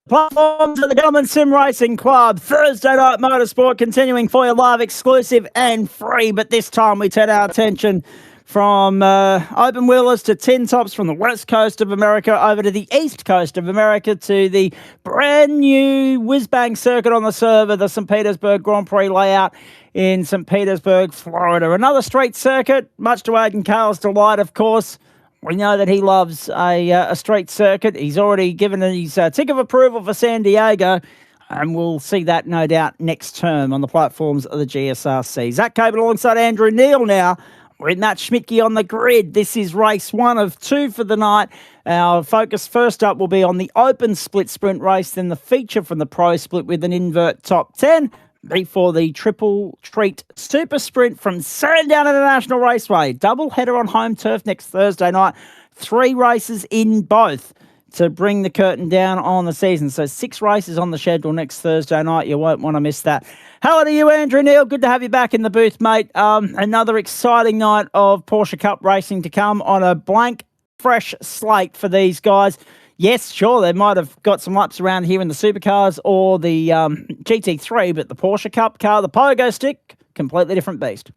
Platforms of the Gentleman Sim Racing Club. Thursday night motorsport continuing for you live, exclusive and free. But this time we turn our attention from open wheelers to tin tops, from the west coast of America over to the east coast of America to the brand new whiz-bang circuit on the server, the St. Petersburg Grand Prix layout in St. Petersburg, Florida. Another straight circuit, much to Aidan Cale's delight, of course. We know that he loves a straight circuit. He's already given his tick of approval for San Diego, and we'll see that, no doubt, next term on the platforms of the GSRC. Zach Cabin alongside Andrew Neil now, with Matt Schmidtke on the grid. This is race 1 of 2 for the night. Our focus first up will be on the open split sprint race, then the feature from the pro split with an invert top 10, before the triple treat super sprint from Sandown International Raceway. Double header on home turf next Thursday night. 3 races in both to bring the curtain down on the season. So 6 races on the schedule next Thursday night. You won't want to miss that. Hello to you, Andrew Neil. Good to have you back in the booth, mate. Another exciting night of Porsche Cup racing to come on a blank, fresh slate for these guys. Yes, sure, they might have got some laps around here in the supercars or the GT3, but the Porsche Cup car, the Pogo Stick, completely different beast.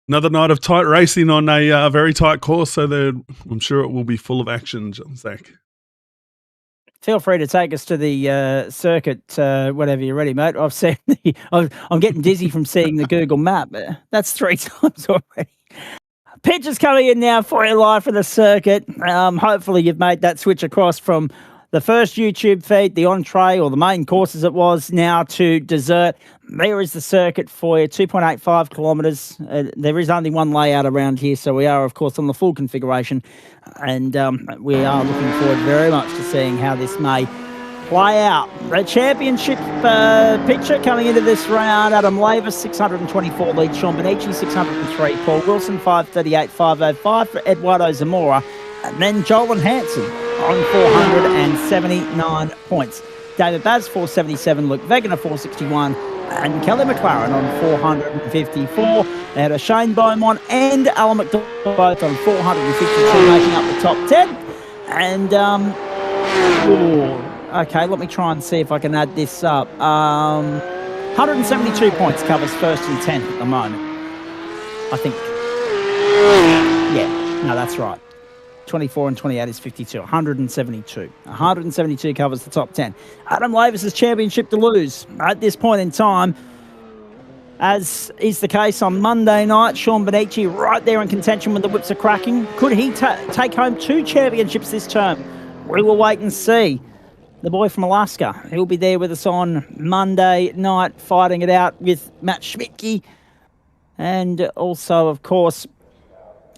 Another night of tight racing on a very tight course, so I'm sure it will be full of action, Zach. Feel free to take us to the circuit whenever you're ready, mate. I've seen I'm getting dizzy from seeing the Google map. That's 3 times already. Pictures coming in now for you live from the circuit. Hopefully you've made that switch across from the first YouTube feed, the entree or the main course as it was, now to dessert. There is the circuit for you, 2.85 kilometres. There is only one layout around here, so we are, of course, on the full configuration. And we are looking forward very much to seeing how this may play out. The championship picture coming into this round: Adam Lavis, 624 lead, Sean Benici, 603, Paul Wilson, 538, 505 for Eduardo Zamora, and then Joel Hansen on 479 points. David Baz, 477, Luke Wegener, 461, and Kelly McLaren on 454. They had a Shane Beaumont and Alan McDonald both on 452, making up the top 10. And, okay, let me try and see if I can add this up. 172 points covers first and 10th at the moment. I think. Yeah, no, that's right. 24 and 28 is 52. 172. 172 covers the top 10. Adam Lavis' championship to lose at this point in time, as is the case on Monday night. Sean Benici right there in contention when the whips are cracking. Could he take home 2 championships this term? We will wait and see. The boy from Alaska, he'll be there with us on Monday night, fighting it out with Matt Schmidtke. And also, of course,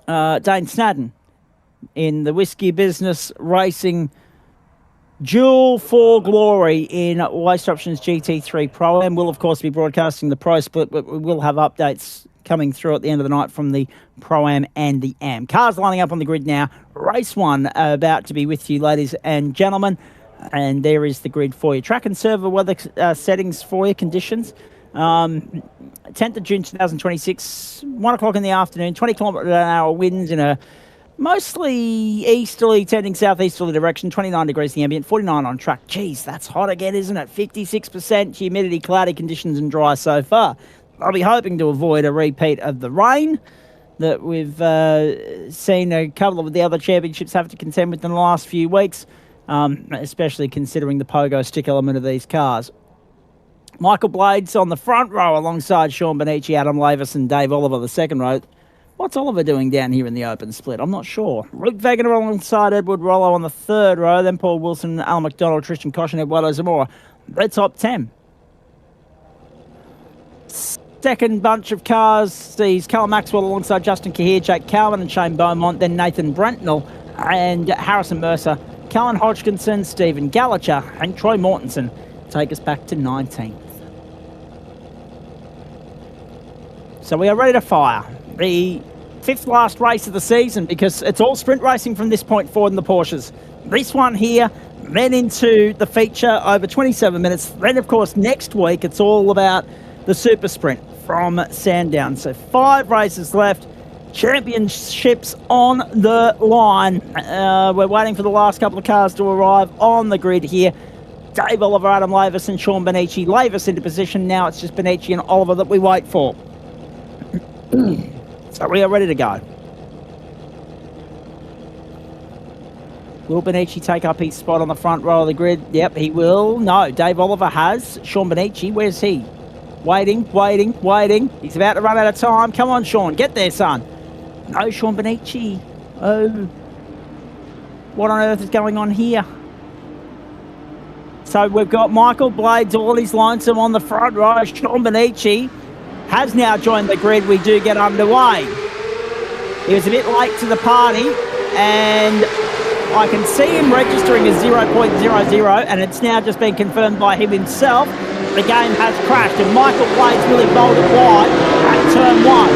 Dane Snadden in the whiskey business racing duel for glory in Waste Options GT3 Pro. And we'll, of course, be broadcasting the Pro Split, but we will have updates coming through at the end of the night from the Pro-Am and the Am. Cars lining up on the grid now. Race 1 about to be with you, ladies and gentlemen. And there is the grid for you. Track and server weather settings for you, conditions. 10th of June 2026, 1 o'clock in the afternoon, 20 kilometre an hour winds in a mostly easterly, tending southeasterly direction, 29 degrees the ambient, 49 on track. Geez, that's hot again, isn't it? 56% humidity, cloudy conditions and dry so far. I'll be hoping to avoid a repeat of the rain that we've seen a couple of the other championships have to contend with in the last few weeks, especially considering the pogo stick element of these cars. Michael Blades on the front row alongside Sean Benici, Adam Lavis and Dave Oliver the second row. What's Oliver doing down here in the open split? I'm not sure. Luke Wegener alongside Edward Rollo on the third row. Then Paul Wilson, Alan McDonald, Tristan Koch and Eduardo Zamora. They're top 10. Second bunch of cars sees Carl Maxwell alongside Justin Kahir, Jake Cowan and Shane Beaumont. Then Nathan Brentnell and Harrison Mercer. Callan Hodgkinson, Stephen Gallacher and Troy Mortensen take us back to 19th. So we are ready to fire. The 5th last race of the season, because it's all sprint racing from this point forward in the Porsches. This one here, then into the feature over 27 minutes. Then, of course, next week, it's all about the super sprint from Sandown. So 5 races left, championships on the line. We're waiting for the last couple of cars to arrive on the grid here. Dave Oliver, Adam Lavis and Sean Benici. Lavis into position. Now it's just Benici and Oliver that we wait for. So we are ready to go. Will Benici take up his spot on the front row of the grid? Yep, he will. No, Dave Oliver has. Sean Benici, where's he? Waiting. He's about to run out of time. Come on, Sean, get there, son. No, Sean Benici. Oh. What on earth is going on here? So we've got Michael Blades, all his lonesome on the front row. Sean Benici has now joined the grid. We do get underway. He was a bit late to the party, and I can see him registering as 0.00, and it's now just been confirmed by him himself. The game has crashed, and Michael Blades really bowled it wide at turn 1.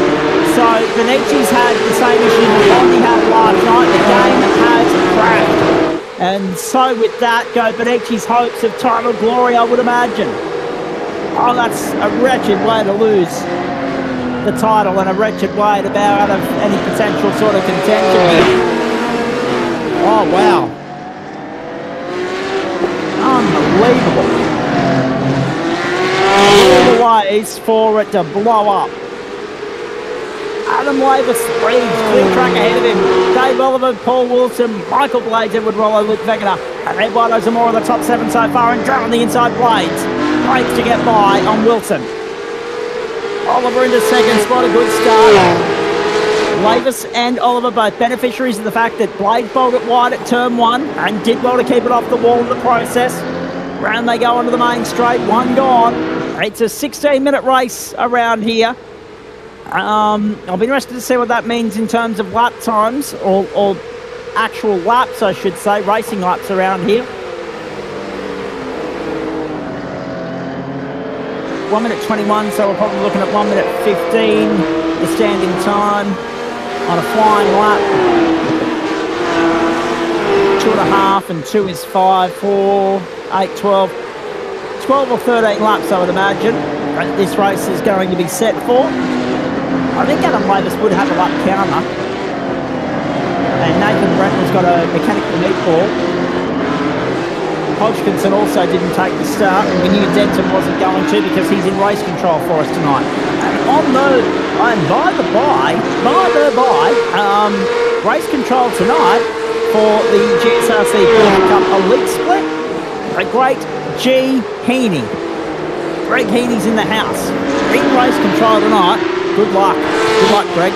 So Benici's had the same issue that Bondi had last night. The game has crashed. And so with that go Benici's hopes of title glory, I would imagine. Oh, that's a wretched way to lose the title and a wretched way to bow out of any potential sort of contention here. Oh, wow. Unbelievable. All the ways for it to blow up. Adam Lavis leads, clear track ahead of him. Dave Oliver, Paul Wilson, Michael Blades, Edward Rollo, Luke Wegener. And Eduardo Zamora, the top 7 so far, and Drown on the inside Blades. Blades to get by on Wilson. Oliver into second spot, a good start. Lavis and Oliver both beneficiaries of the fact that Blades bowled it wide at turn 1 and did well to keep it off the wall in the process. Round they go onto the main straight, 1 gone. It's a 16-minute race around here. I'll be interested to see what that means in terms of lap times, or actual laps, I should say, racing laps around here. 1 minute 21, so we're probably looking at 1 minute 15, the standing time on a flying lap. 2.5 and 2 is 5, 4, 8, 12. 12 or 13 laps, I would imagine, this race is going to be set for. I think Adam Lavis would have a lap counter. And Nathan Brenton's got a mechanical meatball. Hodgkinson also didn't take the start, and we knew Denton wasn't going to because he's in race control for us tonight. And by the by, race control tonight for the GSRC Porsche Cup Elite Split, a great G. Heaney. Greg Heaney's in the house. In race control tonight. Good luck. Good luck, Greg.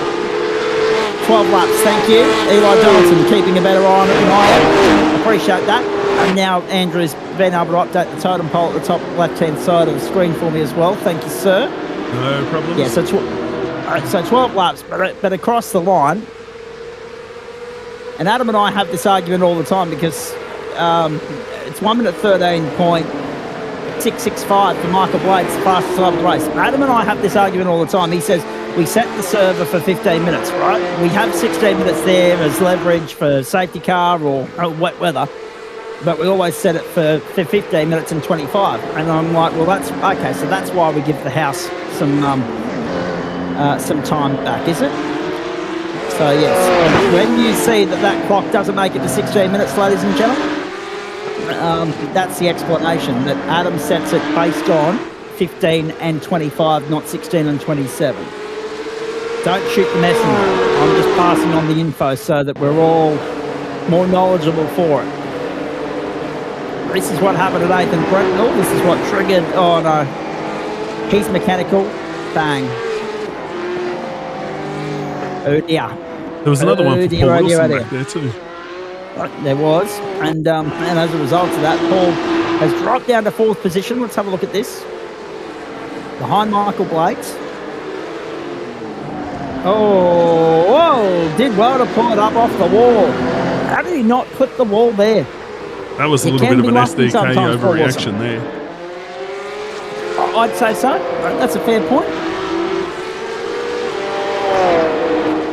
12 laps, thank you. Eli Donaldson keeping a better eye on it than I am. Appreciate that. And now Andrew's been able to update the totem pole at the top left-hand side of the screen for me as well. Thank you, sir. No problem. Yeah, so 12 laps, but across the line. And Adam and I have this argument all the time because it's 1 minute 13.665 for Michael Blades, the fastest time of the race. Adam and I have this argument all the time. He says, we set the server for 15 minutes, right? We have 16 minutes there as leverage for safety car or wet weather, but we always set it for 15 minutes and 25. And I'm like, well, that's okay. So that's why we give the house some time back, is it? So yes, when you see that clock doesn't make it to 16 minutes, ladies and gentlemen, that's the explanation, that Adam sets it based on 15 and 25, not 16 and 27. Don't shoot the messenger. I'm just passing on the info so that we're all more knowledgeable for it. This is what happened to Nathan Brentnell. This is what triggered. Oh no. He's mechanical. Bang. Oh dear. There was another one for Paul Wilson back there too. There was. And as a result of that, Paul has dropped down to 4th position. Let's have a look at this. Behind Michael Blades. Oh, whoa, did well to pull it up off the wall. How did he not clip the wall there? That was a little bit of an SDK overreaction there. I'd say so. That's a fair point.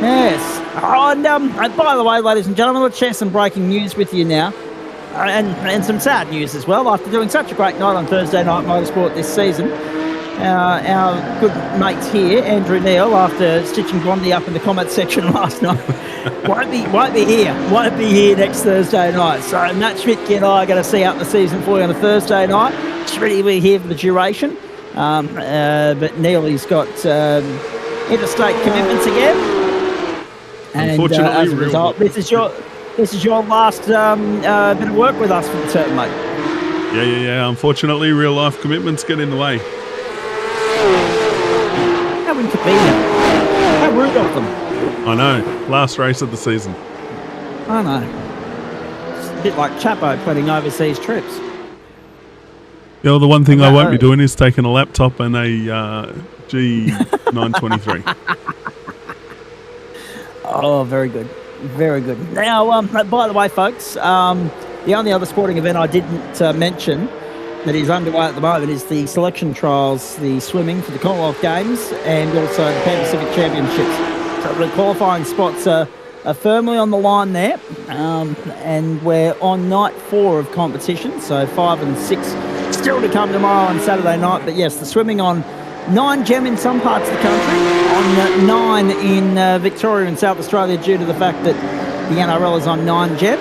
Yes. Oh, and by the way, ladies and gentlemen, let's share some breaking news with you now. And some sad news as well. After doing such a great night on Thursday Night Motorsport this season, our good mates here, Andrew Neal, after stitching Blondie up in the comment section last night, won't be here next Thursday night. So Matt Schmidt and I are going to see out the season for you on a Thursday night. Schmidt will be here for the duration, but Neal, he's got interstate commitments again. And Unfortunately, as a result, this is your last bit of work with us for the term, mate. Yeah. Unfortunately, real life commitments get in the way. How inconvenient. How rude of them. I know. Last race of the season. I know. It's a bit like Chapo planning overseas trips. You know, the one thing I won't be doing is taking a laptop and a G923. Oh, very good. Very good. Now, by the way, folks, the only other sporting event I didn't mention that is underway at the moment is the selection trials, the swimming for the Commonwealth Games and also the Pan Pacific Championships. So the qualifying spots are firmly on the line there, and we're on night 4 of competition, so 5 and 6 still to come tomorrow on Saturday night. But yes, the swimming on 9 gem in some parts of the country, on 9 in Victoria and South Australia due to the fact that the NRL is on 9 gem.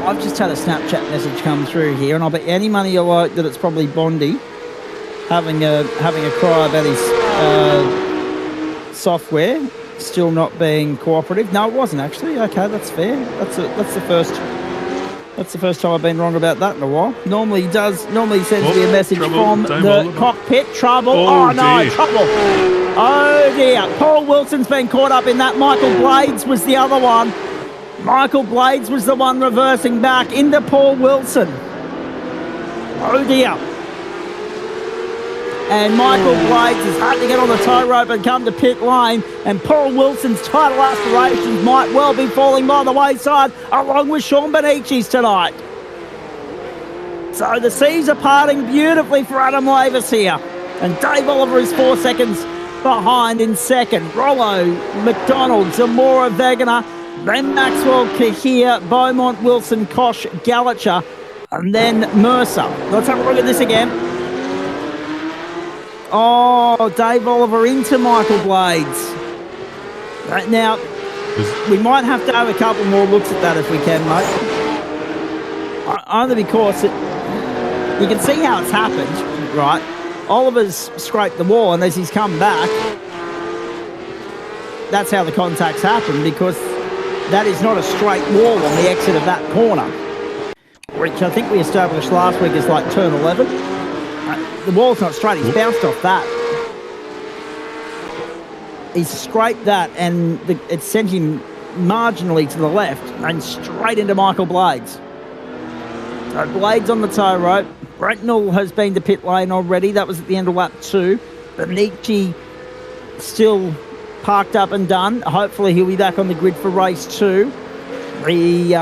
I've just had a Snapchat message come through here, and I'll bet any money you like that it's probably Bondi having a cry about his software still not being cooperative. No, it wasn't actually. Okay, that's fair. That's the first time I've been wrong about that in a while. Normally he sends me a message from the cockpit. Trouble. Oh no, dear. Trouble. Oh dear. Paul Wilson's been caught up in that. Michael Blades was the other one. Michael Blades was the one reversing back into Paul Wilson. Oh dear. And Michael Blades is hard to get on the tow rope and come to pit lane, and Paul Wilson's title aspirations might well be falling by the wayside along with Sean Bonici's tonight. So the seas are parting beautifully for Adam Lavis here, and Dave Oliver is 4 seconds behind in second. Rollo, McDonald, Zamora, Wegener, then Maxwell, Kahir, Beaumont, Wilson, Kosh, Gallagher, and then Mercer. Let's have a look at this again. Oh, Dave Oliver into Michael Blades. Right now, we might have to have a couple more looks at that if we can, mate. Only because you can see how it's happened, right? Oliver's scraped the wall, and as he's come back, that's how the contact's happened, because that is not a straight wall on the exit of that corner, which I think we established last week is like turn 11. The wall's not straight, he's bounced off that. He's scraped that, and it sent him marginally to the left and straight into Michael Blades. So Blades on the tow rope. Brentnell has been to pit lane already. That was at the end of lap 2. Bonici still parked up and done. Hopefully he'll be back on the grid for race 2. The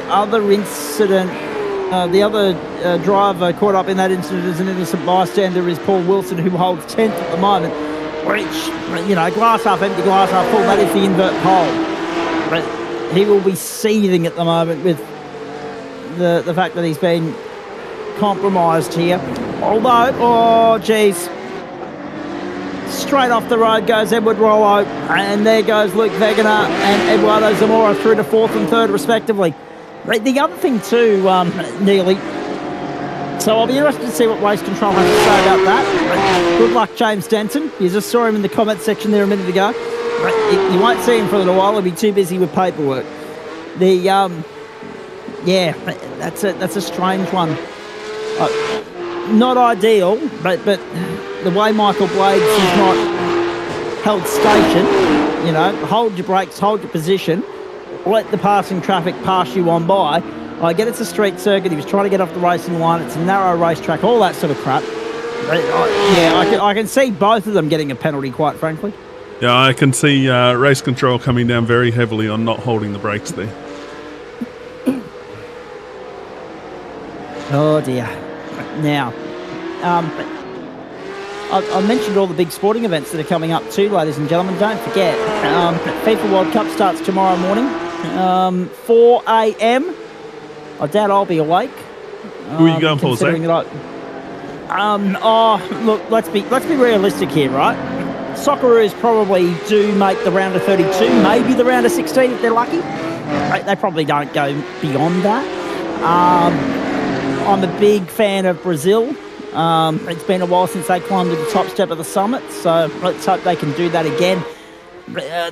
other incident, the other driver caught up in that incident as an innocent bystander is Paul Wilson, who holds 10th at the moment, which, you know, glass half empty, glass half full, that is the invert pole. But he will be seething at the moment with the fact that he's been compromised here. Although, oh geez, straight off the road goes Edward Rollo, and there goes Luke Wegener and Eduardo Zamora through to 4th and 3rd respectively. The other thing too, Neely, so I'll be interested to see what Race Control has to say about that. Good luck, James Denton. You just saw him in the comment section there a minute ago. You won't see him for a little while. He'll be too busy with paperwork. Yeah, that's a strange one. Not ideal, but the way Michael Blades is not held station, you know, hold your brakes, hold your position, let the passing traffic pass you on by. I get it's a street circuit. He was trying to get off the racing line. It's a narrow racetrack, all that sort of crap. I can see both of them getting a penalty, quite frankly. Yeah, I can see Race Control coming down very heavily on not holding the brakes there. Oh dear. Now, I mentioned all the big sporting events that are coming up too, ladies and gentlemen. Don't forget, FIFA World Cup starts tomorrow morning, 4 a.m. I doubt I'll be awake. Who are you going for, Zach? Look, let's be realistic here, right? Socceroos probably do make the round of 32, maybe the round of 16 if they're lucky. They probably don't go beyond that. I'm a big fan of Brazil. It's been a while since they climbed to the top step of the summit, so let's hope they can do that again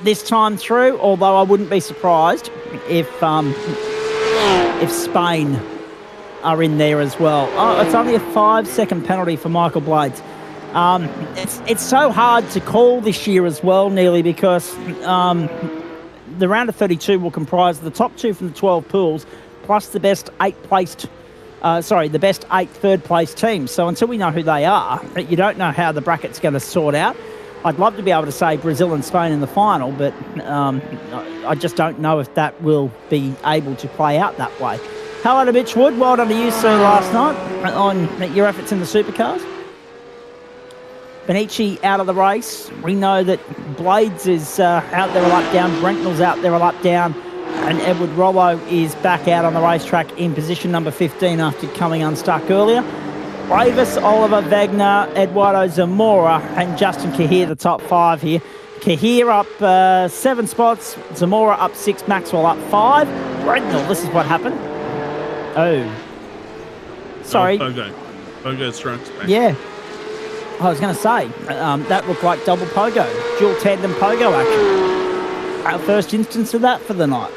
this time through, although I wouldn't be surprised if Spain are in there as well. Oh, it's only a 5-second penalty for Michael Blades. It's so hard to call this year as well, nearly, because the round of 32 will comprise the top 2 from the 12 pools, plus the best 8 third-place teams. So until we know who they are, you don't know how the bracket's going to sort out. I'd love to be able to say Brazil and Spain in the final, but I just don't know if that will be able to play out that way. Hello to Mitch Wood. Well done to you, sir, last night on your efforts in the supercars. Benici out of the race. We know that Blades is out there a lap down. Brentnell's out there a lap down. And Edward Rollo is back out on the racetrack in position number 15 after coming unstuck earlier. Ravis, Oliver, Wagner, Eduardo Zamora, and Justin Kahir, the top 5 here. Kahir up 7 spots, Zamora up 6, Maxwell up 5. Brentnell, this is what happened. Oh. Sorry. Pogo strokes back. Yeah. I was going to say, that looked like double pogo, dual tandem pogo action. Our first instance of that for the night.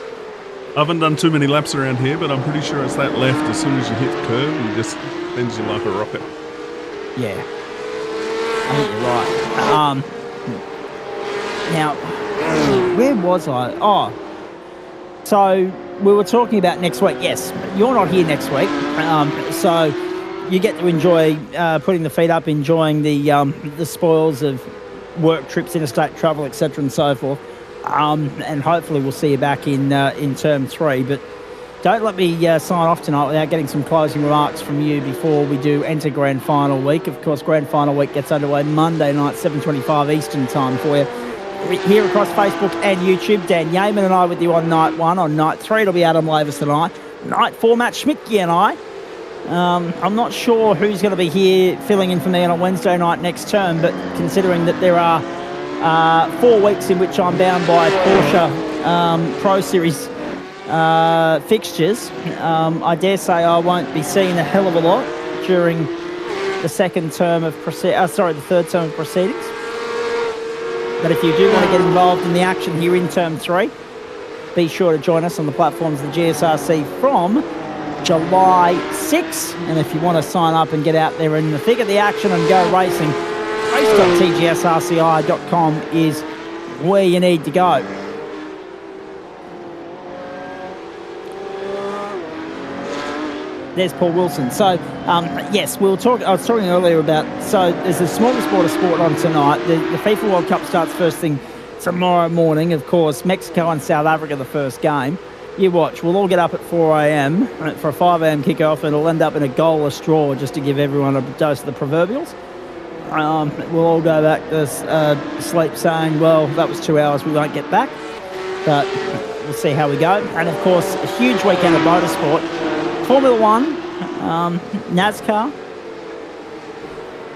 I haven't done too many laps around here, but I'm pretty sure it's that left. As soon as you hit the curve, you just bends you like a rocket. Yeah. I think you're right. Now, where was I? Oh, so we were talking about next week. Yes, you're not here next week. So you get to enjoy putting the feet up, enjoying the spoils of work trips, interstate travel, etc., and so forth. And hopefully we'll see you back in term 3. But don't let me sign off tonight without getting some closing remarks from you before we do enter Grand Final week. Of course, Grand Final week gets underway Monday night, 7:25 Eastern time for you. Here across Facebook and YouTube, Dan Yeaman and I with you on night 1. On night 3, it'll be Adam Lavis and I. Night 4, Matt Schmidtke and I. I'm not sure who's going to be here filling in for me on a Wednesday night next term, but considering that there are 4 weeks in which I'm bound by Porsche Pro Series fixtures, I dare say I won't be seeing a hell of a lot during the third term of proceedings. But if you do want to get involved in the action here in term 3, be sure to join us on the platforms of the GSRC from July 6. And if you want to sign up and get out there in the thick of the action and go racing, race.GSRC.inc is where you need to go. There's Paul Wilson. So, yes, I was talking earlier about, so there's a Motorsport of sport on tonight. The FIFA World Cup starts first thing tomorrow morning. Of course, Mexico and South Africa, the first game. You watch. We'll all get up at 4 a.m. for a 5 a.m. kickoff, and it'll end up in a goalless draw just to give everyone a dose of the proverbials. We'll all go back to sleep saying, well, that was 2 hours we won't get back. But we'll see how we go. And, of course, a huge weekend of motorsport. Formula 1, NASCAR,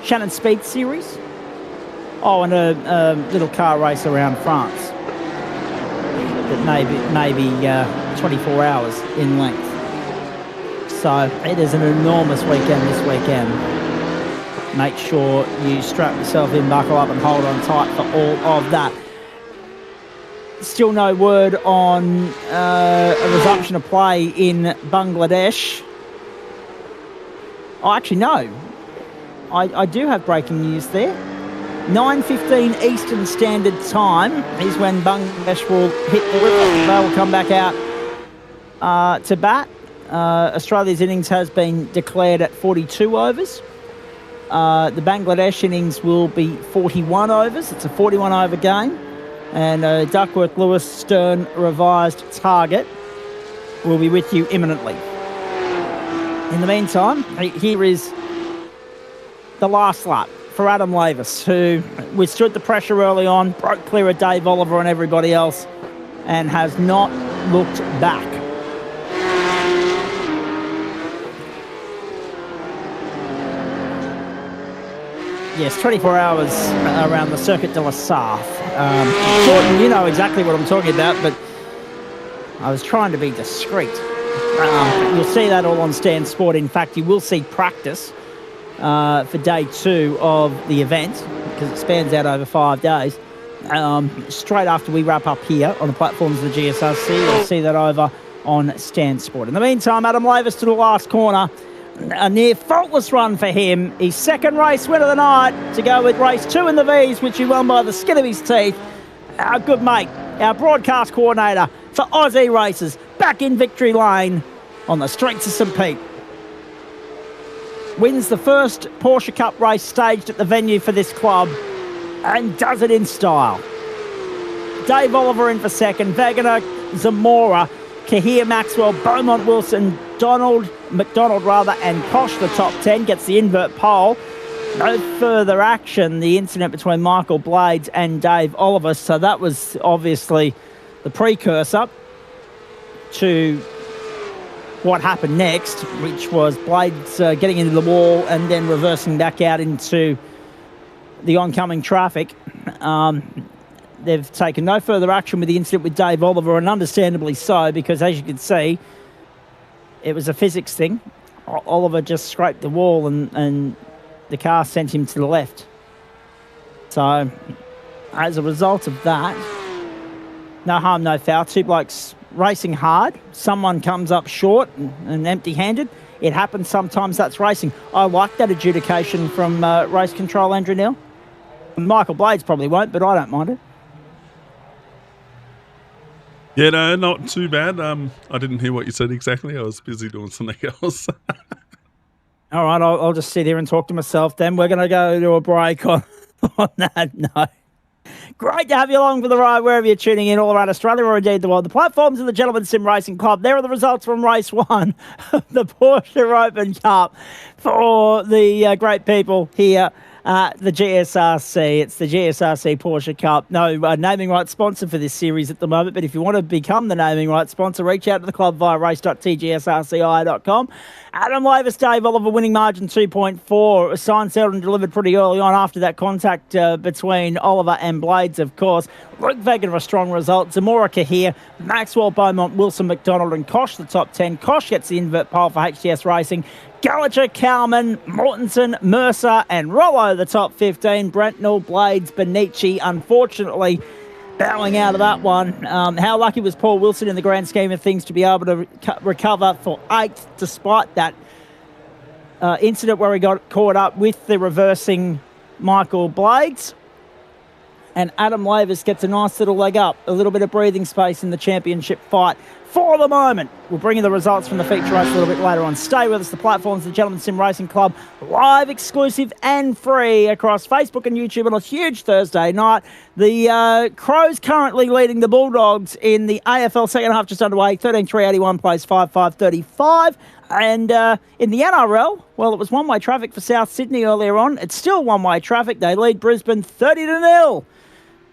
Shannon Speed Series. Oh, and a little car race around France that may be 24 hours in length. So it is an enormous weekend this weekend. Make sure you strap yourself in, buckle up and hold on tight for all of that. Still no word on a resumption of play in Bangladesh. Oh, actually, no. I do have breaking news there. 9:15 Eastern Standard Time is when Bangladesh will hit the ripper. They will come back out to bat. Australia's innings has been declared at 42 overs. The Bangladesh innings will be 41 overs. It's a 41-over game. And Duckworth Lewis Stern revised target will be with you imminently. In the meantime, here is the last lap for Adam Lavis, who withstood the pressure early on, broke clear of Dave Oliver and everybody else, and has not looked back. Yes, 24 hours around the Circuit de la Sarthe. Gordon, you know exactly what I'm talking about, but I was trying to be discreet. You'll see that all on Stan Sport. In fact, you will see practice for day 2 of the event, because it spans out over 5 days. Straight after we wrap up here on the platforms of the GSRC, you'll see that over on Stan Sport. In the meantime, Adam Lavis to the last corner. A near faultless run for him. His second race win of the night to go with race 2 in the V's, which he won by the skin of his teeth. Our good mate, our broadcast coordinator for Aussie races, back in victory lane on the streets of St Pete. Wins the first Porsche Cup race staged at the venue for this club and does it in style. Dave Oliver in for second, Wegener, Zamora, Kahir Maxwell, Beaumont Wilson, McDonald and Kosh the top 10, gets the invert pole. No further action, the incident between Michael Blades and Dave Oliver, so that was obviously the precursor to what happened next, which was Blades getting into the wall and then reversing back out into the oncoming traffic. They've taken no further action with the incident with Dave Oliver, and understandably so, because as you can see, it was a physics thing. Oliver just scraped the wall and the car sent him to the left. So, as a result of that, no harm, no foul. Two blokes racing hard. Someone comes up short and empty-handed. It happens sometimes, that's racing. I like that adjudication from race control, Andrew Neil. Michael Blades probably won't, but I don't mind it. Yeah, no, not too bad. I didn't hear what you said exactly. I was busy doing something else. All right, I'll just sit here and talk to myself then. We're going to go to a break on that note. Great to have you along for the ride wherever you're tuning in all around Australia or indeed the world. The platforms of the Gentlemen's Sim Racing Club. There are the results from race 1 of the Porsche Open Cup for the great people here at the GSRC. It's the GSRC Porsche Cup. No naming rights sponsor for this series at the moment, but if you want to become the naming rights sponsor, reach out to the club via race.tgsrci.com. Adam Lavis, Dave Oliver, winning margin 2.4. It was signed, sealed and delivered pretty early on after that contact between Oliver and Blades, of course. Luke Wegener, a strong result. Zamora Kahir, Maxwell, Beaumont, Wilson, McDonald and Kosh, the top 10. Kosh gets the invert pole for HTS Racing. Gallagher, Cowman, Mortensen, Mercer and Rollo, the top 15. Brentnell, Blades, Benici, unfortunately, bowing out of that one. How lucky was Paul Wilson in the grand scheme of things to be able to recover for 8th, despite that incident where he got caught up with the reversing Michael Blades. And Adam Lavis gets a nice little leg up, a little bit of breathing space in the championship fight for the moment. We'll bring you the results from the feature race a little bit later on. Stay with us. The platforms of the Gentlemen's Sim Racing Club, live, exclusive and free across Facebook and YouTube on a huge Thursday night. The Crows currently leading the Bulldogs in the AFL second half, just underway. 13-3-81 plays 5-5-35. And in the NRL, well, it was one-way traffic for South Sydney earlier on. It's still one-way traffic. They lead Brisbane 30-0.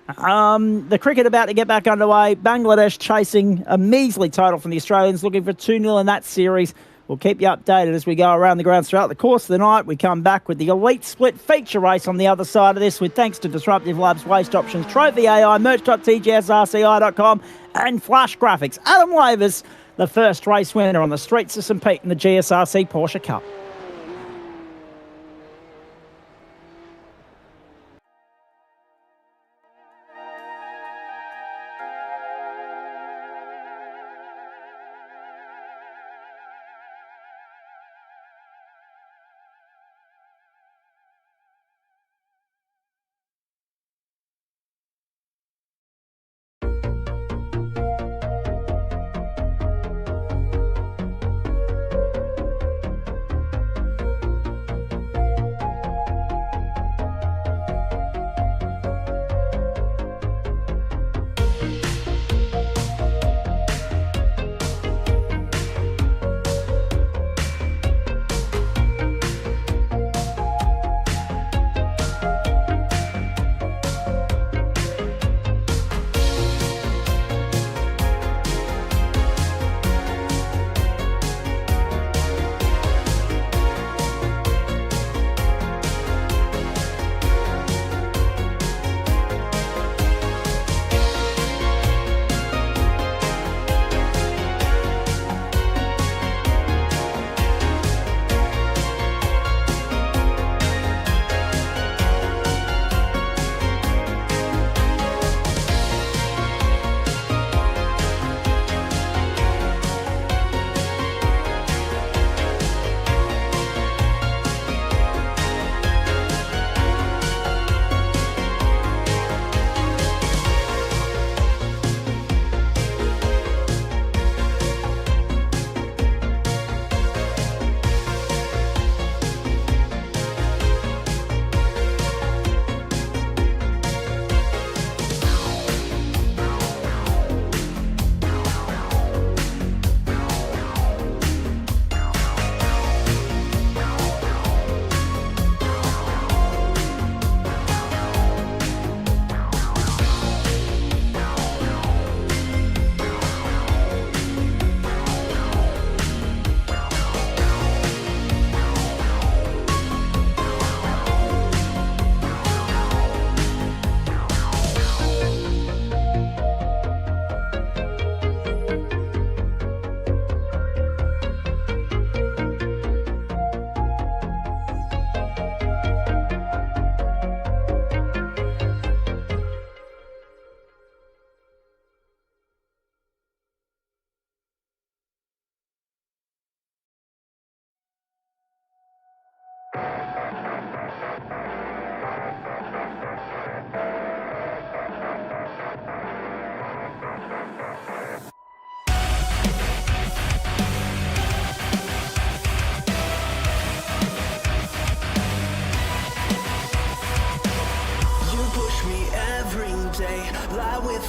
The cricket about to get back underway. Bangladesh chasing a measly total from the Australians, looking for 2-0 in that series. We'll keep you updated as we go around the grounds throughout the course of the night. We come back with the Elite Split feature race on the other side of this, with thanks to Disruptive Labs, Waste Options, Trophy AI, merch.tgsrci.com and Flash Graphics. Adam Lavis, the first race winner on the streets of St Pete in the GSRC Porsche Cup.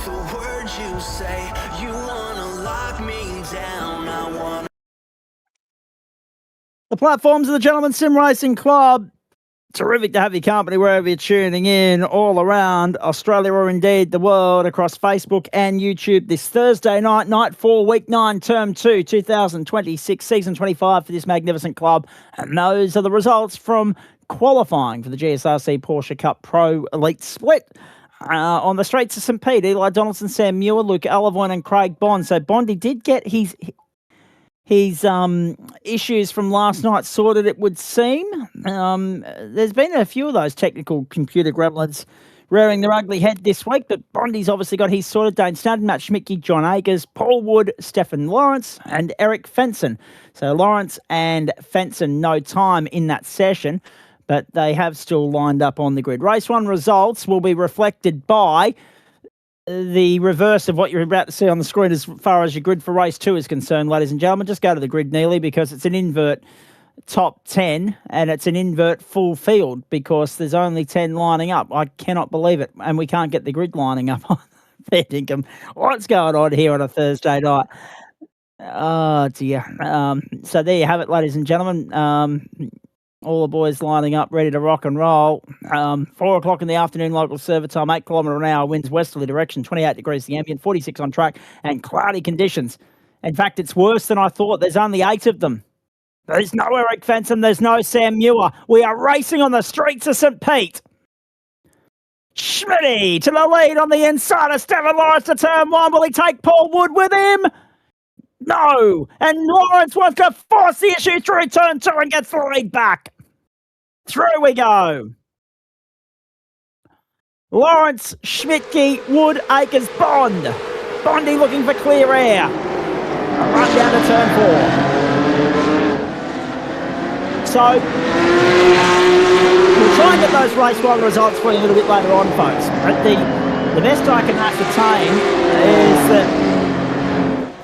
the words you say. You wanna lock me down. I wanna. The platforms of the Gentleman Sim Racing Club. Terrific to have your company wherever you're tuning in, all around Australia or indeed the world, across Facebook and YouTube this Thursday night, night 4, week 9, term 2, 2026, season 25 for this magnificent club. And those are the results from qualifying for the GSRC Porsche Cup Pro Elite Split. On the straights of St. Pete, Eli Donaldson, Sam Muir, Luke Alavoine and Craig Bond. So Bondy did get his issues from last night sorted, it would seem. There's been a few of those technical computer gremlins rearing their ugly head this week, but Bondy's obviously got his sorted. Dane Snadden, Matt Schmidtke, John Akers, Paul Wood, Stefan Lawrence and Eric Fenson. So Lawrence and Fenson no time in that session, but they have still lined up on the grid. Race 1 results will be reflected by the reverse of what you're about to see on the screen as far as your grid for race 2 is concerned, ladies and gentlemen. Just go to the grid, Neely, because it's an invert top 10 and it's an invert full field because there's only 10 lining up. I cannot believe it. And we can't get the grid lining up on fair dinkum. What's going on here on a Thursday night? Oh, dear. So there you have it, ladies and gentlemen. All the boys lining up, ready to rock and roll. 4 o'clock in the afternoon, local server time, 8 kilometre an hour, winds westerly direction, 28 degrees the ambient, 46 on track, and cloudy conditions. In fact, it's worse than I thought. There's only 8 of them. There's no Eric Fenson, there's no Sam Muir. We are racing on the streets of St. Pete. Schmitty to the lead on the inside of Stefan Lawrence to turn 1. Will he take Paul Wood with him? No. And Lawrence wants to force the issue through turn 2 and gets the lead back. Through we go. Lawrence, Schmidtke, Wood, Akers, Bond. Bondy looking for clear air. A run down to turn 4. So, we'll try and get those race 1 results for you a little bit later on, folks. But the best I can ascertain is that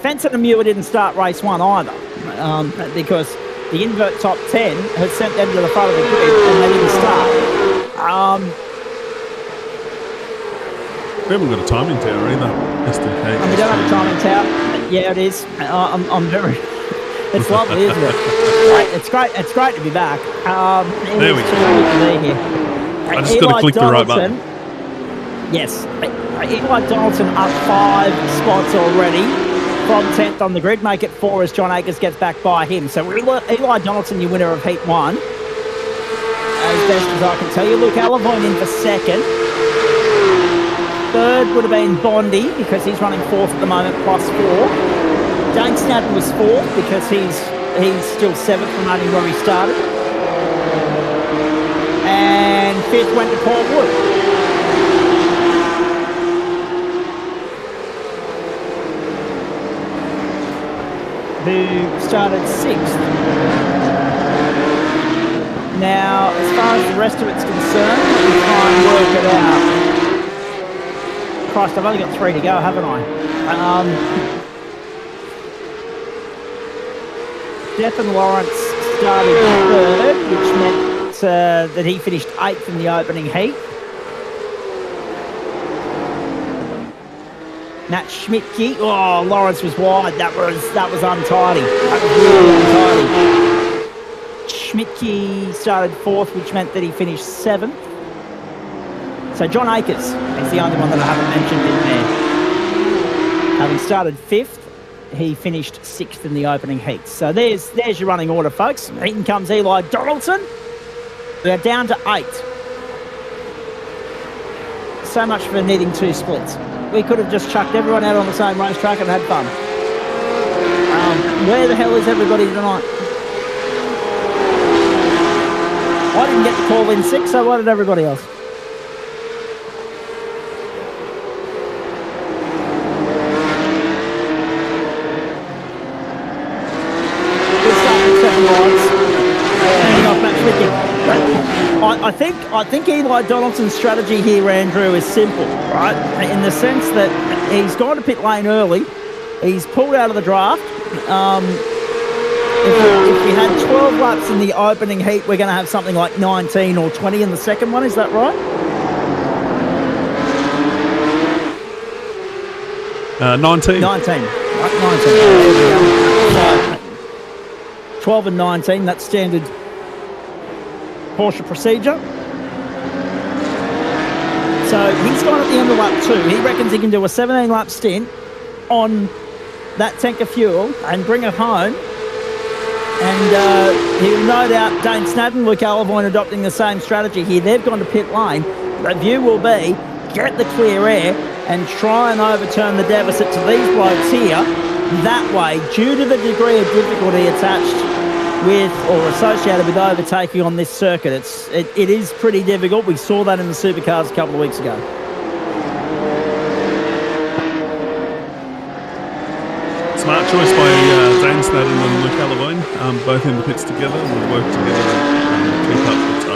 Fenson and Muir didn't start race 1 either, because the invert top 10 had sent them to the front of the grid and they didn't start. We haven't got a timing tower either, just in case. And we don't have a timing tower. Yeah, it is. I'm very... It's lovely, isn't it? It's great to be back. There we go. Here. I just got to click the right button. Yes. Eli Donaldson up 5 spots already from 10th on the grid. Make it 4 as John Akers gets back by him. So Eli Donaldson, your winner of Heat 1. As best as I can tell you. Luke Alavoine in for 2nd. 3rd would have been Bondy because he's running 4th at the moment, plus 4. Dane Snadden was 4th because he's still 7th remaining where he started. And 5th went to Paul Wood. Who started 6th. Now, as far as the rest of it's concerned, let me try and work it out. Christ, I've only got 3 to go, haven't I? Stefan Lawrence started 3rd, which meant that he finished 8th in the opening heat. Matt Schmidtke, Lawrence was wide. That was untidy. That was really untidy. Schmidtke started 4th, which meant that he finished 7th. So John Akers is the only one that I haven't mentioned in there. Having started 5th, he finished 6th in the opening heat. So there's your running order, folks. In comes Eli Donaldson. We are down to 8. So much for needing 2 splits. We could have just chucked everyone out on the same racetrack and had fun. Where the hell is everybody tonight? I didn't get to call in sick, so why did everybody else? I think Eli Donaldson's strategy here, Andrew, is simple, right? In the sense that he's gone to pit lane early. He's pulled out of the draft. If we had 12 laps in the opening heat, we're going to have something like 19 or 20 in the second one. Is that right? 19. 19. Right, 19. There we go. So, 12 and 19, that's standard Porsche procedure. So he's gone at the end of lap 2. He reckons he can do a 17-lap stint on that tank of fuel and bring it home. And he'll no doubt, Dane Snadden, Luke Alavoine adopting the same strategy here. They've gone to pit lane. The view will be get the clear air and try and overturn the deficit to these blokes here. That way, due to the degree of difficulty attached with or associated with overtaking on this circuit, it is pretty difficult. We saw that in the supercars a couple of weeks ago. Smart choice by Dane Snadden and Luke Alavoine, both in the pits together. We'll work together and keep up the tow.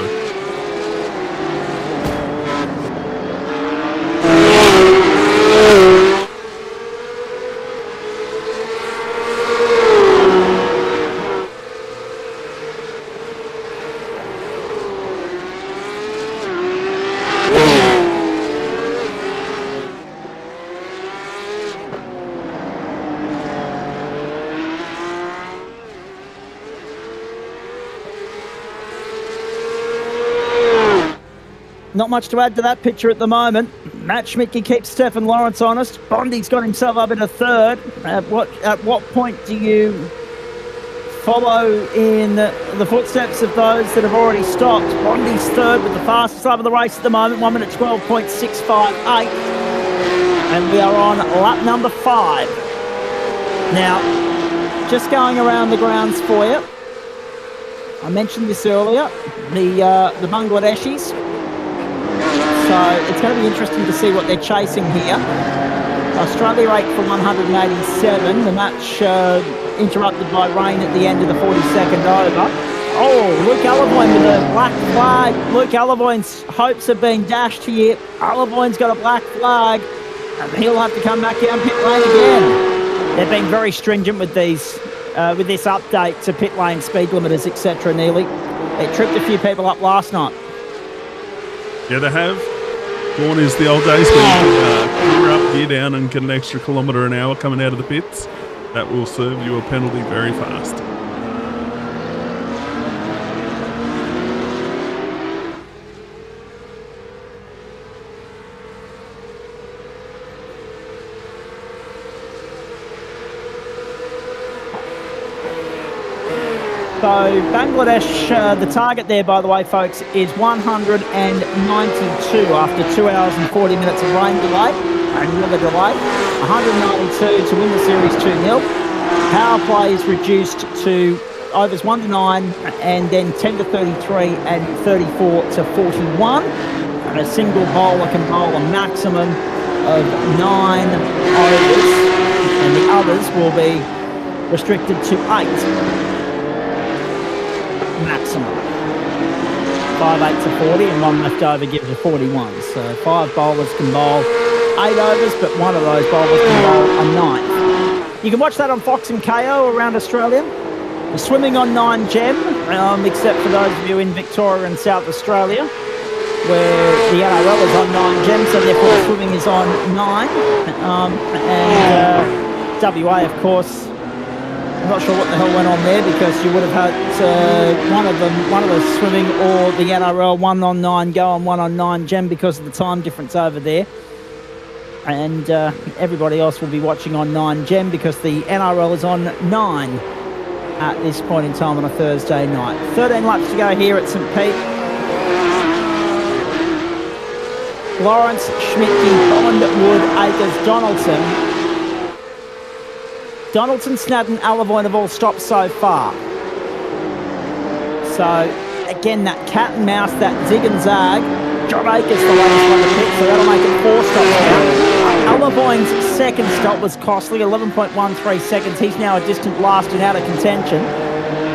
Not much to add to that picture at the moment. Matt Schmidtke keeps Stefan Lawrence honest. Bondi's got himself up in a third. At what point do you follow in the footsteps of those that have already stopped? Bondi's third with the fastest lap of the race at the moment, 1 minute 12.658. And we are on lap number 5. Now, just going around the grounds for you. I mentioned this earlier, the Bangladeshis. So it's going to be interesting to see what they're chasing here. Australia rate for 187. The match interrupted by rain at the end of the 42nd over. Oh, Luke Alavoine with a black flag. Luke Alavoine's hopes have been dashed here. Alavoine's got a black flag, and he'll have to come back down pit lane again. They've been very stringent with these, with this update to pit lane speed limiters, etc. Nearly, they tripped a few people up last night. Yeah, they have. Gone is the old days when you gear up, gear down and get an extra kilometre an hour coming out of the pits. That will serve you a penalty very fast. So Bangladesh, the target there, by the way, folks, is 192 after 2 hours and 40 minutes of rain delay and weather delay. 192 to win the series 2-0. Power play is reduced to overs 1 to 9 and then 10 to 33 and 34 to 41. And a single bowler can bowl a maximum of 9 overs, and the others will be restricted to 8. Maximum. 5 8 to 40 and 1 left over gives you 41. So 5 bowlers can bowl 8 overs, but one of those bowlers can bowl a 9. You can watch that on Fox and KO around Australia. The swimming on 9 Gem, except for those of you in Victoria and South Australia, where the NRL is on 9 Gem, so therefore the swimming is on 9. WA, of course, I'm not sure what the hell went on there, because you would have had one of the swimming or the NRL 1 on 9 go and 1 on 9 Gem because of the time difference over there. And everybody else will be watching on 9 Gem because the NRL is on 9 at this point in time on a Thursday night. 13 laps to go here at St. Pete. Lawrence, Schmidtke, Bond, Wood, Akers, Donaldson, Snadden, Alavoine have all stopped so far. So, again, that cat and mouse, that zig and zag. John Akers the latest one to pit, so that'll make it 4 stops now. Alavoine's second stop was costly, 11.13 seconds. He's now a distant last and out of contention.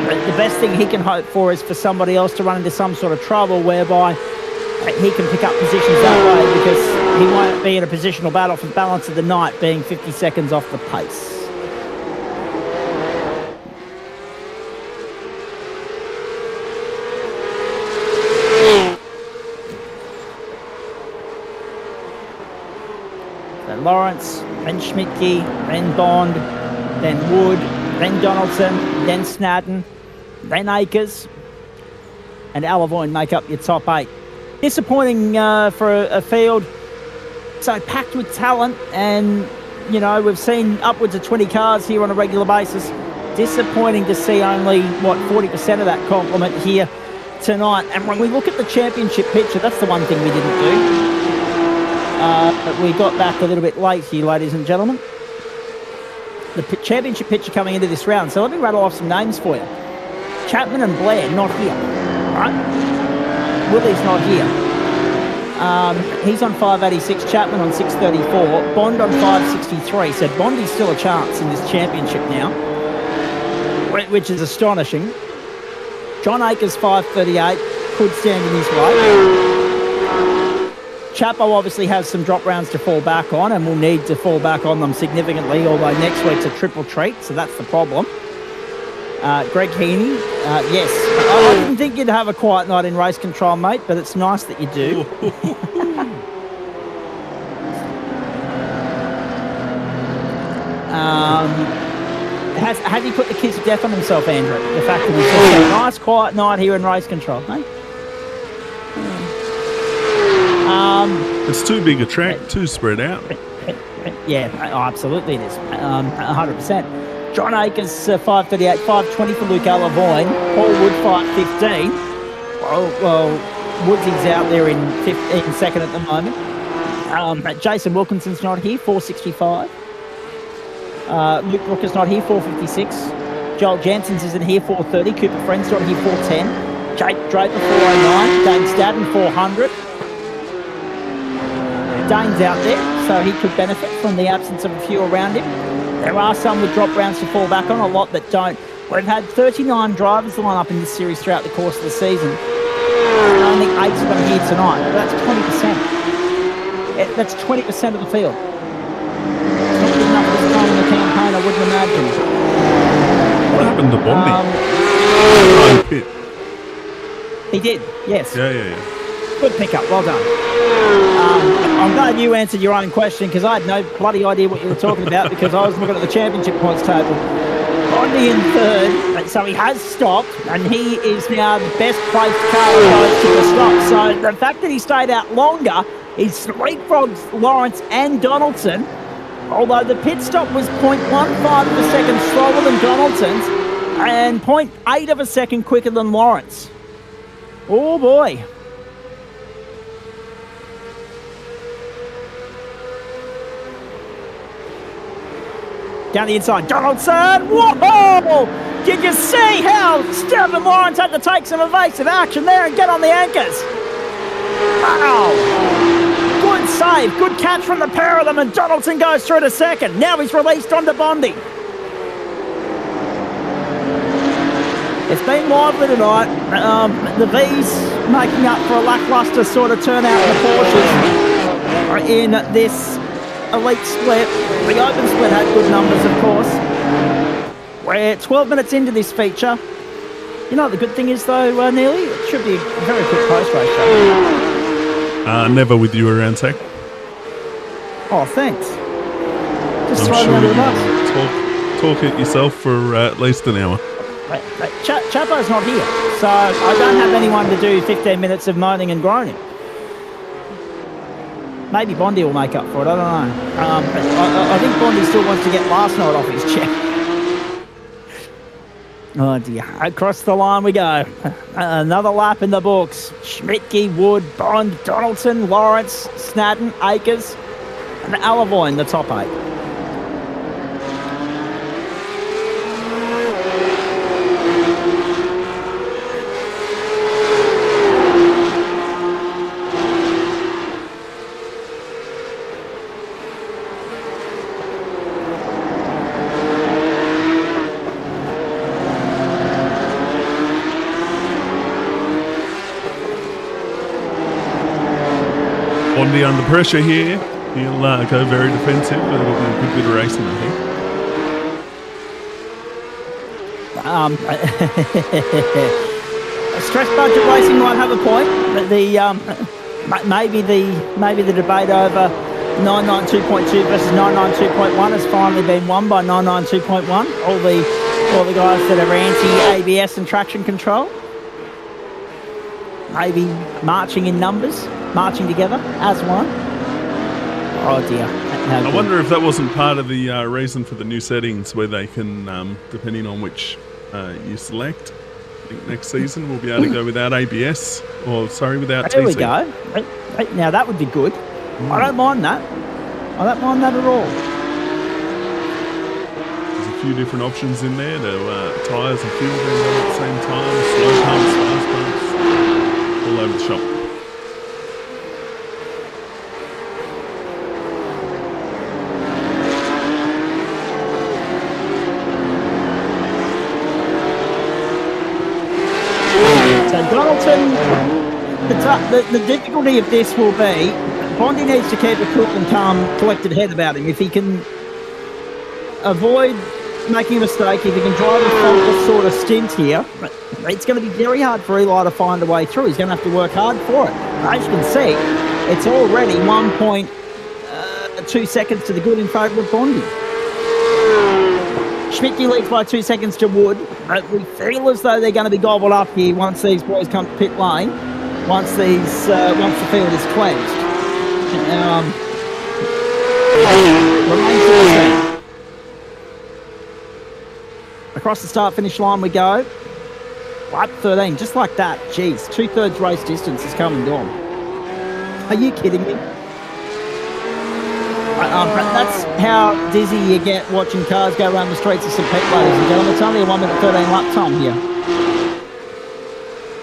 But the best thing he can hope for is for somebody else to run into some sort of trouble whereby he can pick up positions that way, because he won't be in a positional battle for the balance of the night, being 50 seconds off the pace. Lawrence then Schmidtke, then Bond, then Wood, then Donaldson, then Snadden, then Akers, and Alavoine make up your top 8. Disappointing for a field so packed with talent, and we've seen upwards of 20 cars here on a regular basis. Disappointing to see only 40% of that complement here tonight. And when we look at the championship picture, that's the one thing we didn't do. We got back a little bit late here, ladies and gentlemen. The championship picture coming into this round. So let me rattle off some names for you. Chapman and Blair not here, right? Willie's not here. He's on 586, Chapman on 634, Bond on 563. So Bondy's still a chance in this championship now, which is astonishing. John Akers 538, could stand in his way. Chapo obviously has some drop rounds to fall back on, and will need to fall back on them significantly, although next week's a triple treat, so that's the problem. Greg Heaney, yes. I didn't think you'd have a quiet night in race control, mate, but it's nice that you do. Has he put the kiss of death on himself, Andrew? The fact that he's just a nice quiet night here in race control, mate? It's too big a track, too spread out. Yeah, absolutely it is. 100%. John Akers, 538, 520 for Luke Alavoine. Paul Wood, 515. Well, Woodsy's out there in second at the moment. Jason Wilkinson's not here, 465. Luke Rooker's not here, 456. Joel Jansen's isn't here, 430. Cooper Friend's not here, 410. Jake Draper, 409. Dane Stadden, 400. Dane's out there, so he could benefit from the absence of a few around him. There are some with drop rounds to fall back on, a lot that don't. We've had 39 drivers line up in this series throughout the course of the season. And only 8 of them here tonight. That's 20%. That's 20% of the field. It's not good enough for this time in the campaign, I wouldn't imagine. What happened to Bondi? Pit. He did, yes. Yeah. Good pickup, well done. I'm glad you answered your own question, because I had no bloody idea what you were talking about, because I was looking at the championship points table. Bondi in third, so he has stopped, and he is now the best placed car to the stop. So the fact that he stayed out longer, he's leapfrogged Lawrence and Donaldson, although the pit stop was 0.15 of a second slower than Donaldson's, and 0.8 of a second quicker than Lawrence. Oh boy. Down the inside, Donaldson! Whoa! Did you see how Stephen Lawrence had to take some evasive action there and get on the anchors? Wow! Good save, good catch from the pair of them, and Donaldson goes through to second. Now he's released onto Bondi. It's been lively tonight. The V's making up for a lacklustre sort of turnout in the Porsches in this elite split. The open split had good numbers, of course. We're 12 minutes into this feature. You know what the good thing is, though, Neely? It should be a very quick post-race show. Never with you around, Zach. Oh, thanks. Just I'm throw me sure under the bus. talk it yourself for at least an hour. Chapo's not here, so I don't have anyone to do 15 minutes of moaning and groaning. Maybe Bondi will make up for it, I don't know. I think Bondi still wants to get last night off his chest. Oh dear, across the line we go. Another lap in the books. Schmidtke, Wood, Bond, Donaldson, Lawrence, Snadden, Akers, and Alavoine, the top 8. Bondi under pressure here. He'll go very defensive, but it'll be a good bit of racing, I think. Stress budget racing might have a point. Maybe the debate over 992.2 versus 992.1 has finally been won by 992.1. All the guys that are anti-ABS and traction control. Maybe marching in numbers, marching together as one. Oh dear. I wonder if that wasn't part of the reason for the new settings where they can, depending on which you select, I think next season we'll be able to go without ABS, without There TC. we go. Now that would be good. I don't mind that. I don't mind that at all. There's a few different options in there. Tyres and fuel being done at the same time, slow pumps, fast pumps, all over the shop. So Donaldson, the difficulty of this will be Bondi needs to keep a cool and calm, collected head about him. If he can avoid making a mistake, if he can drive a focused sort of stint here, it's going to be very hard for Eli to find a way through. He's going to have to work hard for it. As you can see, it's already 1.2 seconds to the good in favour of Bondi. Schmidtke leads by 2 seconds to Wood. We feel as though they're going to be gobbled up here once these boys come to pit lane, once the field is cleansed. Remains to be seen. Across the start-finish line we go. Lap 13, just like that. Jeez, 2/3 race distance has come and gone. Are you kidding me? That's how dizzy you get watching cars go around the streets of St. Pete, ladies and gentlemen. It's only a 1 minute 13 lap time here.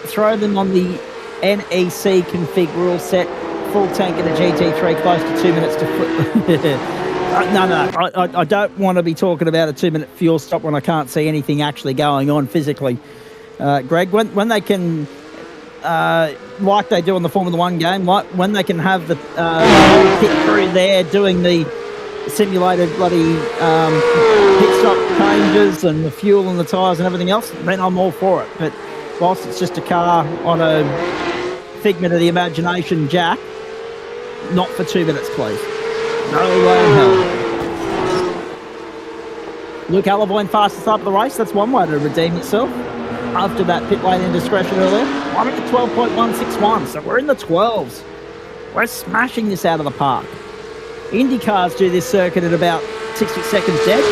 Throw them on the NEC config rule set. Full tank in a GT3, close to 2 minutes to flip. No, I don't want to be talking about a 2 minute fuel stop when I can't see anything actually going on physically. Greg, when they can, like they do in the Formula 1 game, like when they can have the pit crew there doing the simulated bloody pit stop changes and the fuel and the tyres and everything else, then I'm all for it. But whilst it's just a car on a figment of the imagination, Jack, not for 2 minutes, please. No way in hell. Luke Alavoine fastest up of the race. That's one way to redeem yourself after that pit lane indiscretion earlier. 1 minute 12.161, so we're in the 12s. We're smashing this out of the park. Indy cars do this circuit at about 60 seconds dead.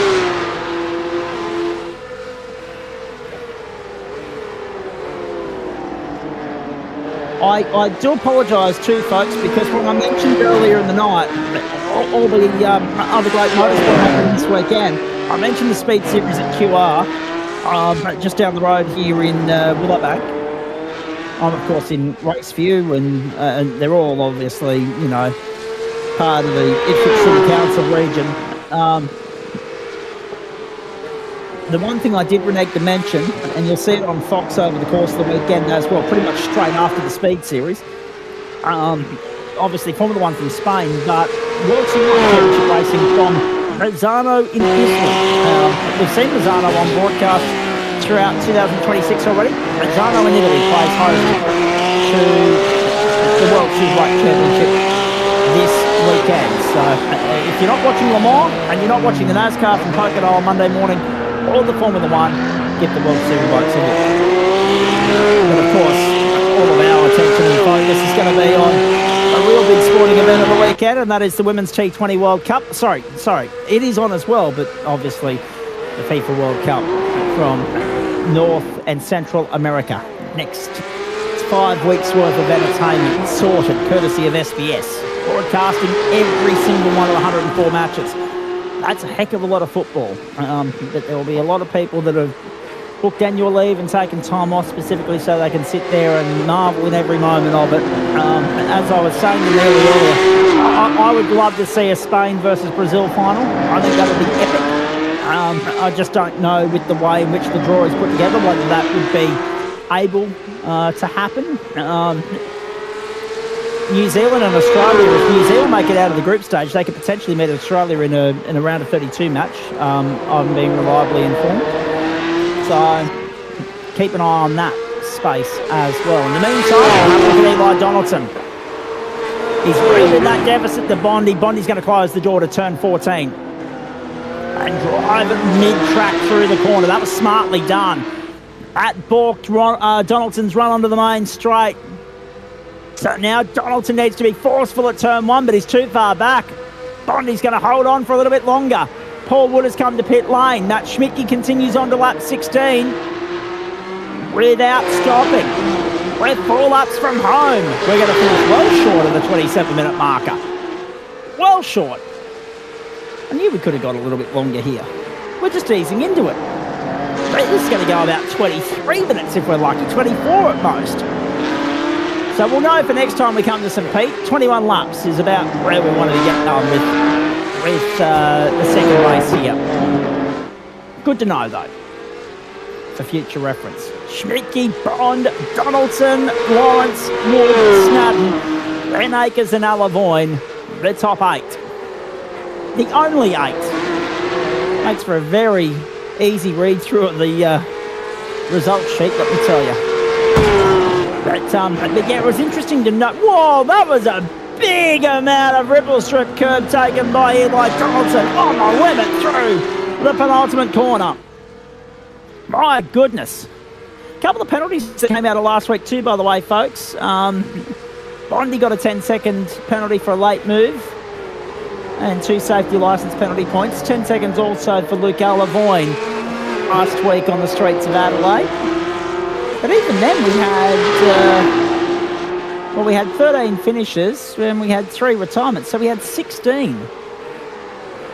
I do apologise too, folks, because when I mentioned earlier in the night all the other great motorsport happening this weekend, I mentioned the Speed Series at QR, just down the road here in Willowbank. I'm, of course, in Raceview, and they're all obviously, you know, part of the Ipswich City Council region. The one thing I did renege to mention, and you'll see it on Fox over the course of the weekend as well, pretty much straight after the Speed Series, obviously Formula 1 from Spain, but World Championship racing from Rosano in Italy. We've seen Rosano on broadcast throughout 2026 already. Rosano in Italy plays host to the World Superbike Championship this weekend. So if you're not watching Le Mans and you're not watching the NASCAR from Pocono on Monday morning, or the Formula 1, give the World Superbike ticket. But of course, all of our attention and focus is going to be on a real big sporting event of the weekend, and that is the Women's T20 World Cup. Sorry, it is on as well, but obviously the FIFA World Cup from North and Central America. Next, it's 5 weeks worth of entertainment sorted, courtesy of SBS, broadcasting every single one of the 104 matches. That's a heck of a lot of football. But there will be a lot of people that have booked annual leave and taken time off specifically so they can sit there and marvel in every moment of it. As I was saying to you earlier, I would love to see a Spain versus Brazil final. I think that would be epic. I just don't know with the way in which the draw is put together whether that would be able to happen. New Zealand and Australia, if New Zealand make it out of the group stage, they could potentially meet Australia in a round of 32 match. I'm being reliably informed. So keep an eye on that space as well. In the meantime, we'll have a look at Eli Donaldson. He's reeled that deficit to Bondi. Bondi's going to close the door to turn 14. And drive it mid-track through the corner. That was smartly done. That balked Donaldson's run onto the main straight. So now Donaldson needs to be forceful at turn 1, but he's too far back. Bondi's going to hold on for a little bit longer. Paul Wood has come to pit lane. Matt Schmidtke continues on to lap 16 without stopping. We're 4 laps from home. We're going to finish well short of the 27-minute marker. Well short. I knew we could have got a little bit longer here. We're just easing into it. This is going to go about 23 minutes if we're lucky, 24 at most. So we'll know for next time we come to St. Pete. 21 laps is about where we wanted to get done with the second race here. Good to know, though, for future reference. Schmidtke, Bond, Donaldson, Lawrence, Wood, Snadden, Ben Akers and Alavoine, the top 8. The only 8. Makes for a very easy read through of the results sheet, let me tell you. But yeah, it was interesting to note. Whoa, that was a big amount of ripple strip curb taken by Eli Donaldson on the limit through the penultimate corner. My goodness. A couple of penalties that came out of last week too, by the way, folks. Bondi got a 10-second penalty for a late move and 2 safety licence penalty points. 10 seconds also for Luke Alavoine last week on the streets of Adelaide. But even then we had 13 finishes and we had 3 retirements. So we had 16,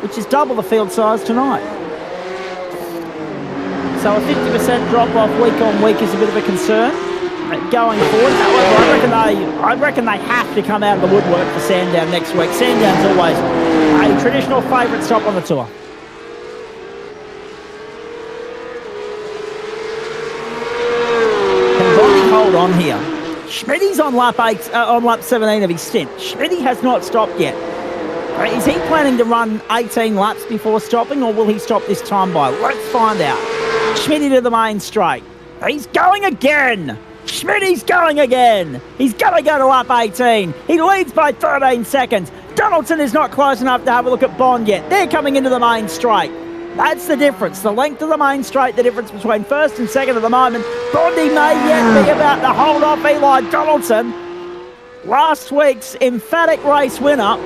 which is double the field size tonight. So a 50% drop-off week on week is a bit of a concern going forward. However, I reckon they have to come out of the woodwork for Sandown next week. Sandown's always a traditional favourite stop on the tour. Can Bondi hold on here? Schmidtke's on lap 17 of his stint. Schmidtke has not stopped yet. Is he planning to run 18 laps before stopping, or will he stop this time by? Let's find out. Schmidtke to the main straight. He's going again. Schmidtke's going again. He's going to go to lap 18. He leads by 13 seconds. Donaldson is not close enough to have a look at Bond yet. They're coming into the main straight. That's the difference. The length of the main straight, the difference between first and second at the moment. Bondi may yet be about to hold off Eli Donaldson, last week's emphatic race winner,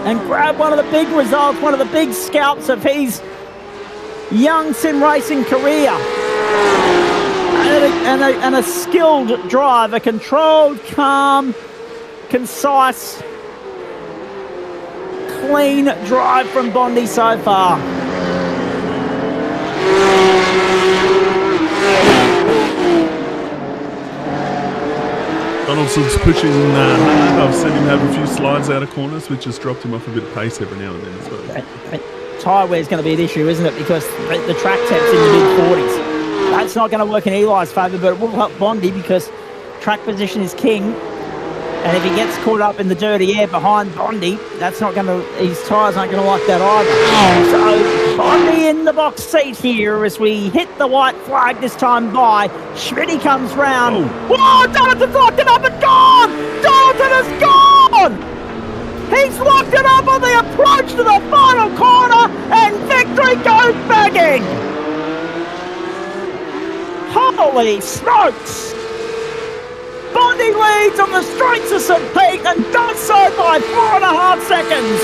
and grab one of the big results, one of the big scalps of his young sim racing career. And a skilled drive, a controlled, calm, concise, clean drive from Bondi so far. Donaldson's pushing hard. I've seen him have a few slides out of corners, which has dropped him off a bit of pace every now and then as well. Tyre wear is going to be an issue, isn't it? Because the track temp's in the mid-40s. That's not going to work in Eli's favour, but it will help Bondi because track position is king. And if he gets caught up in the dirty air behind Bondi, that's not going to, his tyres aren't going to like that either. So Bondi in the box seat here as we hit the white flag this time by. Schmidtke comes round. Whoa, Donaldson's locked it up and gone! Donaldson is gone! He's locked it up on the approach to the final corner, and victory goes begging! Holy smokes! Bondi leads on the streets of St. Pete and does so by 4.5 seconds.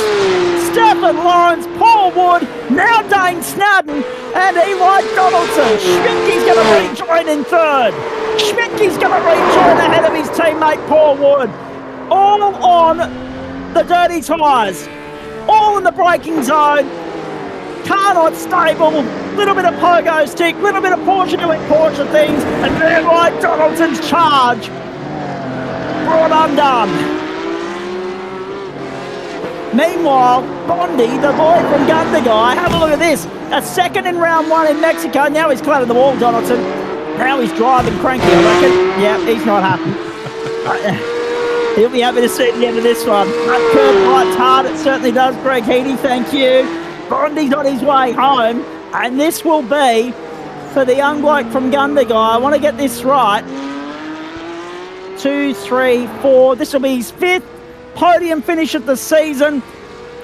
Stefan Lawrence, Paul Wood, now Dane Snadden, and Eli Donaldson. Schmidtke's going to rejoin in third. Schmidtke's going to rejoin ahead of his teammate Paul Wood. All on the dirty tyres. All in the braking zone. Car not stable. Little bit of pogo stick. Little bit of Porsche doing Porsche things. And there Eli Donaldson's charge. Brought undone. Meanwhile, Bondi, the boy from Gundagai, have a look at this. A second in round 1 in Mexico. Now he's clattered the wall, Donaldson. Now he's driving cranky, I reckon. Yeah, he's not happy. He'll be happy to see the end of this one. That curve bites hard. It certainly does, Greg Heaney. Thank you. Bondi's on his way home. And this will be, for the young bloke from Gundagai, I want to get this right. 2, 3, 4. This will be his 5th podium finish of the season.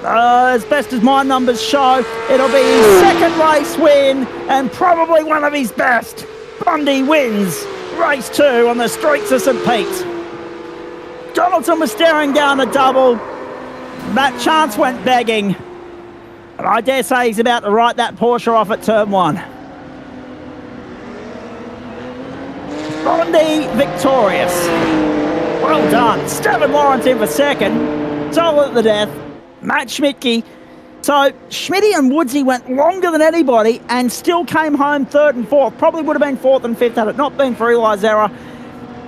As best as my numbers show, it'll be his second race win and probably one of his best. Bondi wins race 2 on the streets of St. Pete. Donaldson was staring down a double. That chance went begging. And I dare say he's about to write that Porsche off at turn 1. Bondi victorious. Well done. Stephen Lawrence in for second. Solo at the death. Matt Schmidtke. So Schmidty and Woodsy went longer than anybody and still came home 3rd and 4th. Probably would have been 4th and 5th had it not been for Eli's error.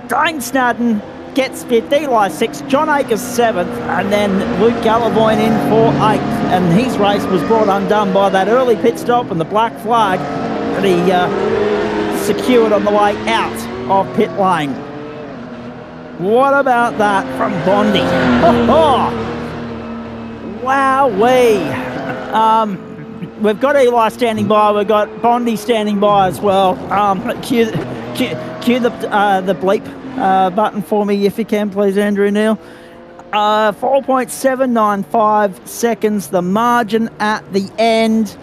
Dane Snadden gets 5th, Eli 6th, John Akers 7th, and then Luke Gallivoine in for 8th. And his race was brought undone by that early pit stop and the black flag that he secured on the way out of pit lane. What about that from Bondi? Wowee. We've got Eli standing by. We've got Bondi standing by as well. Cue the bleep button for me if you can, please, Andrew Neil. 4.795 seconds, the margin at the end.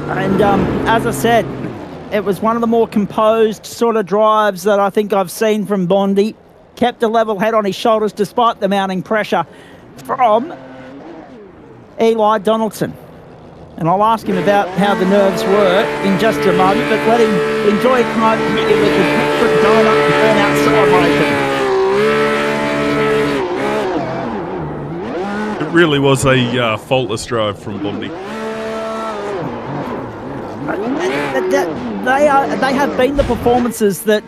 And as I said, it was one of the more composed sort of drives that I think I've seen from Bondi. Kept a level head on his shoulders despite the mounting pressure from Eli Donaldson. And I'll ask him about how the nerves were in just a moment, but let him enjoy time with the different donut and burnout celebration. It really was a faultless drive from Bondi. They have been the performances that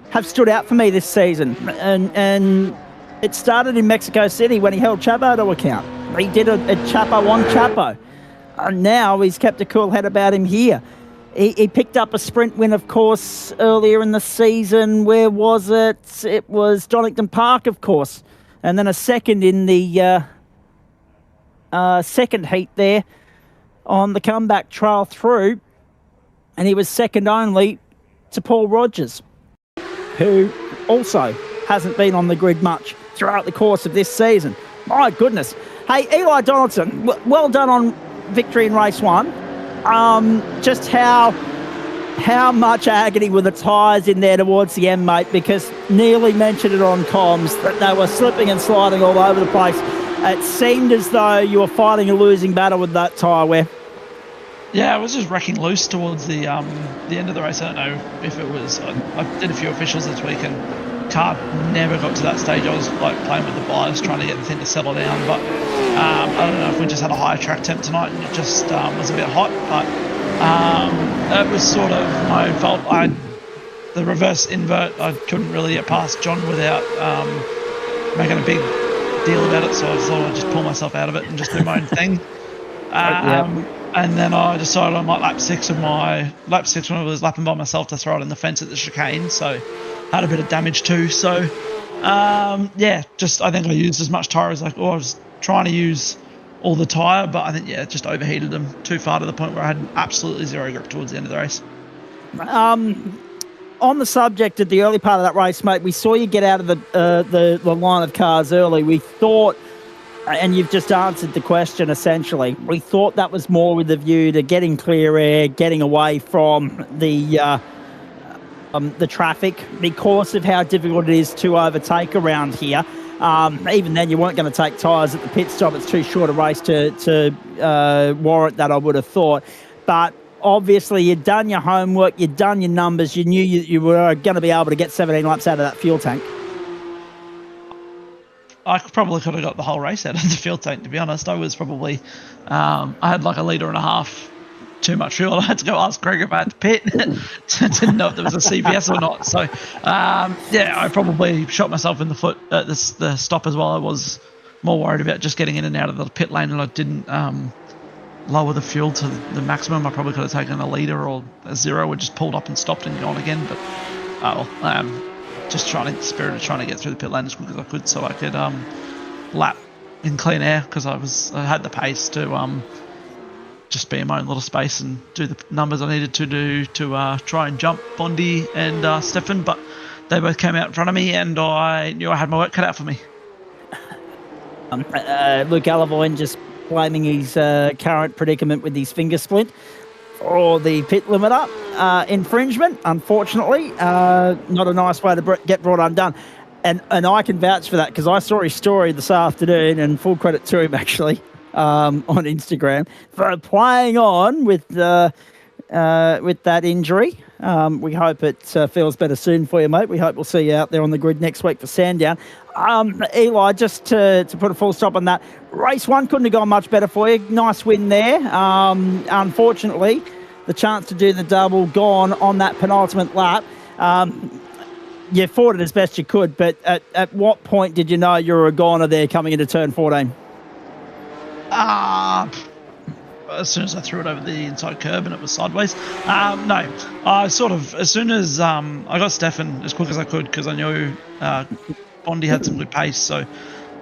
have stood out for me this season. And it started in Mexico City when he held Chapo to account. He did a Chapo on Chapo. And now he's kept a cool head about him here. He picked up a sprint win, of course, earlier in the season. Where was it? It was Donington Park, of course. And then a second in the second heat there on the comeback trail through. And he was second only to Paul Rogers, who also hasn't been on the grid much throughout the course of this season. My goodness. Hey, Eli Donaldson, well done on victory in race 1. Just how much agony were the tyres in there towards the end, mate, because Neely mentioned it on comms that they were slipping and sliding all over the place. It seemed as though you were fighting a losing battle with that tyre wear. Yeah, I was just wrecking loose towards the end of the race. I don't know if it was... I did a few officials this week and car never got to that stage. I was like playing with the bias, trying to get the thing to settle down, but I don't know if we just had a higher track temp tonight and it just was a bit hot, but it was sort of my fault. The reverse invert, I couldn't really get past John without making a big deal about it, so I thought I'd just pull myself out of it and just do my own thing. And then I decided on like lap 6 when I was lapping by myself to throw it in the fence at the chicane, so had a bit of damage too. So yeah, just I think I used as much tyre as I was trying to use all the tyre, but I think just overheated them too far to the point where I had absolutely zero grip towards the end of the race. On the subject of the early part of that race, mate, we saw you get out of the line of cars early. We thought, and you've just answered the question essentially, we thought that was more with a view to getting clear air, getting away from the traffic because of how difficult it is to overtake around here. Even then, you weren't going to take tyres at the pit stop. It's too short a race to warrant that, I would have thought. But obviously, you'd done your homework, you'd done your numbers, you knew you were going to be able to get 17 laps out of that fuel tank. I probably could have got the whole race out of the fuel tank, to be honest. I was probably... I had like 1.5 litres too much fuel. I had to go ask Greg about the pit. Didn't know if there was a CBS or not. So, yeah, I probably shot myself in the foot at the stop as well. I was more worried about just getting in and out of the pit lane, and I didn't lower the fuel to the maximum. I probably could have taken 1 litre or a 0 and just pulled up and stopped and gone again. But, just trying to get through the pit lane as quick as I could so I could lap in clean air, because I had the pace to just be in my own little space and do the numbers I needed to do to try and jump Bondi and Stefan, but they both came out in front of me and I knew I had my work cut out for me. Luke Alavoine just blaming his current predicament with his finger splint or the pit limiter infringement. Unfortunately, not a nice way to get brought undone. And I can vouch for that because I saw his story this afternoon, and full credit to him actually on Instagram for playing on with that injury. We hope it feels better soon for you, mate. We hope we'll see you out there on the grid next week for Sandown. Eli, just to put a full stop on that, race one couldn't have gone much better for you. Nice win there. Unfortunately, the chance to do the double gone on that penultimate lap. You fought it as best you could, but at what point did you know you were a goner there coming into turn 14? As soon as I threw it over the inside curb and it was sideways. No, I sort of, as soon as I got Stefan as quick as I could because I knew Bondi had some good pace, so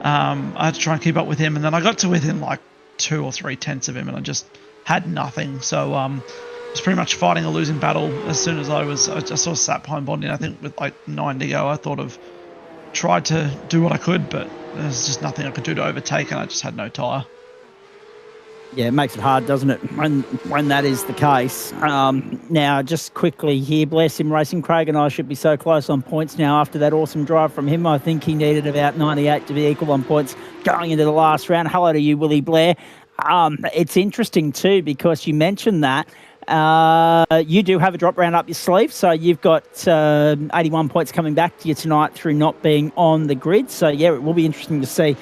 I had to try and keep up with him, and then I got to within like 2 or 3 tenths of him, and I just had nothing. So was pretty much fighting a losing battle as soon as I sort of sat behind Bondi, and I think with like 9 to go, I thought of tried to do what I could, but there's just nothing I could do to overtake, and I just had no tyre. Yeah, it makes it hard, doesn't it, when that is the case. Now, just quickly here, bless him, Racing Craig and I should be so close on points now after that awesome drive from him. I think he needed about 98 to be equal on points going into the last round. Hello to you, Willie Blair. It's interesting too because you mentioned that. You do have a drop round up your sleeve, so you've got 81 points coming back to you tonight through not being on the grid. So, yeah, it will be interesting to see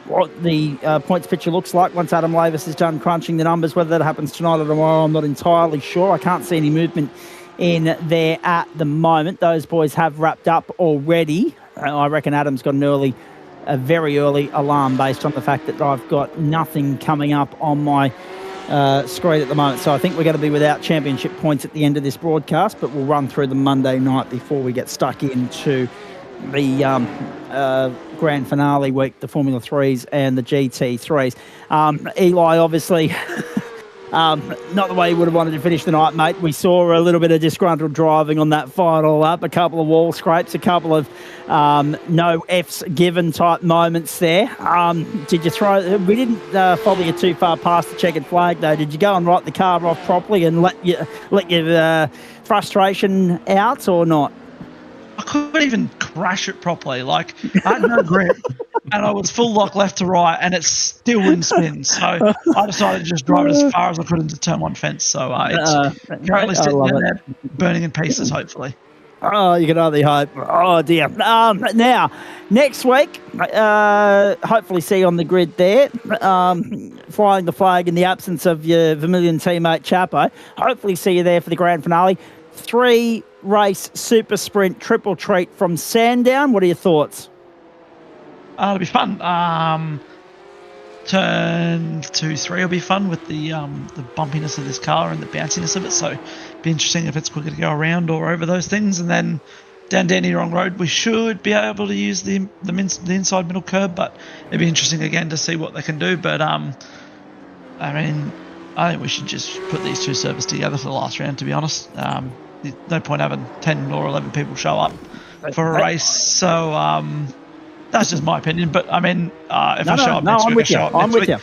what the points picture looks like once Adam Lavis is done crunching the numbers. Whether that happens tonight or tomorrow, I'm not entirely sure. I can't see any movement in there at the moment. Those boys have wrapped up already. I reckon Adam's got a very early alarm based on the fact that I've got nothing coming up on my screen at the moment. So I think we're going to be without championship points at the end of this broadcast, but we'll run through the Monday night before we get stuck into the grand finale week, the Formula 3s and the GT3s. Eli, obviously, not the way you would have wanted to finish the night, mate. We saw a little bit of disgruntled driving on that final lap, a couple of wall scrapes, a couple of no F's given type moments there. Did you throw... We didn't follow you too far past the checkered flag, though. Did you go and write the car off properly and let your frustration out or not? I couldn't even crash it properly. Like, I had no grip, and I was full lock left to right, and it still wouldn't spin. So I decided to just drive it as far as I could into turn 1 fence. So it's currently sitting there burning in pieces, hopefully. Oh, you can only hope. Oh, dear. Now, next week, hopefully see you on the grid there, flying the flag in the absence of your Vermilion teammate Chapo. Hopefully see you there for the grand finale. 3-race super sprint triple treat from Sandown. What are your thoughts? It'll be fun. Turn 2, 3 will be fun with the bumpiness of this car and the bounciness of it. So it'll be interesting if it's quicker to go around or over those things. And then down Dandy Wrong Road, we should be able to use the inside middle curb, but it'd be interesting again to see what they can do. But I mean, I think we should just put these two servers together for the last round, to be honest. No point having 10 or 11 people show up for a race. So that's just my opinion. But I mean, if I show up next week, I show up next week.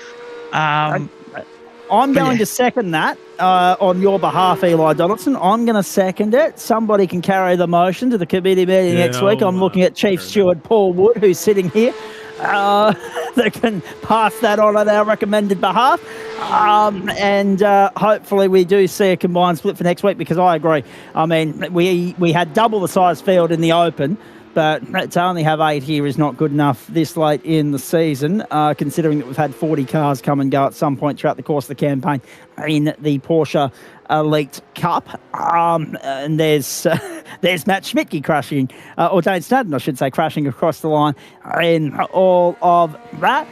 I'm going to second that on your behalf, Eli Donaldson. I'm going to second it. Somebody can carry the motion to the committee meeting next week. I'm looking at Chief Steward Paul Wood, who's sitting here. That can pass that on our recommended behalf. And hopefully we do see a combined split for next week, because I agree. I mean, we had double the size field in the Open, but to only have 8 here is not good enough this late in the season, considering that we've had 40 cars come and go at some point throughout the course of the campaign in the Porsche Elite Cup. And there's Matt Schmidtke crashing, or Dane Snadden, I should say, crashing across the line in all of that.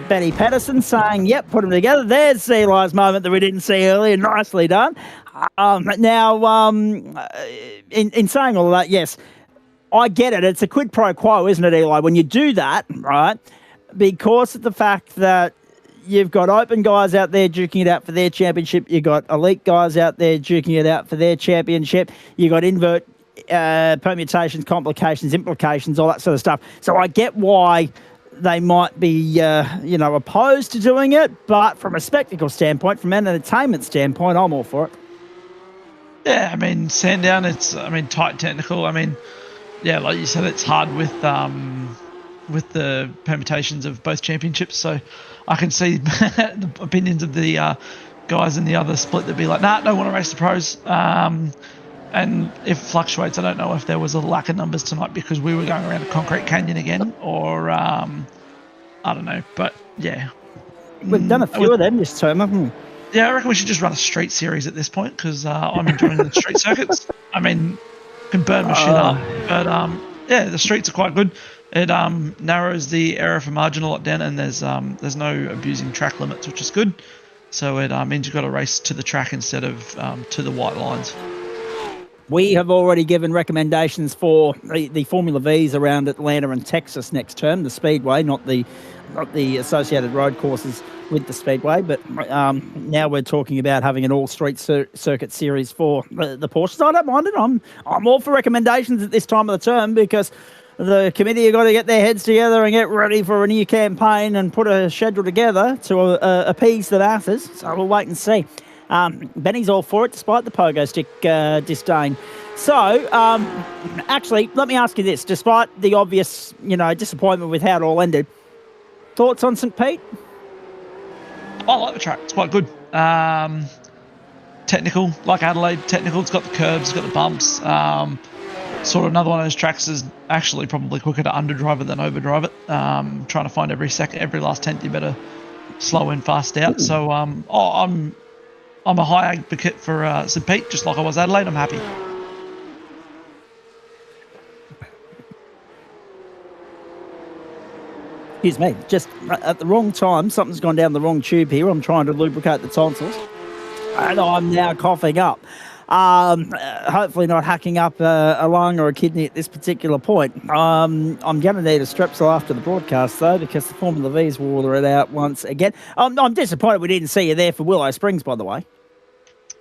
Benny Pedersen saying, yep, put them together. There's Eli's moment that we didn't see earlier. Nicely done. Now, in saying all of that, yes, I get it. It's a quid pro quo, isn't it, Eli? When you do that, right, because of the fact that you've got Open guys out there duking it out for their championship, you've got Elite guys out there duking it out for their championship, you've got invert permutations, complications, implications, all that sort of stuff. So I get why they might be, opposed to doing it. But from a spectacle standpoint, from an entertainment standpoint, I'm all for it. Yeah, I mean, Sandown, tight technical. I mean, yeah, like you said, it's hard with the permutations of both championships. So I can see the opinions of the guys in the other split that'd be like, nah, don't want to race the pros. And if it fluctuates, I don't know if there was a lack of numbers tonight because we were going around a concrete canyon again, or I don't know. But yeah, we've done a few of them this term, haven't we? Yeah, I reckon we should just run a street series at this point because I'm enjoying the street circuits. I mean, can burn my shit up, but yeah, the streets are quite good. It narrows the area for margin a lot down, and there's no abusing track limits, which is good. So it means you've got to race to the track instead of to the white lines. We have already given recommendations for the Formula Vs around Atlanta and Texas next term, the Speedway, not the associated road courses with the Speedway. But now we're talking about having an all-street circuit series for the Porsches. I don't mind it. I'm all for recommendations at this time of the term because the committee have got to get their heads together and get ready for a new campaign and put a schedule together to appease the masses. So we'll wait and see. Benny's all for it, despite the pogo stick disdain. So, actually, let me ask you this. Despite the obvious, disappointment with how it all ended, thoughts on St. Pete? I like the track. It's quite good. Technical, like Adelaide, technical. It's got the curbs, it's got the bumps. Sort of another one of those tracks is actually probably quicker to underdrive it than overdrive it. Trying to find every last tenth, you better slow in, fast out. Ooh. So, I'm a high advocate for St. Pete, just like I was Adelaide. I'm happy. Excuse me, just at the wrong time, something's gone down the wrong tube here. I'm trying to lubricate the tonsils, and I'm now coughing up. Hopefully not hacking up a lung or a kidney at this particular point. I'm going to need a Strepsil after the broadcast, though, because the Formula V's wore it out once again. I'm disappointed we didn't see you there for Willow Springs, by the way.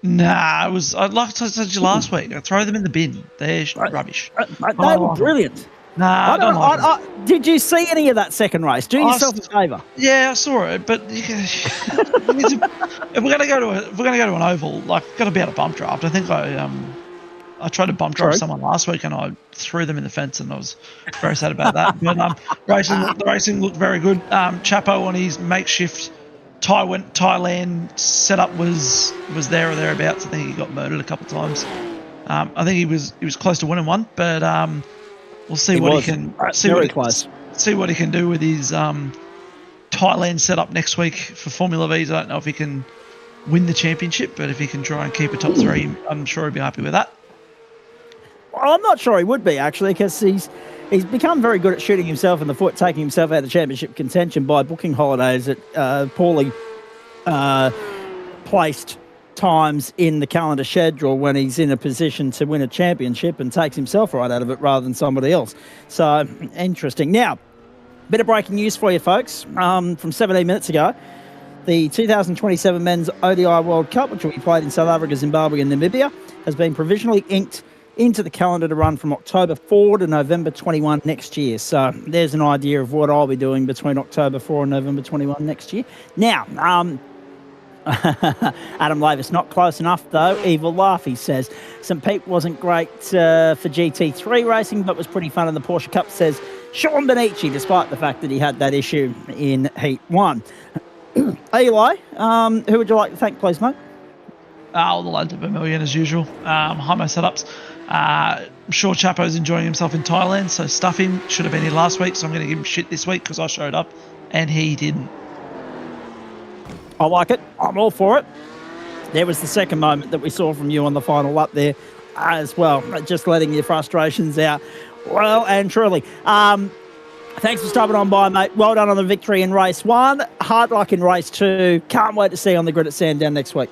Nah, like I said to you last week, I throw them in the bin. They're rubbish. They were brilliant. Nah, I don't like did you see any of that second race? Do yourself a favour. Yeah, I saw it, but if we're gonna go to an oval, like, got to be able to bump draft. I think I tried to bump draft someone last week and I threw them in the fence, and I was very sad about that. But the racing looked very good. Chapo on his makeshift Thailand setup was there or thereabouts. I think he got murdered a couple of times. I think he was close to winning one, but we'll see what he can see what he can do with his Thailand setup next week for Formula V's. I don't know if he can win the championship, but if he can try and keep a top three, I'm sure he'll be happy with that. Well, I'm not sure he would be, actually, because he's become very good at shooting himself in the foot, taking himself out of championship contention by booking holidays at poorly placed times in the calendar schedule when he's in a position to win a championship, and takes himself right out of it rather than somebody else. So, interesting. Now, bit of breaking news for you folks from 17 minutes ago. The 2027 Men's ODI World Cup, which will be played in South Africa, Zimbabwe and Namibia, has been provisionally inked into the calendar to run from October 4 to November 21 next year. So there's an idea of what I'll be doing between October 4 and November 21 next year. Now, Adam Lavis, not close enough though. Evil laugh, he says. St. Pete wasn't great for GT3 racing, but was pretty fun in the Porsche Cup, says Sean Benici, despite the fact that he had that issue in Heat 1. Eli, who would you like to thank, please, mate? All the lads at Vermilion, as usual. Homo setups. I'm sure Chapo's enjoying himself in Thailand, so stuff him. Should have been here last week, so I'm going to give him shit this week because I showed up and he didn't. I like it. I'm all for it. There was the second moment that we saw from you on the final lap there as well, just letting your frustrations out. Well and truly. Thanks for stopping on by, mate. Well done on the victory in race 1. Hard luck in race 2. Can't wait to see you on the grid at Sandown next week.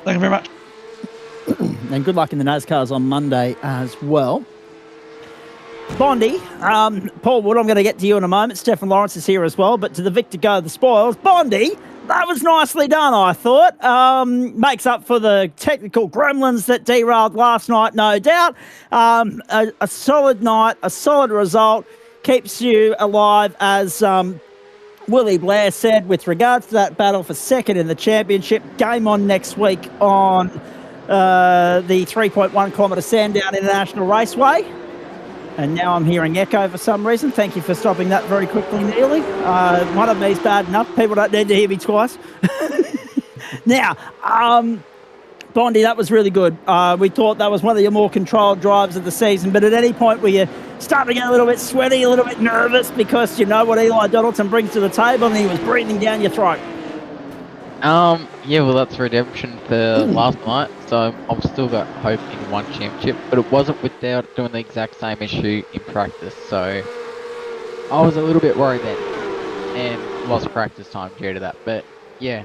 Thank you very much. And good luck in the NASCARs on Monday as well. Bondi, Paul Wood, I'm going to get to you in a moment. Stephen Lawrence is here as well, but to the victor go the spoils. Bondi, that was nicely done, I thought. Makes up for the technical gremlins that derailed last night, no doubt. A solid night, a solid result. keeps you alive, as Willie Blair said, with regards to that battle for second in the championship. Game on next week on the 3.1 kilometre Sandown International Raceway. And now I'm hearing echo for some reason. Thank you for stopping that very quickly, Neely. One of me's bad enough. People don't need to hear me twice. Now, Bondi, that was really good. We thought that was one of your more controlled drives of the season, but at any point were you starting to get a little bit sweaty, a little bit nervous, because you know what Eli Donaldson brings to the table and he was breathing down your throat? Yeah, well, that's redemption for last night, so I've still got hope in one championship, but it wasn't without doing the exact same issue in practice, so I was a little bit worried then, and lost practice time due to that, but yeah,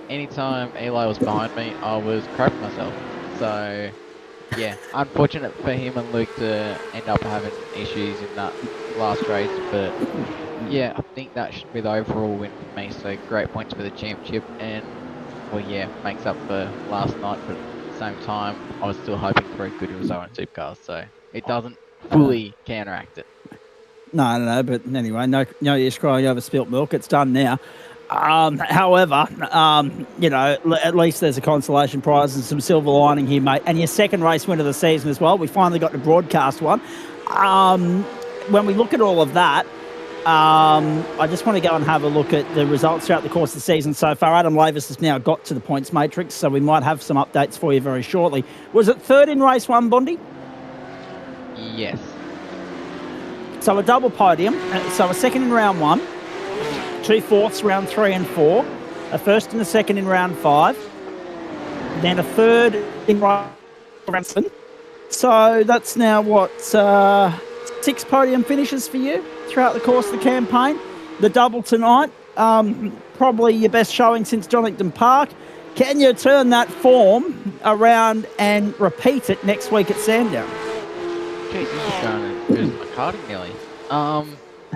anytime Eli was behind me, I was crapping myself, so yeah, unfortunate for him and Luke to end up having issues in that last race, but yeah, I think that should be the overall win for me. So great points for the championship, and well, yeah, makes up for last night. But at the same time, I was still hoping for a good result on supercars, so it doesn't fully counteract it. No, but anyway, no use crying over spilt milk. It's done now. However, you know, at least there's a consolation prize and some silver lining here, mate. And your second race win of the season as well. We finally got to broadcast one. When we look at all of that, I just want to go and have a look at the results throughout the course of the season so far. Adam Lavis has now got to the points matrix, so we might have some updates for you very shortly. Was it third in race one, Bondi? Yes. So a double podium. So a second in round one, 2 fourths round 3 and 4, a first and a second in round 5, then a third in round 7. So that's now what, 6 podium finishes for you throughout the course of the campaign. The double tonight, probably your best showing since Donington Park. Can you turn that form around and repeat it next week at Sandown? Jeez, this is going as good as my karting nearly.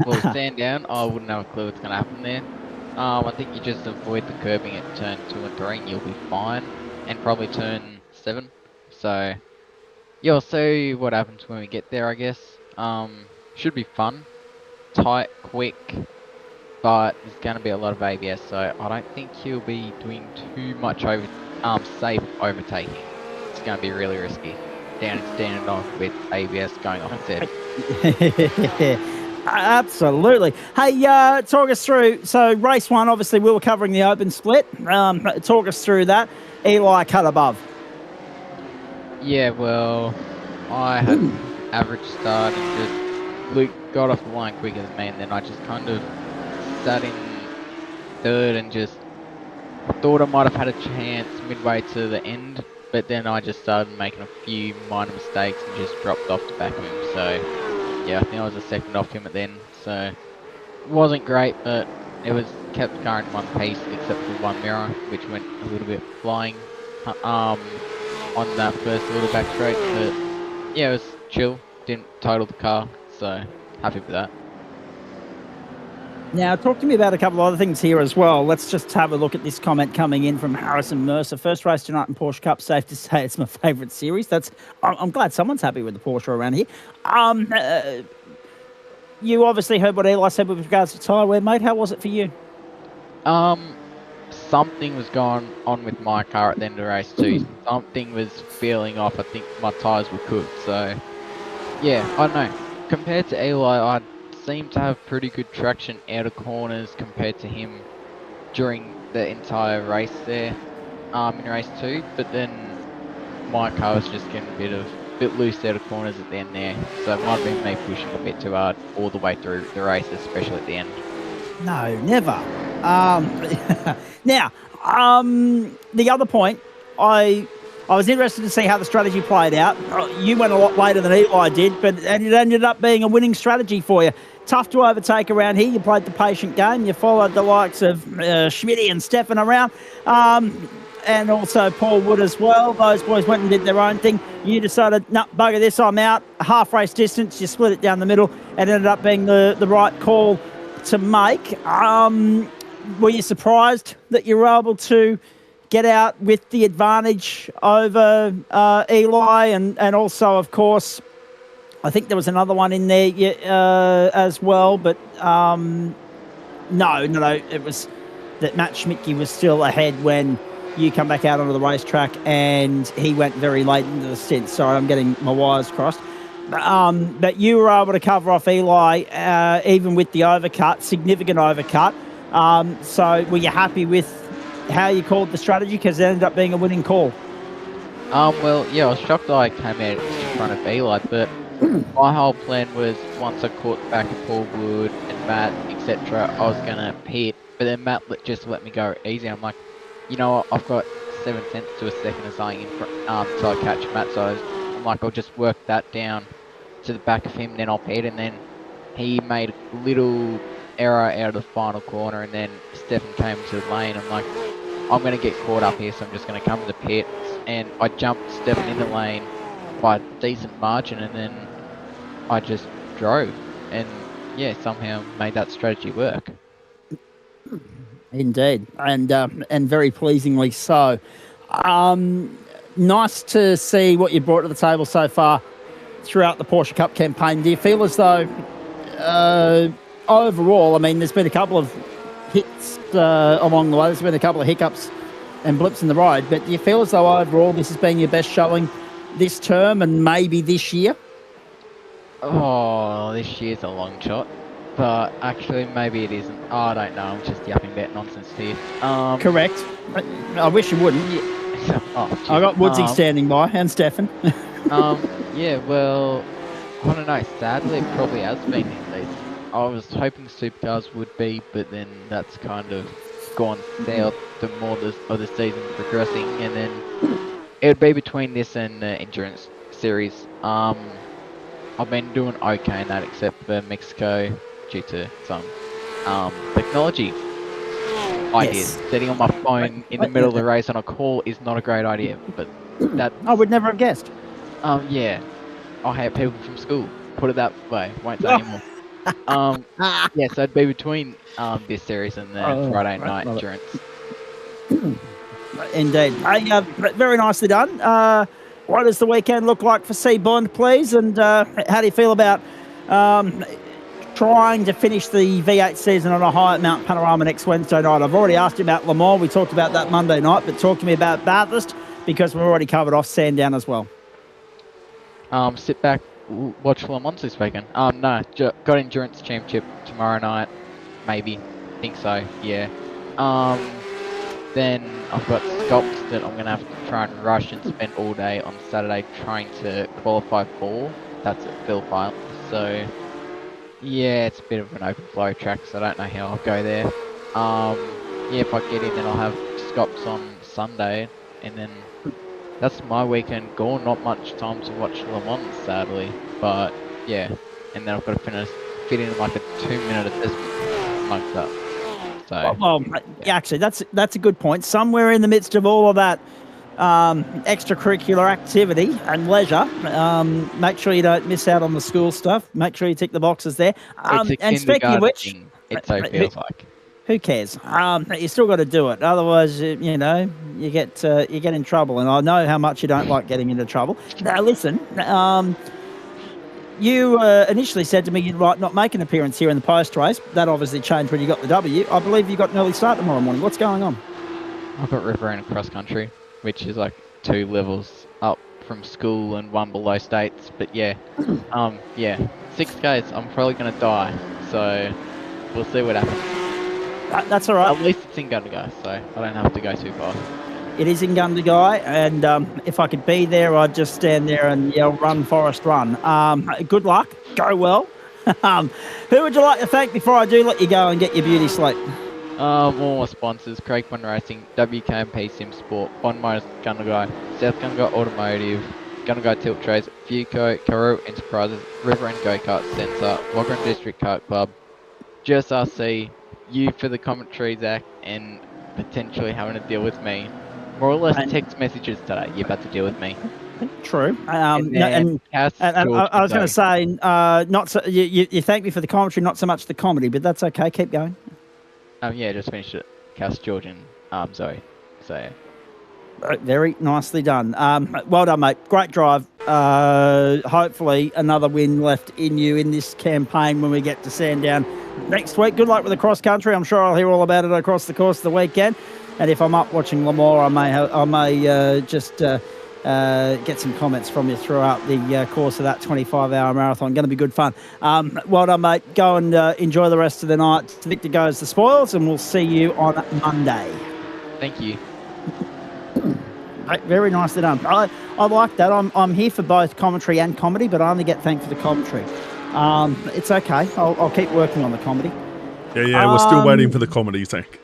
Well, Sandown, I wouldn't have a clue what's going to happen there. I think you just avoid the curbing at turn 2 and 3 and you'll be fine. And probably turn 7. So, yeah, we'll see what happens when we get there, I guess. Should be fun, tight, quick, but there's going to be a lot of ABS, so I don't think he'll be doing too much safe overtaking. It's going to be really risky. Down and standing off with ABS going off instead. Absolutely. Hey, talk us through. So race 1, obviously we were covering the open split. Talk us through that. Eli cut above. Yeah, well, I had an average start and just Luke got off the line quicker than me, and then I just kind of sat in third and just thought I might have had a chance midway to the end, but then I just started making a few minor mistakes and just dropped off the back of him. So yeah, I think I was a second off him at the end, so it wasn't great, but it was kept the car in one piece except for one mirror, which went a little bit flying on that first little back straight, but yeah, it was chill, didn't total the car, so happy with that. Now, talk to me about a couple of other things here as well. Let's just have a look at this comment coming in from Harrison Mercer. First race tonight in Porsche Cup, safe to say it's my favourite series. I'm glad someone's happy with the Porsche around here. You obviously heard what Eli said with regards to tyre wear, mate. How was it for you? Something was going on with my car at the end of race 2. Something was feeling off. I think my tyres were cooked. So, yeah, I don't know. Compared to Eli, I seem to have pretty good traction out of corners compared to him during the entire race there in race 2. But then my car was just getting a bit loose out of corners at the end there. So it might have been me pushing a bit too hard all the way through the race, especially at the end. No, never. Now, the other point, I was interested to see how the strategy played out. You went a lot later than Eli did, but it ended up being a winning strategy for you. Tough to overtake around here. You played the patient game. You followed the likes of Schmitty and Stefan around, and also Paul Wood as well. Those boys went and did their own thing. You decided, no, bugger this, I'm out. Half race distance, you split it down the middle. It ended up being the right call to make. Were you surprised that you were able to get out with the advantage over Eli and also, of course, I think there was another one in there as well, but no, it was that Matt Schmidtke was still ahead when you come back out onto the racetrack, and he went very late into the stint. Sorry, I'm getting my wires crossed. But you were able to cover off Eli, even with the overcut, significant overcut. So were you happy with how you called the strategy? Because it ended up being a winning call. Well, yeah, I was shocked that I came out in front of Eli, but my whole plan was once I caught back of Paul Wood and Matt, etc., I was going to pit, but then Matt just let me go easy. I'm like, you know what, I've got 7 tenths to a second or something so I catch Matt, so I'm like, I'll just work that down to the back of him, then I'll pit, and then he made a little error out of the final corner, and then Stefan came to the lane. I'm like, I'm going to get caught up here, so I'm just going to come to the pits, and I jumped Stefan in the lane by a decent margin, and then I just drove, and yeah, somehow made that strategy work. Indeed, and very pleasingly so. Nice to see what you brought to the table so far throughout the Porsche Cup campaign. Do you feel as though overall, I mean, there's been a couple of hits along the way, there's been a couple of hiccups and blips in the ride, but do you feel as though overall this has been your best showing this term and maybe this year? Oh, this year's a long shot, but actually maybe it isn't. Oh, I don't know, I'm just yapping about nonsense here. Correct. I wish you wouldn't. Yeah. Oh, I got Woodsy standing by, and Stefan. Yeah, well, I don't know, sadly it probably has been this season. I was hoping supercars would be, but then that's kind of gone south the more of the season progressing, and then it would be between this and the endurance series. I've been doing okay in that, except for Mexico, due to some technology ideas. Yes. Setting on my phone in the middle of the race on a call is not a great idea, but that... I would never have guessed. Yeah. I hate people from school. Put it that way. Won't say anymore. Yeah, so it'd be between this series and the Friday night endurance. Indeed. Hey, very nicely done. What does the weekend look like for C Bond, please? And how do you feel about trying to finish the V8 season on a high at Mount Panorama next Wednesday night? I've already asked you about Le Mans. We talked about that Monday night, but talk to me about Bathurst, because we've already covered off Sandown as well. Sit back, watch Le Mans this weekend. No, got Endurance Championship tomorrow night, maybe. Think so, yeah. Then I've got Sculpts that I'm going to have to try and rush and spend all day on Saturday trying to qualify for. That's at Phillip. So, yeah, it's a bit of an open flow track, so I don't know how I'll go there. Yeah, if I get in, then I'll have Sculpts on Sunday, and then that's my weekend gone. Not much time to watch Le Mans, sadly, but yeah. And then I've got to fit in like a 2-minute assessment amongst that. So, well, yeah, actually, that's a good point. Somewhere in the midst of all of that extracurricular activity and leisure, make sure you don't miss out on the school stuff. Make sure you tick the boxes there. And speaking of which, it so feels like. Who cares? You still got to do it. Otherwise, you know, you get in trouble. And I know how much you don't like getting into trouble. Now, listen. You initially said to me you'd like not make an appearance here in the post-race. That obviously changed when you got the W. I believe you got an early start tomorrow morning. What's going on? I've got river and cross country, which is like 2 levels up from school and 1 below states. But yeah, yeah, 6Ks. I'm probably going to die. So we'll see what happens. That's all right. At least it's in Gundagai, so I don't have to go too far. It is in Gundagai, and if I could be there, I'd just stand there and yell, "Run, Forest, run." Good luck. Go well. Who would you like to thank before I do let you go and get your beauty sleep? All my sponsors: Craig One Racing, WKMP Sim Sport, Bond Motors Gundagai, South Gundagai Automotive, Gundagai Tilt Trays, Fuco, Karoo Enterprises, River and Go-Kart Centre, Wagga District Kart Club, GSRC, you for the commentary, Zach, and potentially having to deal with me. More or less text messages today. You're about to deal with me. True. I was going to say, not so, you thank me for the commentary, not so much the comedy, but that's okay. Keep going. Yeah, just finished it. Cass, George, and Zoe. So, Very nicely done. Well done, mate. Great drive. Hopefully another win left in you in this campaign when we get to Sandown next week. Good luck with the cross country. I'm sure I'll hear all about it across the course of the weekend. And if I'm up watching Lamore, I may just get some comments from you throughout the course of that 25-hour marathon. Going to be good fun. Well done, mate. Go and enjoy the rest of the night. Victor goes the spoils, and we'll see you on Monday. Thank you. Very nicely done. I like that. I'm here for both commentary and comedy, but I only get thanked for the commentary. It's okay. I'll keep working on the comedy. Yeah. We're still waiting for the comedy, Zach.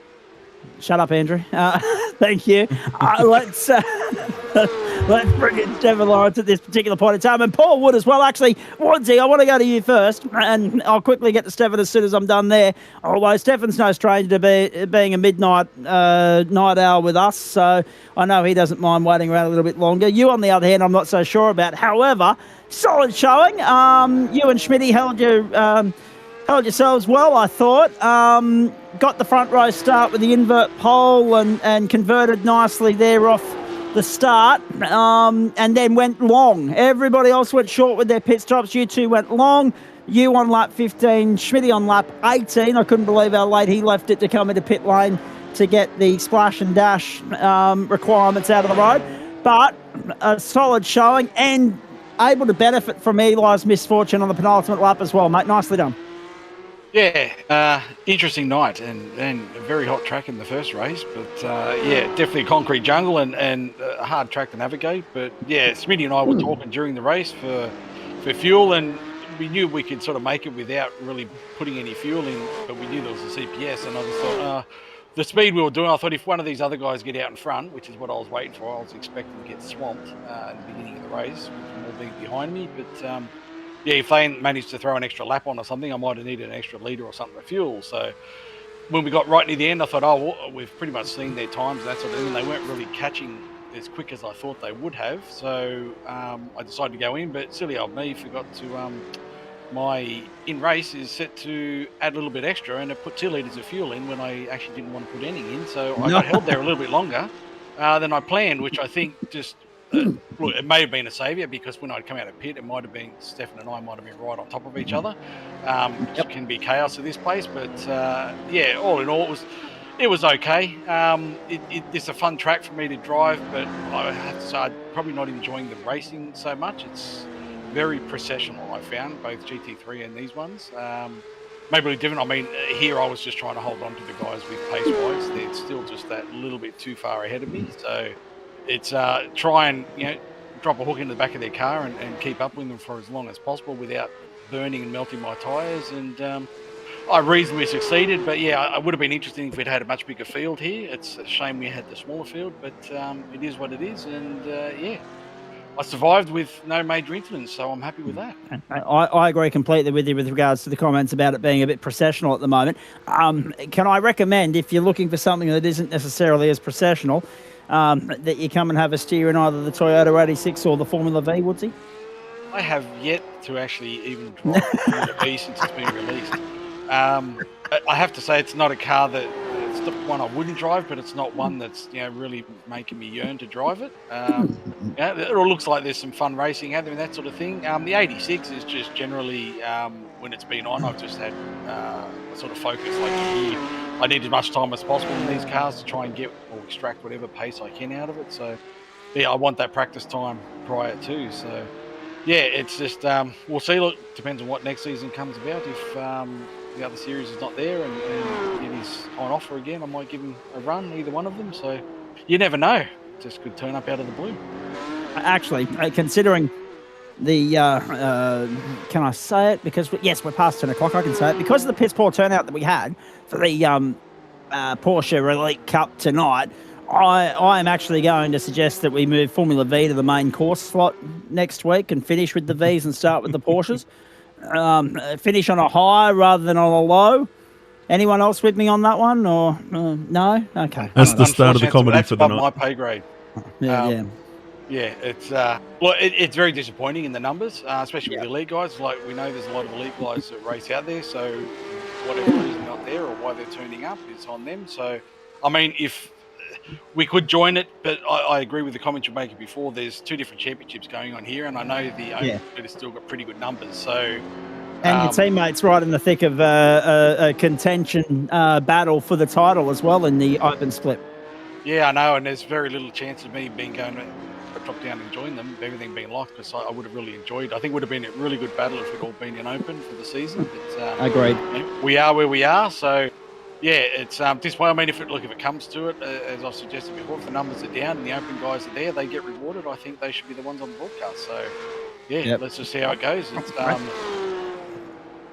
Shut up, Andrew. Thank you. Let's bring in Stephen Lawrence at this particular point in time, and Paul Wood as well. Actually, Woodsy, I want to go to you first, and I'll quickly get to Stephen as soon as I'm done there. Although Stephen's no stranger to being a midnight night owl with us, so I know he doesn't mind waiting around a little bit longer. You, on the other hand, I'm not so sure about. However, solid showing. You and Schmitty held yourselves well, I thought. Got the front row start with the invert pole and converted nicely there off the start, and then went long. Everybody else went short with their pit stops. You two went long. You on lap 15, Schmitty on lap 18. I couldn't believe how late he left it to come into pit lane to get the splash and dash requirements out of the road. But a solid showing and able to benefit from Eli's misfortune on the penultimate lap as well, mate. Nicely done. Yeah, interesting night and a very hot track in the first race, but yeah, definitely a concrete jungle and a hard track to navigate. But yeah, Smitty and I were talking during the race for fuel, and we knew we could sort of make it without really putting any fuel in, but we knew there was a CPS, and I just thought the speed we were doing, I thought if one of these other guys get out in front, which is what I was waiting for, I was expecting to get swamped at the beginning of the race with them all being behind me, but yeah, if they managed to throw an extra lap on or something, I might have needed an extra litre or something of fuel. So when we got right near the end, I thought, well, we've pretty much seen their times and that sort of thing. And they weren't really catching as quick as I thought they would have. So I decided to go in, but silly old me forgot to, my in-race is set to add a little bit extra, and it put 2 litres of fuel in when I actually didn't want to put any in. So I got held there a little bit longer than I planned, which I think just... look, it may have been a saviour, because when I'd come out of pit, it might have been Stefan and I might have been right on top of each other. Which can be chaos at this place, but yeah, all in all, it was okay. It's a fun track for me to drive, but I have to say I'm probably not enjoying the racing so much. It's very processional, I found, both GT3 and these ones. Maybe a little different. I mean, here I was just trying to hold on to the guys with pace-wise. They're still just that little bit too far ahead of me, so it's try and drop a hook into the back of their car and keep up with them for as long as possible without burning and melting my tyres. And I reasonably succeeded, but yeah, it would have been interesting if we'd had a much bigger field here. It's a shame we had the smaller field, but it is what it is. And yeah, I survived with no major incidents, so I'm happy with that. I agree completely with you with regards to the comments about it being a bit processional at the moment. Can I recommend, if you're looking for something that isn't necessarily as processional, that you come and have a steer in either the Toyota 86 or the Formula V, Woodsy? I have yet to actually even drive the Formula V since it's been released. I have to say it's not a car that it's the one I wouldn't drive, but it's not one that's really making me yearn to drive it. It all looks like there's some fun racing out there and that sort of thing. The 86 is just generally when it's been on, I've just had a sort of focus like a year. I need as much time as possible in these cars to try and get or extract whatever pace I can out of it. So, yeah, I want that practice time prior to. So, yeah, it's just we'll see. Look, depends on what next season comes about. If the other series is not there and it is on offer again, I might give him a run, either one of them. So, you never know. Just could turn up out of the blue. Actually, considering the can I say it? Because yes, we're past 10 o'clock. I can say it because of the piss poor turnout that we had for the Porsche Elite Cup tonight. I am actually going to suggest that we move Formula V to the main course slot next week and finish with the Vs and start with the Porsches. Finish on a high rather than on a low. Anyone else with me on that one, or no? Okay, that's the start of the comedy for the night. My pay grade. Yeah, it's it's very disappointing in the numbers, especially with the elite guys. Like, we know there's a lot of elite guys that race out there, so whatever reason not there or why they're turning up is on them. So, I mean, if we could join it, but I agree with the comment you're making before. There's 2 different championships going on here, and I know the open split has still got pretty good numbers. So, and your teammates right in the thick of a contention battle for the title as well in the open split. Yeah, I know, and there's very little chance of me going to drop down and join them, everything being locked, because I would have really enjoyed. I think it would have been a really good battle if we'd all been in open for the season. But, agreed. We are where we are, so yeah, it's disappointing. I mean, if it comes to it, as I've suggested before, if the numbers are down and the open guys are there, they get rewarded. I think they should be the ones on the broadcast. So yeah, let's just see how it goes. It's,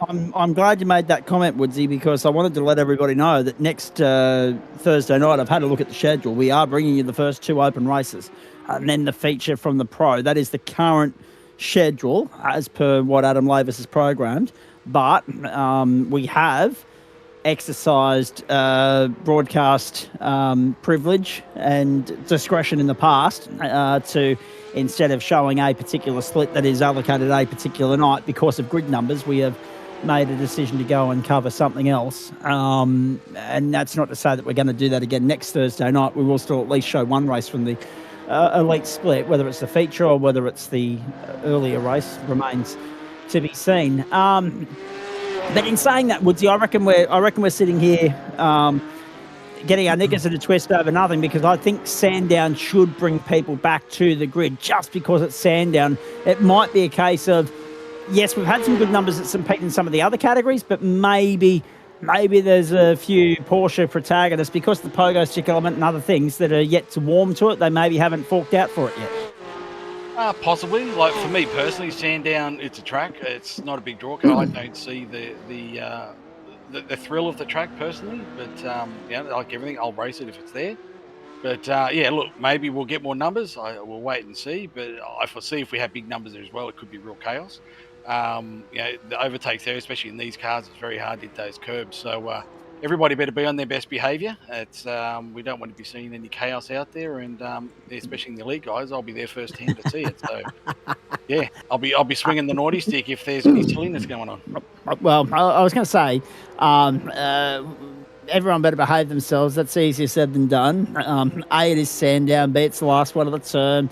I'm glad you made that comment, Woodsy, because I wanted to let everybody know that next Thursday night, I've had a look at the schedule. We are bringing you the first 2 open races and then the feature from the Pro. That is the current schedule as per what Adam Lavis has programmed. But we have exercised broadcast privilege and discretion in the past to, instead of showing a particular split that is allocated a particular night because of grid numbers, we have made a decision to go and cover something else. And that's not to say that we're going to do that again next Thursday night. We will still at least show one race from the elite split, whether it's the feature or whether it's the earlier race remains to be seen. But in saying that, Woodsy, I reckon we're sitting here getting our knickers in a twist over nothing, because I think Sandown should bring people back to the grid just because it's Sandown. It might be a case of, yes, we've had some good numbers at St. Pete in some of the other categories, but maybe there's a few Porsche protagonists, because the pogo stick element and other things that are yet to warm to it. They maybe haven't forked out for it yet. Possibly. Like for me personally, Sandown, it's a track. It's not a big draw card. I don't see the thrill of the track personally, but like everything, I'll race it if it's there. But look, maybe we'll get more numbers. We'll wait and see. But I foresee if we have big numbers there as well, it could be real chaos. The overtakes there, especially in these cars, it's very hard to hit those curbs. So everybody better be on their best behaviour. It's we don't want to be seeing any chaos out there, and especially in the elite guys, I'll be there first hand to see it. So yeah, I'll be swinging the naughty stick if there's any silliness going on. Well, I was going to say, everyone better behave themselves. That's easier said than done. A, it is Sandown. B, it's the last one of the term.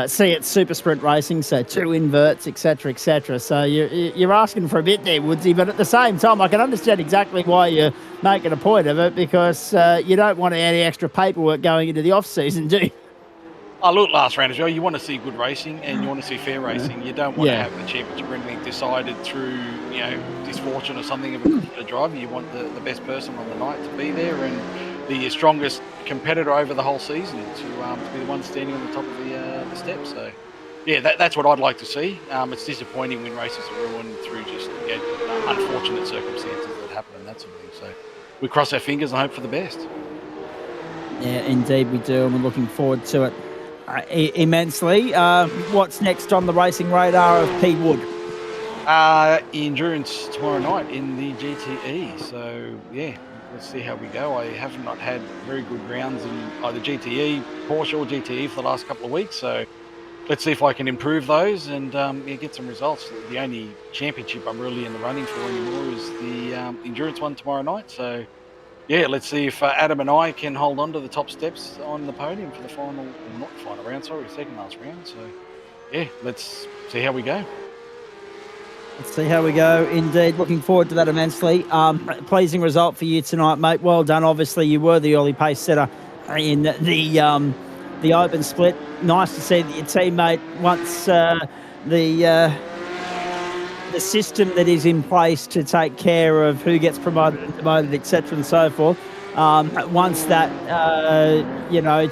C, it's super sprint racing, so 2 inverts, etc., etc. So you're asking for a bit there, Woodsy, but at the same time, I can understand exactly why you're making a point of it, because you don't want any extra paperwork going into the off-season, do you? Oh, look, last round as well, you want to see good racing and you want to see fair racing. You don't want to have the championship or anything decided through, misfortune or something of a driver. You want the best person on the night to be there and the strongest competitor over the whole season to be the one standing on the top of the steps. So, yeah, that's what I'd like to see. It's disappointing when races are ruined through just unfortunate circumstances that happen and that sort of thing. So we cross our fingers and hope for the best. Yeah, indeed we do, and we're looking forward to it immensely. What's next on the racing radar of P. Wood? Endurance tomorrow night in the GTE. So, yeah. Let's see how we go. I have not had very good rounds in either GTE, Porsche or GTE for the last couple of weeks. So let's see if I can improve those and get some results. The only championship I'm really in the running for anymore is the endurance one tomorrow night. So yeah, let's see if Adam and I can hold on to the top steps on the podium for the second last round. So yeah, let's see how we go. Let's see how we go. Indeed, looking forward to that immensely. Pleasing result for you tonight, mate. Well done. Obviously, you were the early pace setter in the open split. Nice to see that your teammate, once the system that is in place to take care of who gets promoted and demoted, etc., and so forth. Once that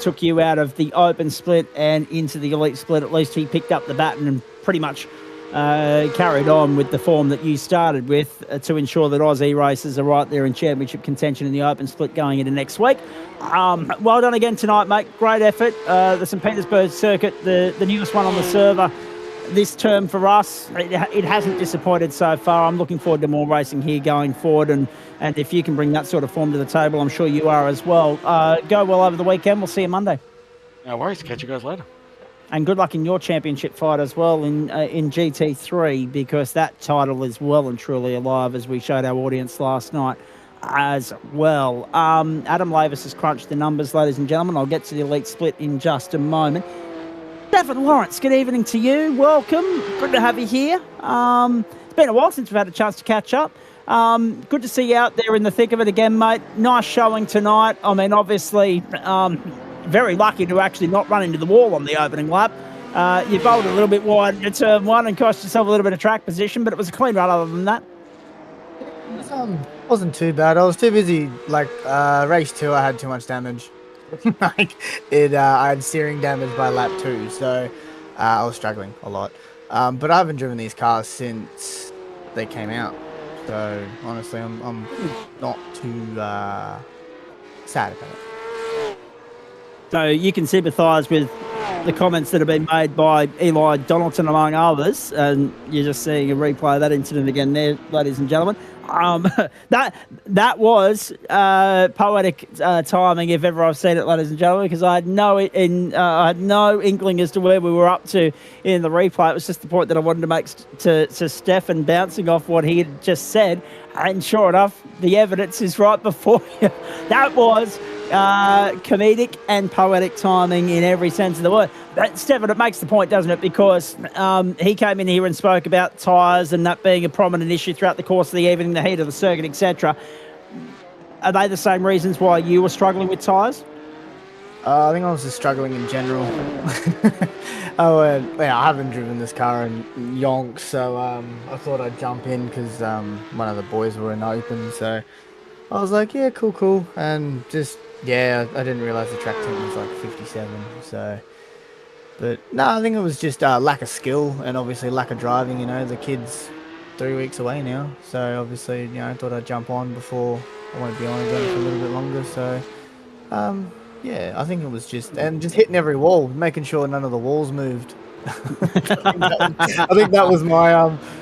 took you out of the open split and into the elite split, at least he picked up the baton and pretty much carried on with the form that you started with to ensure that Aussie races are right there in championship contention in the open split going into next week. Well done again tonight, mate. Great effort. The St. Petersburg circuit, the newest one on the server this term for us, it hasn't disappointed so far. I'm looking forward to more racing here going forward, and if you can bring that sort of form to the table, I'm sure you are as well. Go well over the weekend. We'll see you Monday. No worries. Catch you guys later. And good luck in your championship fight as well in GT3, because that title is well and truly alive, as we showed our audience last night. as well. Adam Lavis has crunched the numbers, ladies and gentlemen. I'll get to the elite split in just a moment. Stephen Lawrence, good evening to you. Welcome. Good to have you here. It's been a while since we've had a chance to catch up. Good to see you out there in the thick of it again, mate. Nice showing tonight. I mean, obviously, very lucky to actually not run into the wall on the opening lap. You bowled a little bit wide at turn one and cost yourself a little bit of track position, but it was a clean run other than that. It wasn't too bad. I was too busy. Like race 2, I had too much damage. I had steering damage by lap 2, so I was struggling a lot. But I haven't driven these cars since they came out, so honestly, I'm not too sad about it. So you can sympathise with the comments that have been made by Eli Donaldson, among others, and you're just seeing a replay of that incident again there, ladies and gentlemen. That was poetic timing, if ever I've seen it, ladies and gentlemen, because I had no inkling as to where we were up to in the replay. It was just the point that I wanted to make to Stefan, bouncing off what he had just said, and sure enough, the evidence is right before you. That was comedic and poetic timing in every sense of the word. But Stefan, it makes the point, doesn't it? Because he came in here and spoke about tyres and that being a prominent issue throughout the course of the evening, the heat of the circuit, etc. Are they the same reasons why you were struggling with tyres? I think I was just struggling in general. I haven't driven this car in yonks, so I thought I'd jump in because one of the boys were in open, so I was like, yeah, cool, and just, yeah, I didn't realise the track temp was like 57, so, but no, I think it was just lack of skill and obviously lack of driving. You know, the kid's 3 weeks away now, so obviously, you know, I thought I'd jump on before I won't be on again for a little bit longer, so, yeah, I think it was just hitting every wall, making sure none of the walls moved. I think that was my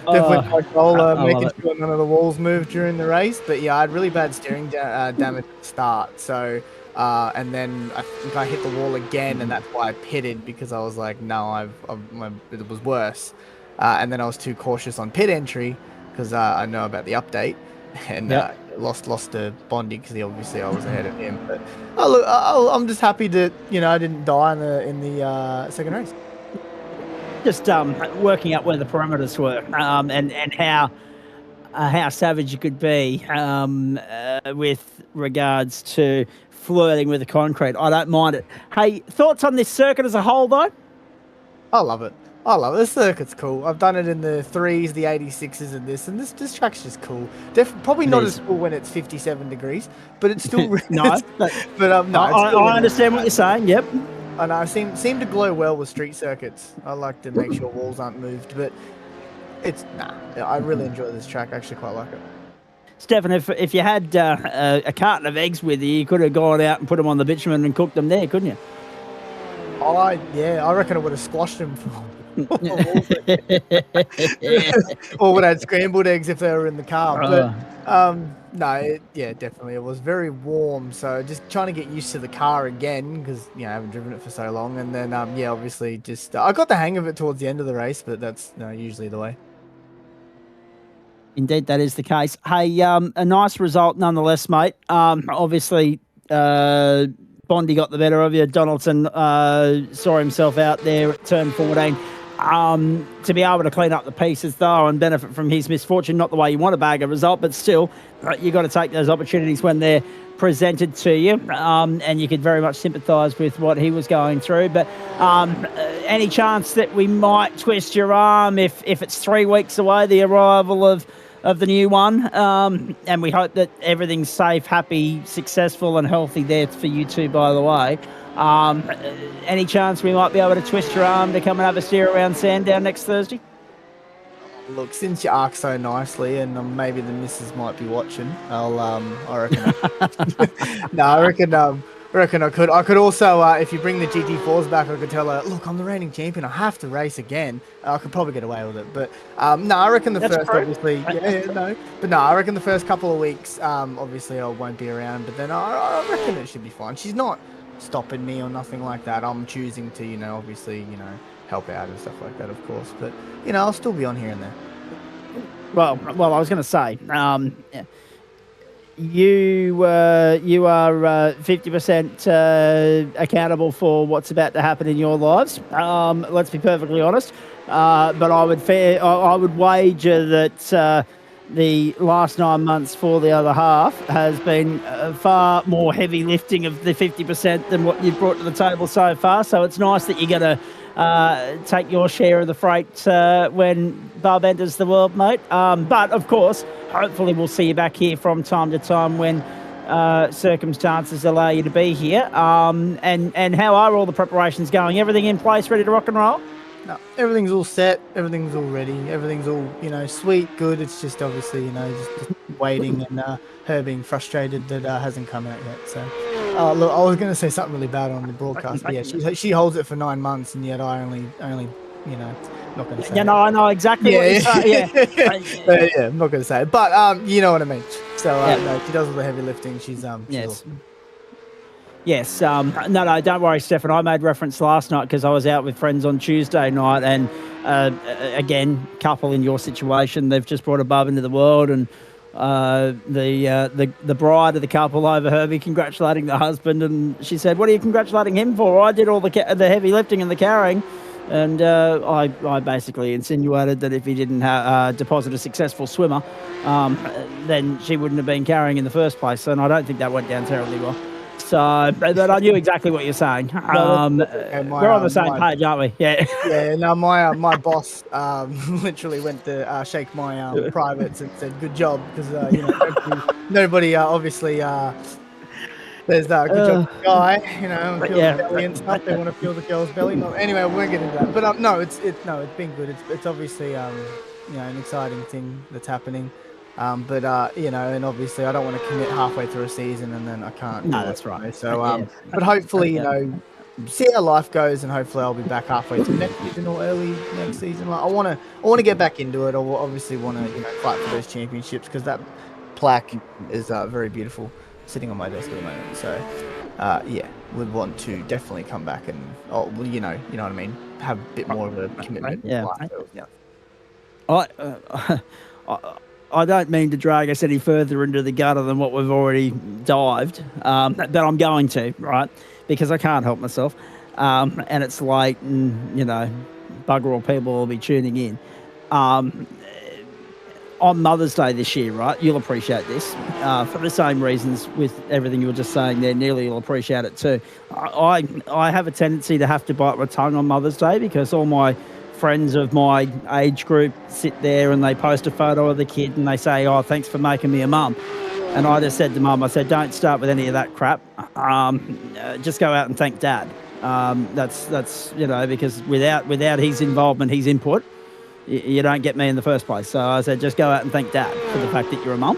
definitely my goal, making sure none of the walls moved during the race. But yeah, I had really bad steering damage at the start, so and then I think I hit the wall again, and that's why I pitted, because I was like, no, it was worse, and then I was too cautious on pit entry because I know about the update, and lost to Bondi because I was ahead of him. But I'm just happy that, you know, I didn't die in the second race. Just working out where the parameters were, and how savage you could be with regards to flirting with the concrete. I don't mind it. Hey, thoughts on this circuit as a whole, though? I love it. This circuit's cool. I've done it in the 3s, the 86s, and this track's just cool. Probably not as cool when it's 57 degrees, but it's still no. I understand what you're saying. Yep. And I seem to glow well with street circuits. I like to make sure walls aren't moved, but I really enjoy this track. I actually quite like it. Stefan, if you had a carton of eggs with you could have gone out and put them on the bitumen and cooked them there, couldn't you? I reckon I would have squashed them. Or would have had scrambled eggs if they were in the car. But definitely. It was very warm, so just trying to get used to the car again, because, you know, I haven't driven it for so long. And then, obviously just I got the hang of it towards the end of the race, but that's usually the way. Indeed, that is the case. Hey, a nice result nonetheless, mate. Obviously, Bondi got the better of you. Donaldson saw himself out there at turn 14. To be able to clean up the pieces, though, and benefit from his misfortune, not the way you want to bag a result, but still, you got to take those opportunities when they're presented to you, and you could very much sympathise with what he was going through. But any chance that we might twist your arm if it's 3 weeks away, the arrival of the new one, and we hope that everything's safe, happy, successful and healthy there for you two, by the way. Any chance we might be able to twist your arm to come and have a steer around Sandown next Thursday? Look, since you ask so nicely, and maybe the missus might be watching, I reckon. I reckon I could. I could also, if you bring the GT4s back, I could tell her, look, I'm the reigning champion. I have to race again. I could probably get away with it. But I reckon the first, obviously, I reckon the first couple of weeks, obviously, I won't be around. But then I reckon it should be fine. She's not stopping me or nothing like that. I'm choosing to, obviously, help out and stuff like that, of course. But, I'll still be on here and there. Well, I was going to say, you are 50% accountable for what's about to happen in your lives. Let's be perfectly honest. But I would wager that the last 9 months for the other half has been far more heavy lifting of the 50% than what you've brought to the table so far. So it's nice that you're going to take your share of the freight when Bob enters the world, mate. But of course, hopefully we'll see you back here from time to time when circumstances allow you to be here. And how are all the preparations going? Everything in place, ready to rock and roll? No, everything's all set. Everything's all ready. Everything's all, sweet, good. It's just obviously, just waiting and her being frustrated that hasn't come out yet. So, look, I was going to say something really bad on the broadcast. But yeah, she holds it for 9 months, and yet I only, not going to say. Yeah, no, I know exactly what you're saying. Yeah, I'm not going to say it, but you know what I mean. So, no, she does all the heavy lifting. She's yes. Awesome. Yes. No, don't worry, Stefan. I made reference last night because I was out with friends on Tuesday night, and again, couple in your situation, they've just brought a bub into the world, and the bride of the couple overheard me congratulating the husband, and she said, "What are you congratulating him for?" I did all the heavy lifting and the carrying, and I basically insinuated that if he didn't deposit a successful swimmer, then she wouldn't have been carrying in the first place, and I don't think that went down terribly well. So, but I knew exactly what you're saying. We're on the same page, aren't we? Yeah. Yeah. No, my boss literally went to shake my privates and said, "Good job," because nobody obviously there's that good job guy, and feel the belly and stuff. They want to feel the girl's belly. No, anyway, we're getting into that. But no, it's been good. It's obviously an exciting thing that's happening. But and obviously I don't want to commit halfway through a season and then I can't. No, that's right. So, but hopefully, see how life goes, and hopefully I'll be back halfway through next season or early next season. Like I want to get back into it. I obviously want to fight for those championships because that plaque is very beautiful, sitting on my desk at the moment. So, would want to definitely come back and you know what I mean, have a bit more of a commitment. Yeah. I don't mean to drag us any further into the gutter than what we've already dived, but I'm going to, right? Because I can't help myself. And it's late and, bugger all people will be tuning in. On Mother's Day this year, right? You'll appreciate this. For the same reasons with everything you were just saying there, Nearly you'll appreciate it too. I have a tendency to have to bite my tongue on Mother's Day because all my friends of my age group sit there and they post a photo of the kid and they say, "Oh, thanks for making me a mum." And I just said to Mum, I said, "Don't start with any of that crap. Just go out and thank Dad." That's because without his involvement, his input, you don't get me in the first place. So I said, just go out and thank Dad for the fact that you're a mum,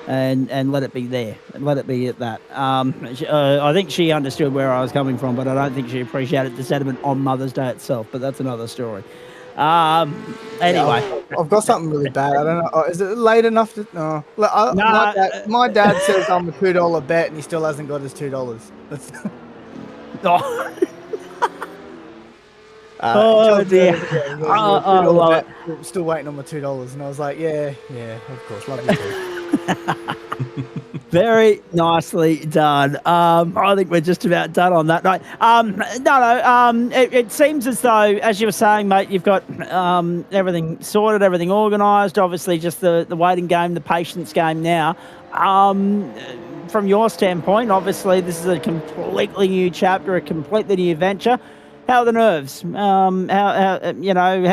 and let it be there. Let it be at that. I think she understood where I was coming from, but I don't think she appreciated the sentiment on Mother's Day itself. But that's another story. Anyway, I've got something really bad. I don't know. Is it late enough to? No. My dad says I'm a $2 bet, and he still hasn't got his $2. Dear. Still waiting on my $2, and I was like, yeah, of course, love you too. Very nicely done. I think we're just about done on that note. It seems as though, as you were saying, mate, you've got everything sorted, everything organised. Obviously, just the waiting game, the patience game now. From your standpoint, obviously, this is a completely new chapter, a completely new venture. How are the nerves? How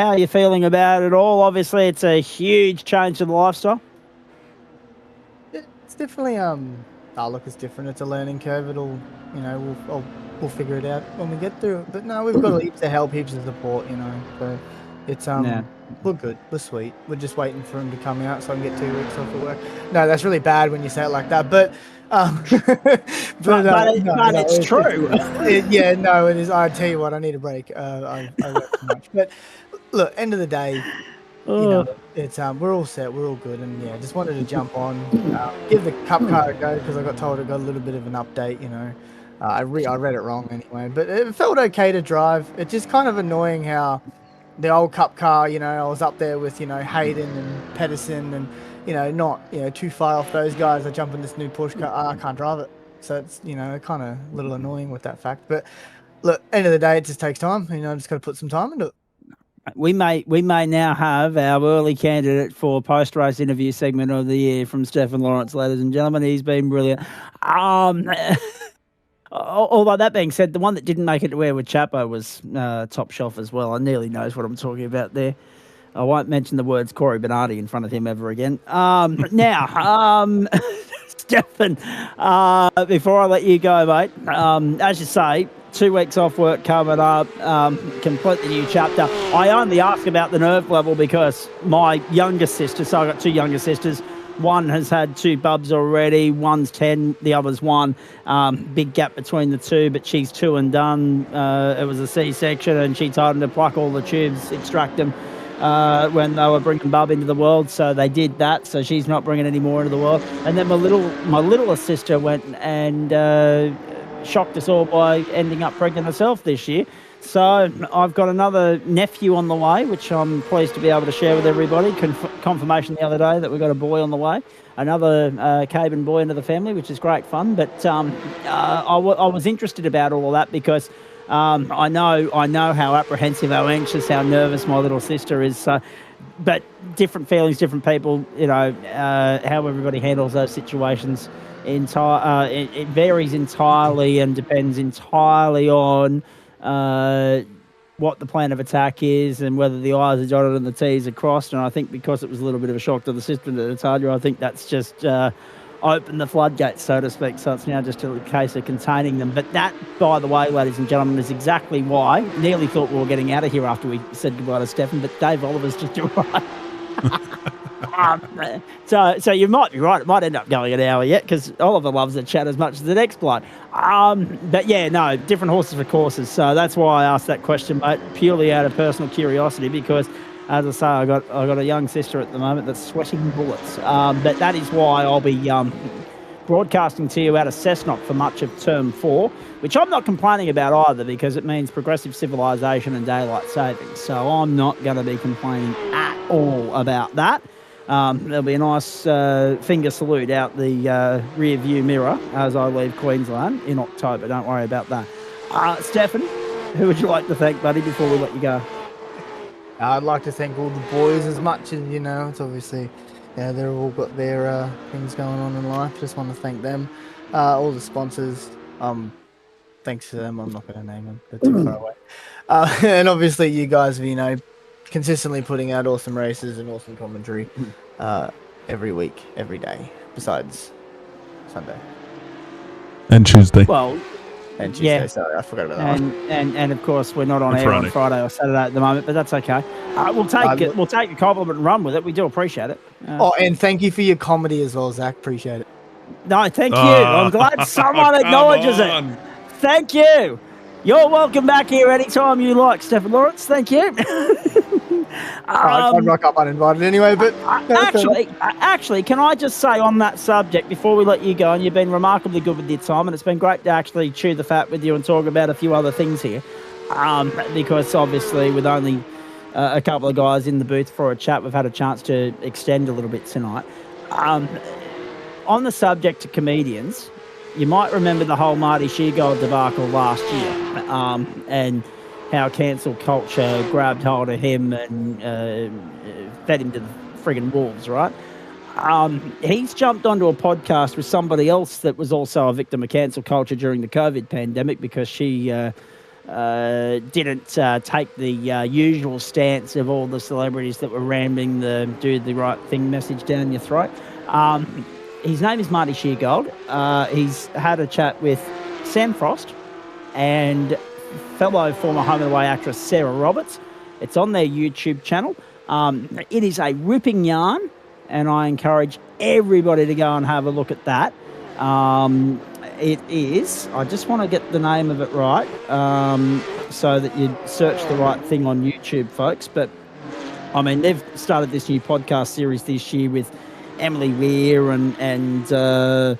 are you feeling about it all? Obviously, it's a huge change to the lifestyle. It's definitely it's different. It's a learning curve. It'll, we'll figure it out when we get through it. But no, we've got heaps of help, heaps of support. So it's we're good. We're sweet. We're just waiting for him to come out so I can get 2 weeks off of work. No, that's really bad when you say it like that. But it's true. It is. I tell you what, I need a break. I work too much. But look, end of the day, it's we're all set, we're all good, and just wanted to jump on, give the cup car a go because I got told it got a little bit of an update. I read it wrong anyway, but it felt okay to drive. It's just kind of annoying how the old cup car, I was up there with Hayden and Pedersen and not too far off those guys. I jump in this new Porsche car, I can't drive it, so it's kind of a little annoying with that fact. But look, end of the day, it just takes time. Just got to put some time into it. We may now have our early candidate for post-race interview segment of the year from Stefan Lawrence, ladies and gentlemen. He's been brilliant. Although that being said, the one that didn't make it to where with Chapo was top shelf as well. I nearly knows what I'm talking about there. I won't mention the words Corey Bernardi in front of him ever again. Now, Stefan, before I let you go, mate, as you say, 2 weeks off work coming up, completely new chapter. I only ask about the nerve level because my youngest sister, so I've got 2 younger sisters, one has had 2 bubs already, one's 10, the other's 1. Big gap between the 2, but she's 2 and done. It was a C-section and she told them to pluck all the tubes, extract them when they were bringing bub into the world, so they did that, so she's not bringing any more into the world. And then my littlest sister went and shocked us all by ending up pregnant herself this year. So I've got another nephew on the way, which I'm pleased to be able to share with everybody. Confirmation the other day that we've got a boy on the way, another Caban boy into the family, which is great fun. But I was interested about all of that because I know how apprehensive, how anxious, how nervous my little sister is. But different feelings, different people, how everybody handles those situations. It varies entirely and depends entirely on what the plan of attack is and whether the I's are dotted and the T's are crossed. And I think because it was a little bit of a shock to the system to Natalia, I think that's just opened the floodgates, so to speak. So it's now just a case of containing them. But that, by the way, ladies and gentlemen, is exactly why. Nearly thought we were getting out of here after we said goodbye to Stefan, but Dave Oliver's just arrived. So you might be right. It might end up going an hour yet because Oliver loves the chat as much as the next bloke. But yeah, no, different horses for courses. So that's why I asked that question, mate, purely out of personal curiosity because, as I say, I got a young sister at the moment that's sweating bullets. But that is why I'll be broadcasting to you out of Cessnock for much of Term 4, which I'm not complaining about either because it means progressive civilization and daylight savings. So I'm not going to be complaining at all about that. There'll be a nice finger salute out the rear view mirror as I leave Queensland in October. Don't worry about that. Stefan, who would you like to thank, buddy, before we let you go? I'd like to thank all the boys as much as, it's obviously, they've all got their things going on in life. Just want to thank them. All the sponsors, thanks to them. I'm not going to name them. They're too far away. And obviously you guys, consistently putting out awesome races and awesome commentary every week, every day, besides Sunday. And Tuesday. Well, and Tuesday, sorry, I forgot about that one. And of course, we're not on air on Friday or Saturday at the moment, but that's okay. We'll take it. We'll take a compliment and run with it. We do appreciate it. And thank you for your comedy as well, Zach. Appreciate it. No, thank you. I'm glad someone acknowledges it. Thank you. You're welcome back here anytime you like, Stefan Lawrence. Thank you. I'd rock up uninvited anyway, but actually, can I just say on that subject before we let you go, and you've been remarkably good with your time, and it's been great to actually chew the fat with you and talk about a few other things here, because obviously with only a couple of guys in the booth for a chat, we've had a chance to extend a little bit tonight. On the subject of comedians, you might remember the whole Marty Sheargold debacle last year, and how cancel culture grabbed hold of him and fed him to the friggin' wolves, right? He's jumped onto a podcast with somebody else that was also a victim of cancel culture during the COVID pandemic because she didn't take the usual stance of all the celebrities that were ramming the do the right thing message down your throat. His name is Marty Sheargold. He's had a chat with Sam Frost and fellow former Home and Away actress Sarah Roberts. It's on their YouTube channel. It is a ripping yarn, and I encourage everybody to go and have a look at that. It is, I just want to get the name of it right so that you search the right thing on YouTube, folks. But, I mean, they've started this new podcast series this year with Emily Weir and Rove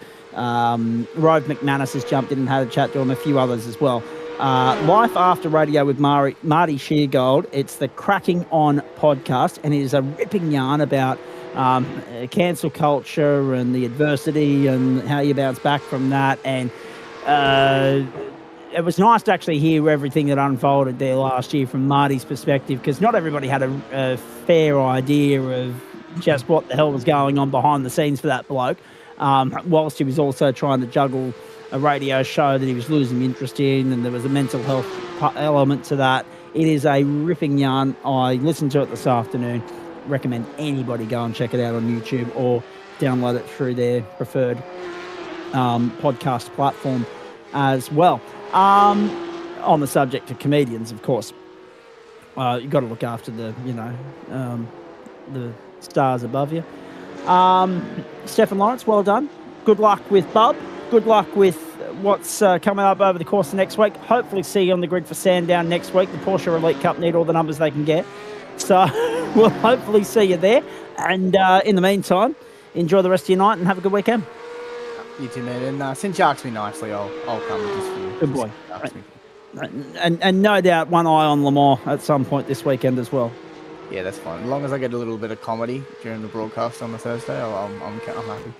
McManus has jumped in and had a chat to him, a few others as well. Life After Radio with Marty Sheargold. It's the Cracking On podcast, and it is a ripping yarn about cancel culture and the adversity and how you bounce back from that. And it was nice to actually hear everything that unfolded there last year from Marty's perspective, because not everybody had a fair idea of just what the hell was going on behind the scenes for that bloke, whilst he was also trying to juggle a radio show that he was losing interest in, and there was a mental health element to that. It is a ripping yarn. I listened to it this afternoon. Recommend anybody go and check it out on YouTube or download it through their preferred podcast platform as well. On the subject of comedians, of course, you've got to look after the stars above you. Stefan Lawrence, well done. Good luck with Bub. Good luck with what's coming up over the course of next week. Hopefully see you on the grid for Sandown next week. The Porsche Elite Cup need all the numbers they can get. So we'll hopefully see you there. And in the meantime, enjoy the rest of your night and have a good weekend. You too, man. And since you asked me nicely, I'll come just for you. Good boy. And no doubt one eye on Le Mans at some point this weekend as well. Yeah, that's fine. As long as I get a little bit of comedy during the broadcast on the Thursday, I'm happy.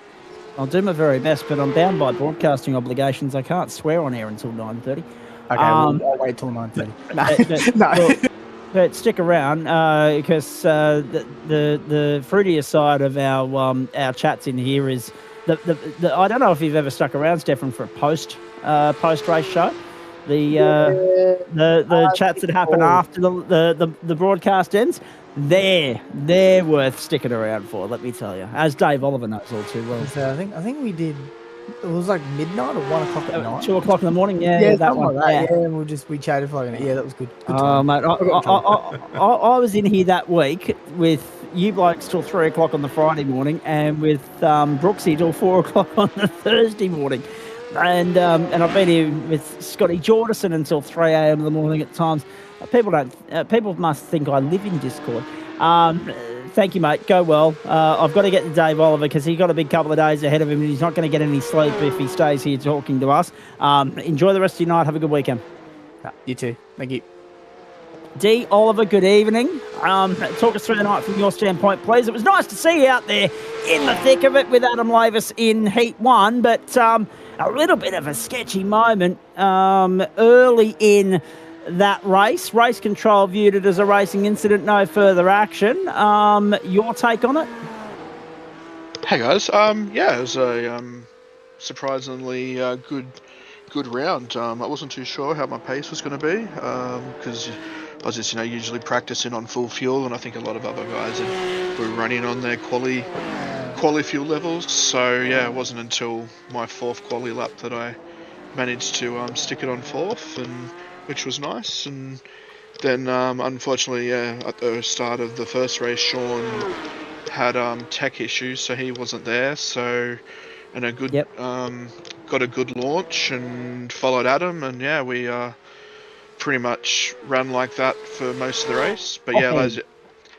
I'll do my very best, but I'm bound by broadcasting obligations. I can't swear on air until 9:30. Okay, I'll wait till 9:30. No. But stick around because the fruitier side of our chats in here is the I don't know if you've ever stuck around, Stefan, for a post race show. The chats that happen after the broadcast ends, they're worth sticking around for. Let me tell you, as Dave Oliver knows all too well. So I think we did. It was like midnight or 1 o'clock at night. 2 o'clock in the morning. Yeah, that one. Like that. Yeah, we chatted for like an hour. Yeah, that was good. Mate, I was in here that week with you blokes till 3 o'clock on the Friday morning, and with Brooksy till 4 o'clock on the Thursday morning. And I've been here with Scotty Jordison until 3 a.m. in the morning at times. People must think I live in Discord. Thank you, mate. Go well. I've got to get to Dave Oliver because he's got a big couple of days ahead of him and he's not going to get any sleep if he stays here talking to us. Enjoy the rest of your night. Have a good weekend. You too. Thank you. D. Oliver, good evening. Talk us through the night from your standpoint, please. It was nice to see you out there in the thick of it with Adam Lavis in Heat 1, but a little bit of a sketchy moment early in that race. Race control viewed it as a racing incident, no further action. Your take on it? Hey guys, it was a surprisingly good round. I wasn't too sure how my pace was going to be because I was just usually practicing on full fuel, and I think a lot of other guys were running on their quali fuel levels. So yeah, it wasn't until my fourth quali lap that I managed to stick it on fourth, and which was nice. And then unfortunately, at the start of the first race, Sean had tech issues, so he wasn't there. So and got a good launch and followed Adam, and we pretty much ran like that for most of the race. But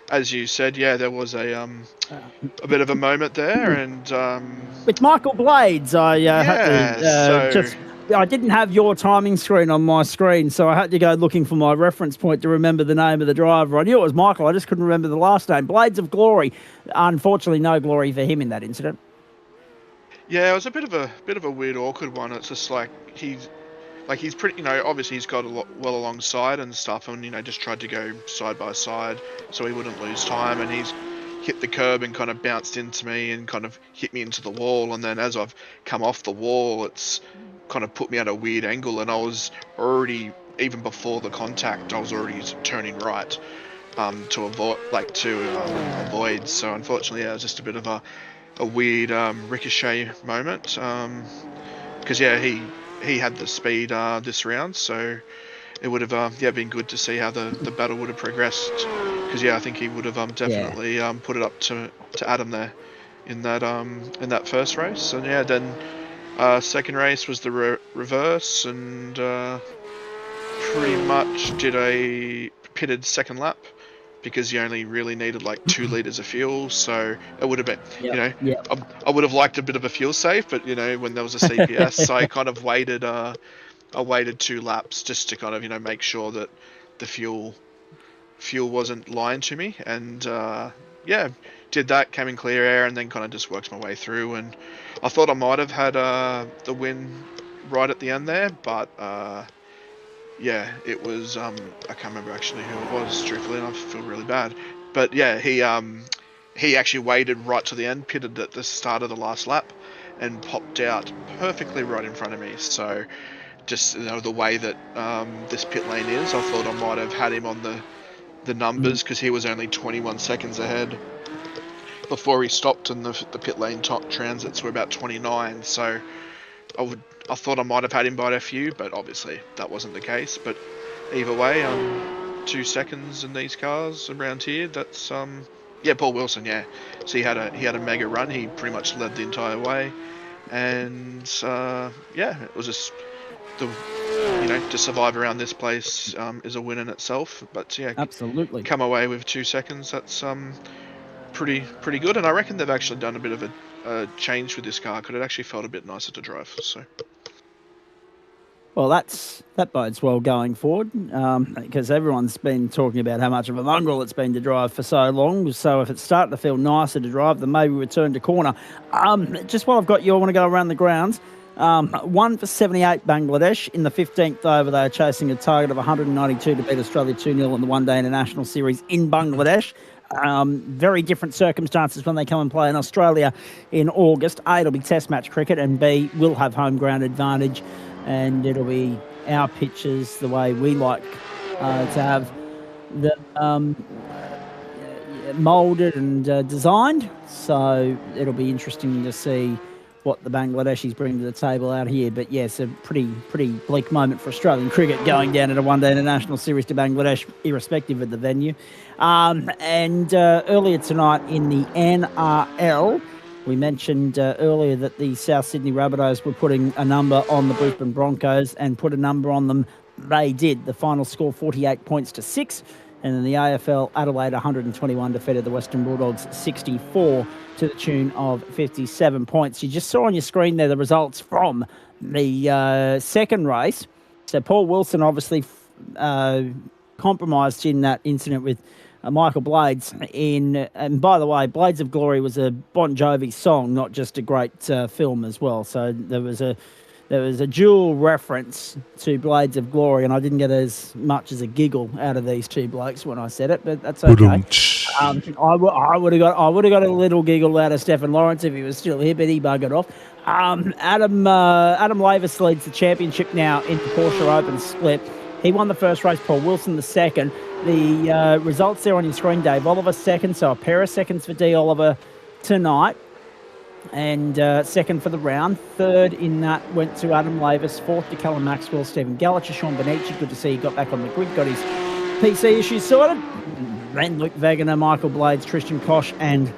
as you said, there was a bit of a moment there, and with Michael Blades, I had to I didn't have your timing screen on my screen, so I had to go looking for my reference point to remember the name of the driver. I knew it was Michael, I just couldn't remember the last name. Blades of Glory. Unfortunately, no glory for him in that incident. Yeah, it was a bit of a weird, awkward one. It's just like he's pretty, obviously he's got a lot well alongside and stuff, and just tried to go side by side so he wouldn't lose time, and he's hit the curb and kind of bounced into me and kind of hit me into the wall, and then as I've come off the wall, it's kind of put me at a weird angle, and I was already, even before the contact, I was already turning right to avoid. So unfortunately, it was just a bit of a weird ricochet moment because he had the speed this round, so it would have been good to see how the battle would have progressed, because I think he would have definitely put it up to Adam there in that first race. And then second race was the reverse, and pretty much did a pitted second lap because you only really needed like 2 liters of fuel, so it would have been, I would have liked a bit of a fuel save, but when there was a CPS, I kind of waited. I waited 2 laps just to kind of make sure that the fuel wasn't lying to me, and yeah, did that, came in clear air, and then kind of just worked my way through. And I thought I might have had the win right at the end there, but yeah, it was I can't remember actually who it was. Truthfully, and I feel really bad. But yeah, he actually waited right to the end, pitted at the start of the last lap, and popped out perfectly right in front of me. So just the way that this pit lane is, I thought I might have had him on the numbers because he was only 21 seconds ahead before he stopped, and the pit lane top transits were about 29. So I thought I might have had him by a few, but obviously that wasn't the case. But either way, 2 seconds in these cars around here. That's yeah, Paul Wilson. Yeah, so he had a mega run. He pretty much led the entire way, and yeah, it was just to survive around this place is a win in itself. But yeah, Absolutely. come away with 2 seconds. That's pretty good. And I reckon they've actually done a bit of a change with this car because it actually felt a bit nicer to drive. So. Well, that bodes well going forward because everyone's been talking about how much of a mongrel it's been to drive for so long. So if it's starting to feel nicer to drive, then maybe return to corner. Just while I've got you, I want to go around the grounds. 1 for 78 Bangladesh in the 15th over. They are chasing a target of 192 to beat Australia 2-0 in the One Day International Series in Bangladesh. Very different circumstances when they come and play in Australia in August. A, it'll be test match cricket, and B, we'll have home ground advantage, and it'll be our pitches the way we like to have the moulded and designed. So it'll be interesting to see what the Bangladeshis bring to the table out here. But yes, a pretty bleak moment for Australian cricket going down at a one-day international series to Bangladesh, irrespective of the venue. And earlier tonight in the NRL, we mentioned earlier that the South Sydney Rabbitohs were putting a number on the Brisbane Broncos, and put a number on them. They did. The final score 48 points to 6. And then the AFL, Adelaide 121 defeated the Western Bulldogs 64 to the tune of 57 points. You just saw on your screen there the results from the second race. So Paul Wilson obviously compromised in that incident with Michael Blades. And by the way, Blades of Glory was a Bon Jovi song, not just a great film as well. So there was a dual reference to Blades of Glory, and I didn't get as much as a giggle out of these two blokes when I said it, but that's okay. I would have got a little giggle out of Stephen Lawrence if he was still here, but he buggered off. Adam Lavis leads the championship now in the Porsche Open split. He won the first race, Paul Wilson the second. The results there on your screen, Dave. Oliver second, so a pair of seconds for D. Oliver tonight. And second for the round. Third in that went to Adam Lavis. Fourth to Callum Maxwell, Stephen Gallacher, Sean Benici. Good to see he got back on the grid, got his PC issues sorted. Then Luke Wegener, Michael Blades, Tristan Koch and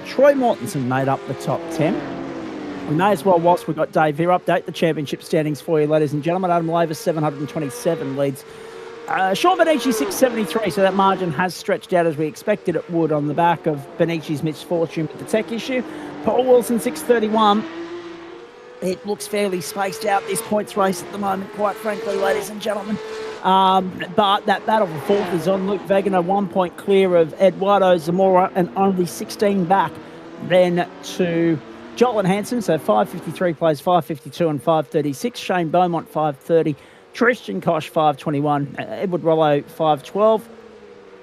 Troy Mortensen made up the top 10. We may as well, whilst we've got Dave here, update the championship standings for you, ladies and gentlemen. Adam Lavis, 727 leads. Sean Benici, 673, so that margin has stretched out as we expected it would on the back of Benici's misfortune with the tech issue. Paul Wilson, 631. It looks fairly spaced out, this points race at the moment, quite frankly, ladies and gentlemen. But that battle for fourth is on. Luke Wegener, 1 point clear of Eduardo Zamora and only 16 back then to Joel Hansen. So 553 plays 552 and 536. Shane Beaumont, 530. Tristan Koch, 521. Edward Rollo, 512.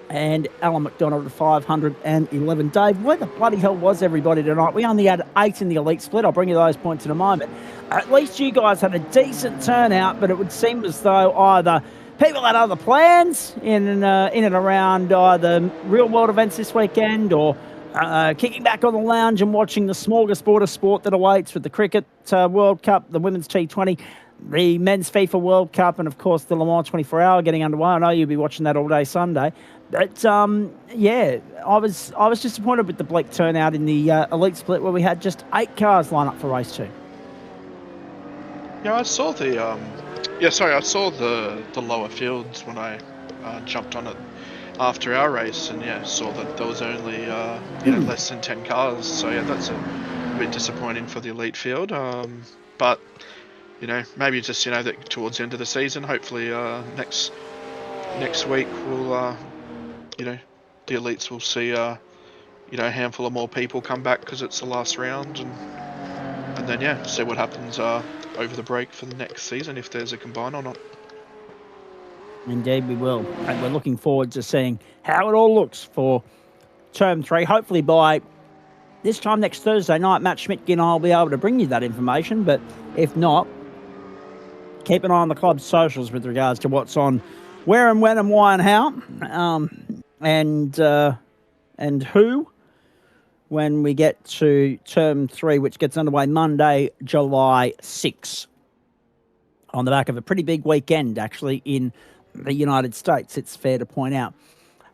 And Alan McDonald at 511. Dave, where the bloody hell was everybody tonight? We only had 8 in the elite split. I'll bring you those points in a moment. At least you guys had a decent turnout, but it would seem as though either people had other plans in and around either real-world events this weekend or kicking back on the lounge and watching the smorgasbord of sport that awaits with the Cricket World Cup, the Women's T20, the Men's FIFA World Cup, and, of course, the Le Mans 24-hour getting underway. I know you'll be watching that all day Sunday. But, yeah, I was disappointed with the bleak turnout in the elite split where we had just 8 cars line up for race 2. Yeah, I saw I saw the lower fields when I jumped on it after our race, and yeah, saw that there was only less than 10 cars. So yeah, that's a bit disappointing for the elite field. But maybe just that towards the end of the season, hopefully next week we'll the elites will see a handful of more people come back because it's the last round, and then yeah, see what happens over the break for the next season if there's a combine or not. Indeed, we will. And we're looking forward to seeing how it all looks for Term 3. Hopefully by this time next Thursday night, Matt Schmidt and I will be able to bring you that information. But if not, keep an eye on the club's socials with regards to what's on where and when and why and how, and who when we get to Term 3, which gets underway Monday, July 6, on the back of a pretty big weekend, actually, in the United States, it's fair to point out.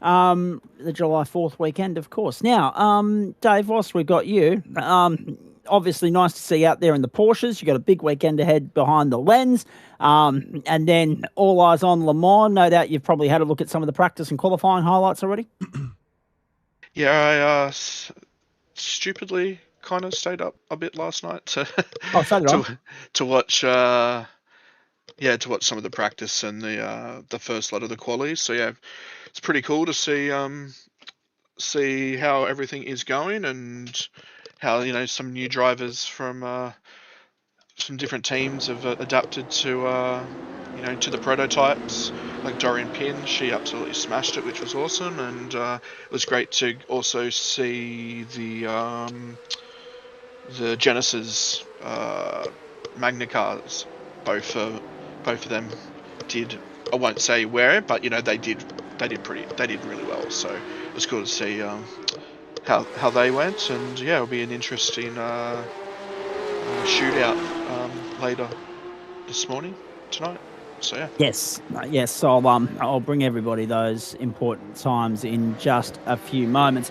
The July 4th weekend, of course. Now, Dave, whilst we've got you, obviously nice to see you out there in the Porsches. You've got a big weekend ahead behind the lens. And then all eyes on Le Mans. No doubt you've probably had a look at some of the practice and qualifying highlights already. Yeah, I stupidly kind of stayed up a bit last night to watch to watch some of the practice and the first lot of the qualies. So yeah, it's pretty cool to see how everything is going and how some new drivers from different teams have adapted to to the prototypes. Like Dorian Pinn, she absolutely smashed it, which was awesome, and it was great to also see the Genesis Magna cars. Both of them did. I won't say where, but they did really well. So it was cool to see how they went, and yeah, it'll be an interesting shootout later this morning tonight. So yeah. Yes. I'll bring everybody those important times in just a few moments.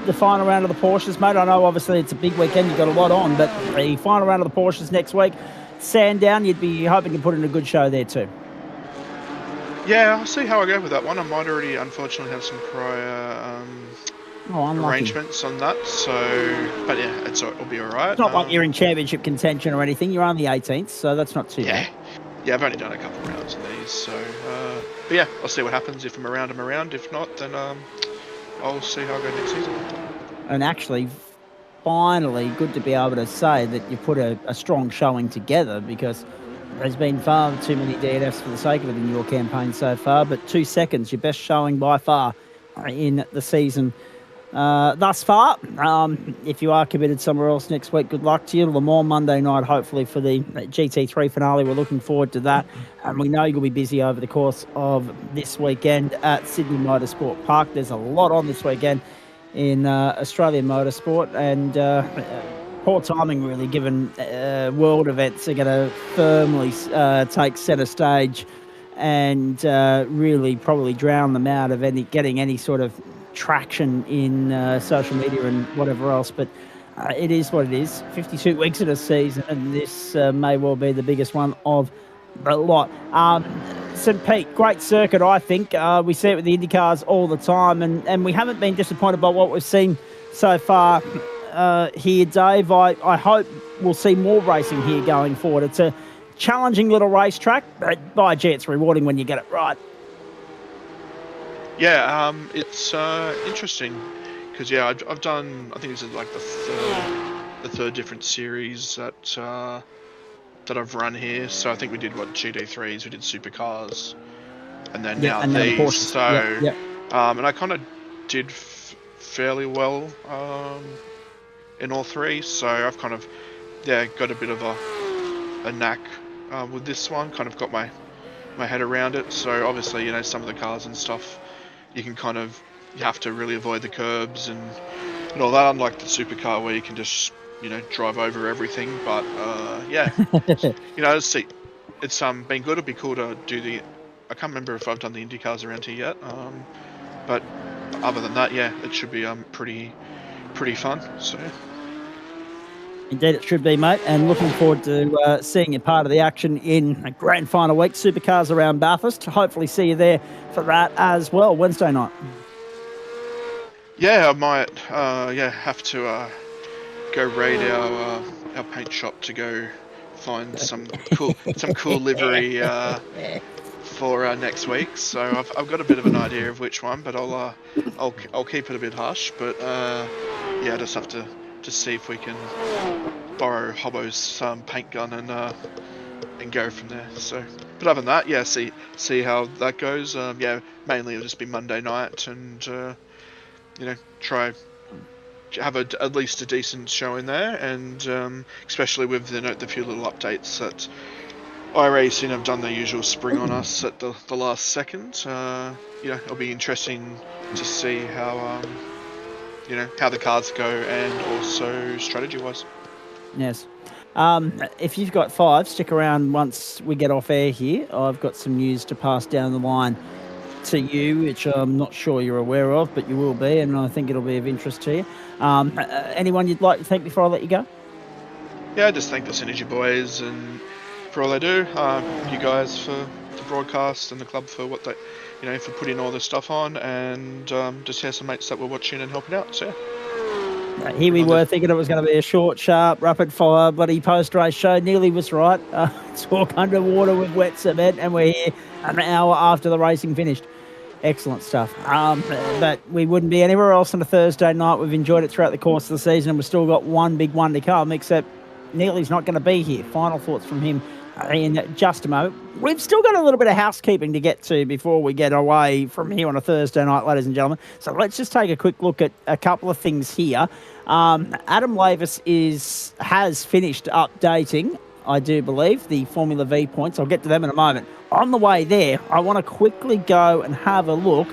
The final round of the Porsches, mate. I know obviously it's a big weekend. You've got a lot on, but the final round of the Porsches next week, Sandown. You'd be hoping to put in a good show there too. Yeah, I'll see how I go with that one. I might already, unfortunately, have some prior arrangements on that. So, but yeah, it'll be all right. It's not like you're in championship contention or anything. You're on the 18th, so that's not too bad. Yeah, I've only done a couple of rounds of these, so but yeah, I'll see what happens. If I'm around, I'm around. If not, then I'll see how I go next season. And actually, finally, good to be able to say that you put a strong showing together, because there's been far too many DNFs for the sake of it in your campaign so far, but 2 seconds, your best showing by far in the season thus far. If you are committed somewhere else next week, good luck to you. Le Mans Monday night, hopefully, for the GT3 finale. We're looking forward to that. And we know you'll be busy over the course of this weekend at Sydney Motorsport Park. There's a lot on this weekend in Australian motorsport, and poor timing, really, given world events are going to firmly take centre stage and really probably drown them out of getting any sort of traction in social media and whatever else. But it is what it is. 52 weeks in a season, and this may well be the biggest one of the lot. St. Pete, great circuit, I think. We see it with the IndyCars all the time, and we haven't been disappointed by what we've seen so far here, Dave. I hope we'll see more racing here going forward. It's a challenging little racetrack, but by gee, it's rewarding when you get it right. Yeah, it's interesting because I've done. I think this is like the third different series that I've run here. So I think we did GT3s, we did supercars, and then now these. So and I kind of did fairly well in all three. So I've kind of got a bit of a knack with this one. Kind of got my head around it. So obviously, some of the cars and stuff, you have to really avoid the curbs and all that, unlike the supercar where you can just drive over everything. But it's been good. It'd be cool to do I can't remember if I've done the IndyCars around here yet, but other than that, it should be pretty fun. So indeed it should be, mate, and looking forward to seeing you part of the action in a grand final week, supercars around Bathurst. Hopefully see you there for that as well, Wednesday night. Yeah, I might have to go raid our paint shop to go find some cool livery for next week, so I've got a bit of an idea of which one, but I'll keep it a bit hush. But yeah, I just have to see if we can borrow Hobbo's paint gun and go from there. So, but other than that, yeah, see how that goes. Yeah, mainly it'll just be Monday night, and try have at least a decent show in there, and especially with the few little updates that iRacing have done their usual spring on us at the last second. It'll be interesting to see how how the cards go, and also strategy wise. Yes. If you've got 5, stick around once we get off air here. I've got some news to pass down the line to you, which I'm not sure you're aware of, but you will be, and I think it'll be of interest to you. Anyone you'd like to thank before I let you go? Yeah, I just thank the Synergy boys and for all they do. You guys for the broadcast, and the club for what they, for putting all this stuff on, and just some mates that were watching and helping out. So yeah. Here we were thinking it was going to be a short, sharp, rapid fire bloody post-race show. Nearly was right. Talk underwater with wet cement, and we're here an hour after the racing finished. Excellent stuff. But we wouldn't be anywhere else on a Thursday night. We've enjoyed it throughout the course of the season, and we've still got one big one to come, except Neely's not going to be here. Final thoughts from him in just a moment. We've still got a little bit of housekeeping to get to before we get away from here on a Thursday night, ladies and gentlemen. So let's just take a quick look at a couple of things here. Adam Lavis has finished updating, I do believe, the Formula V points. I'll get to them in a moment. On the way there, I want to quickly go and have a look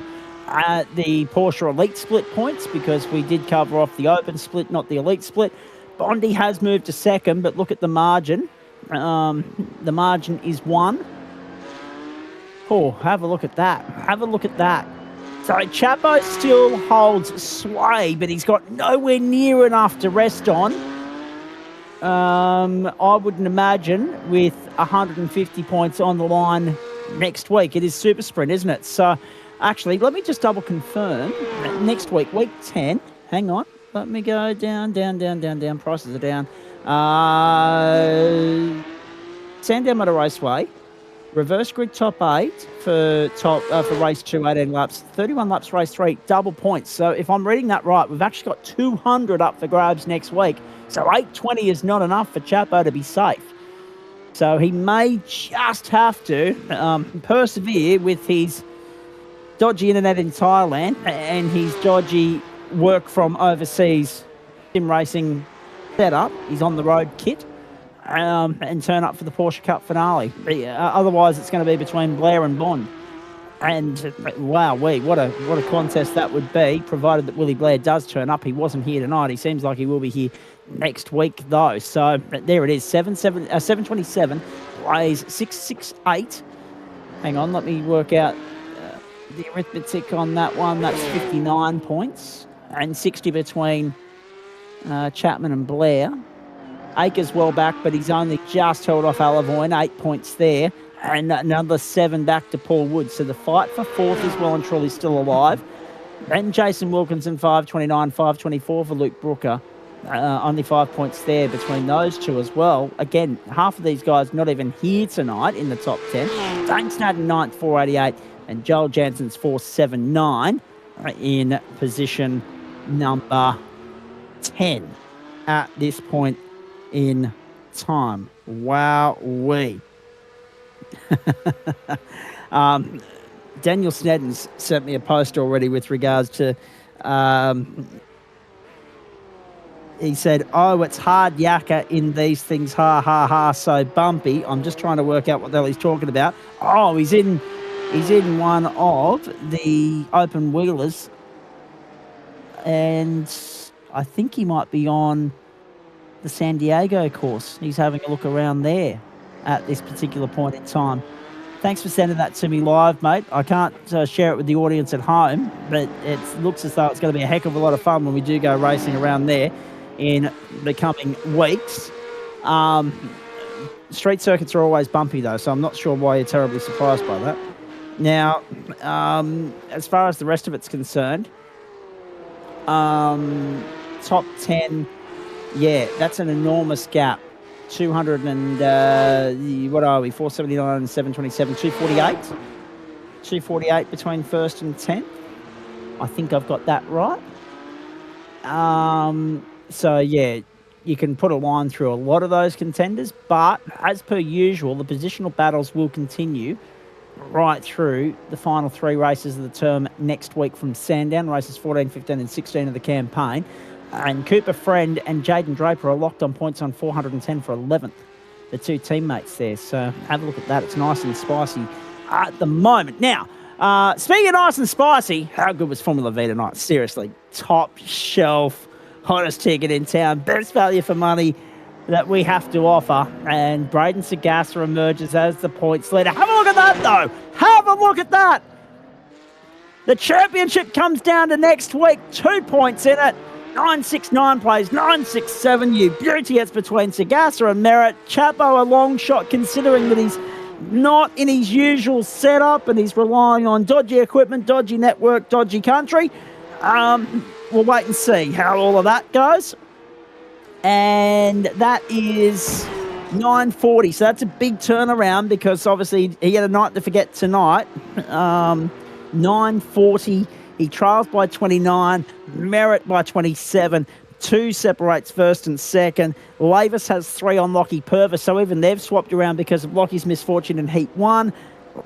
at the Porsche Elite Split points, because we did cover off the Open Split, not the Elite Split. Bondi has moved to second, but look at the margin. The margin is 1. Oh, have a look at that. Have a look at that. So Chapo still holds sway, but he's got nowhere near enough to rest on. I wouldn't imagine with 150 points on the line next week. It is Super Sprint, isn't it? So actually, let me just double confirm. Next week, week 10. Hang on. Let me go down. Prices are down. Sandown Motor Raceway. Reverse grid top 8 for race 2, 18 laps. 31 laps, race 3, double points. So if I'm reading that right, we've actually got 200 up for grabs next week. So 820 is not enough for Chapo to be safe. So he may just have to persevere with his dodgy internet in Thailand and his dodgy work from overseas sim racing setup. He's on the road kit. And turn up for the Porsche Cup finale. Otherwise, it's going to be between Blair and Bond. And wowee, what a contest that would be, provided that Willie Blair does turn up. He wasn't here tonight. He seems like he will be here next week, though. So there it is, 727 weighs 668. Hang on, let me work out the arithmetic on that one. That's 59 points and 60 between Chapman and Blair. Akers well back, but he's only just held off Alavoine, 8 points there, and another 7 back to Paul Wood. So the fight for 4th is well and truly still alive. And Jason Wilkinson, 529, 524 for Luke Brooker. Only 5 points there between those two as well. Again, half of these guys not even here tonight in the top 10. Dane Snowden 9th, 488, and Joel Jansen's 479 in position number 10 at this point in time. Wowee. Daniel Snedden's sent me a post already with regards to he said, "Oh, it's hard yakka in these things, ha ha ha, so bumpy." I'm just trying to work out what the hell he's talking about. Oh, he's in one of the open wheelers, and I think he might be on the San Diego course. He's having a look around there at this particular point in time. Thanks for sending that to me live, mate. I can't share it with the audience at home, but it looks as though it's going to be a heck of a lot of fun when we do go racing around there in the coming weeks. Street circuits are always bumpy, though, so I'm not sure why you're terribly surprised by that. Now, as far as the rest of it's concerned, top 10... yeah, that's an enormous gap. 200 and, what are we, 479 and 727, 248 248 between first and 10th. I think I've got that right. So, yeah, you can put a line through a lot of those contenders, but as per usual, the positional battles will continue right through the final 3 races of the term next week from Sandown, races 14, 15 and 16 of the campaign. And Cooper Friend and Jaden Draper are locked on points on 410 for 11th, the 2 teammates there. So have a look at that. It's nice and spicy at the moment. Now, speaking of nice and spicy, how good was Formula V tonight? Seriously, top shelf, hottest ticket in town, best value for money that we have to offer. And Braden Sagassa emerges as the points leader. Have a look at that, though. Have a look at that. The championship comes down to next week. 2 points in it. 969 plays 967. You beauty. It's between Sagassa and Merritt. Chapo a long shot, considering that he's not in his usual setup and he's relying on dodgy equipment, dodgy network, dodgy country. We'll wait and see how all of that goes. And that is 940. So that's a big turnaround because obviously he had a night to forget tonight. 940. He trails by 29. Merritt by 27. 2 separates first and second. Lavis has 3 on Lockie Purvis, so even they've swapped around because of Lockie's misfortune in Heat 1.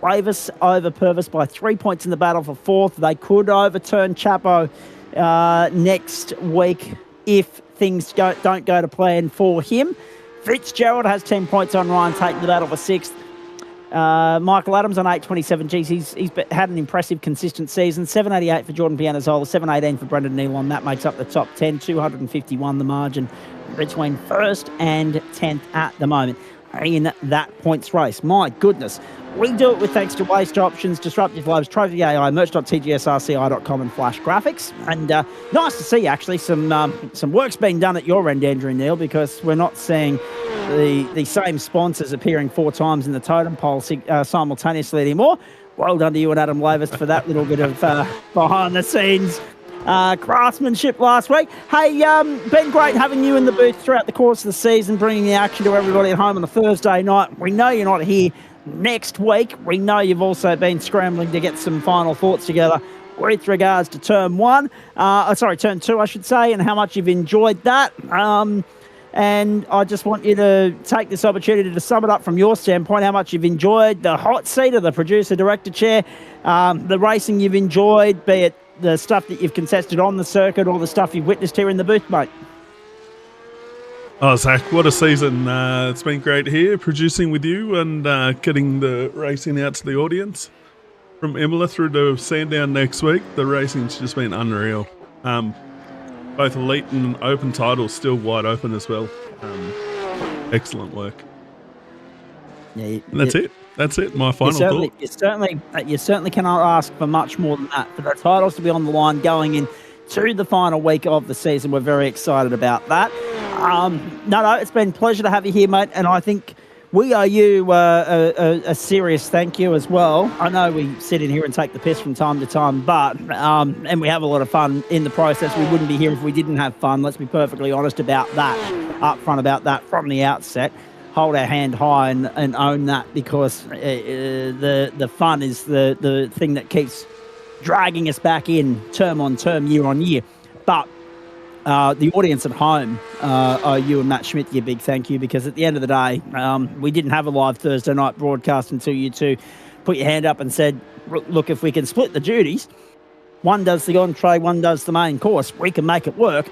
Lavis over Purvis by 3 points in the battle for 4th. They could overturn Chapo next week if things don't go to plan for him. Fitzgerald has 10 points on Ryan Tate in the battle for 6th. Michael Adams on 827. Geez, he's had an impressive, consistent season. 788 for Jordan Pianazzola, 718 for Brendan Nealon. That makes up the top 10. 251 the margin between first and 10th at the moment in that points race. My goodness. We do it with thanks to Waste Options, Disruptive Labs, Trophy AI, merch.tgsrci.com and Flash Graphics. And nice to see, actually, some work's been done at your end, Andrew Neil, because we're not seeing the same sponsors appearing 4 times in the totem pole simultaneously anymore. Well done to you and Adam Lavis for that little bit of behind-the-scenes craftsmanship last week. Hey, been great having you in the booth throughout the course of the season, bringing the action to everybody at home on a Thursday night. We know you're not here next week. We know you've also been scrambling to get some final thoughts together with regards to Turn 2, I should say, and how much you've enjoyed that. And I just want you to take this opportunity to sum it up from your standpoint, how much you've enjoyed the hot seat of the producer-director chair, the racing you've enjoyed, be it the stuff that you've contested on the circuit or the stuff you've witnessed here in the booth, mate. Oh, Zach, what a season. It's been great here producing with you and getting the racing out to the audience. From Imola through to Sandown next week, the racing's just been unreal. Both elite and open titles still wide open as well. Excellent work. Yeah, that's it. That's it. My final thought. You certainly cannot ask for much more than that. For the titles to be on the line going into the final week of the season, we're very excited about that. No, it's been a pleasure to have you here, mate. And I think we owe you a serious thank you as well. I know we sit in here and take the piss from time to time, but and we have a lot of fun in the process. We wouldn't be here if we didn't have fun. Let's be perfectly honest about that, upfront about that from the outset. Hold our hand high and own that, because the fun is the thing that keeps dragging us back in term on term, year on year. But the audience at home owe you and Matt Schmidt a big thank you, because at the end of the day, we didn't have a live Thursday night broadcast until you two put your hand up and said, look, if we can split the duties, one does the entree, one does the main course, we can make it work.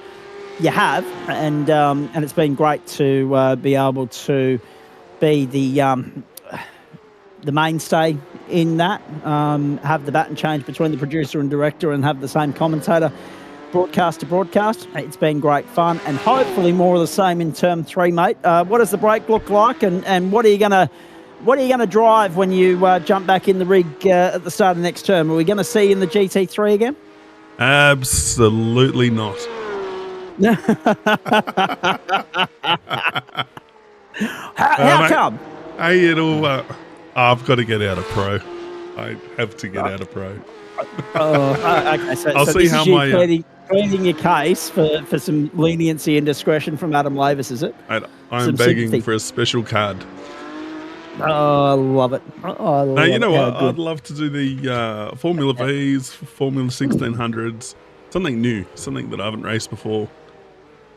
You have, and it's been great to be able to be the mainstay in that, have the baton change between the producer and director and have the same commentator broadcast to broadcast. It's been great fun, and hopefully more of the same in Term 3, mate. What does the break look like, and what are you gonna drive when you jump back in the rig at the start of next term? Are we going to see you in the GT3 again? Absolutely not. How come? Hey, I've got to get out of Pro. I have to get out of Pro. Okay. So, I'll see how my pleading your case for some leniency and discretion from Adam Lavis, is it? I'm begging for a special card. Oh, I love it. Oh, I love Now, you know it. How what? good. I'd love to do the Formula Vs, Formula 1600s, something new, something that I haven't raced before.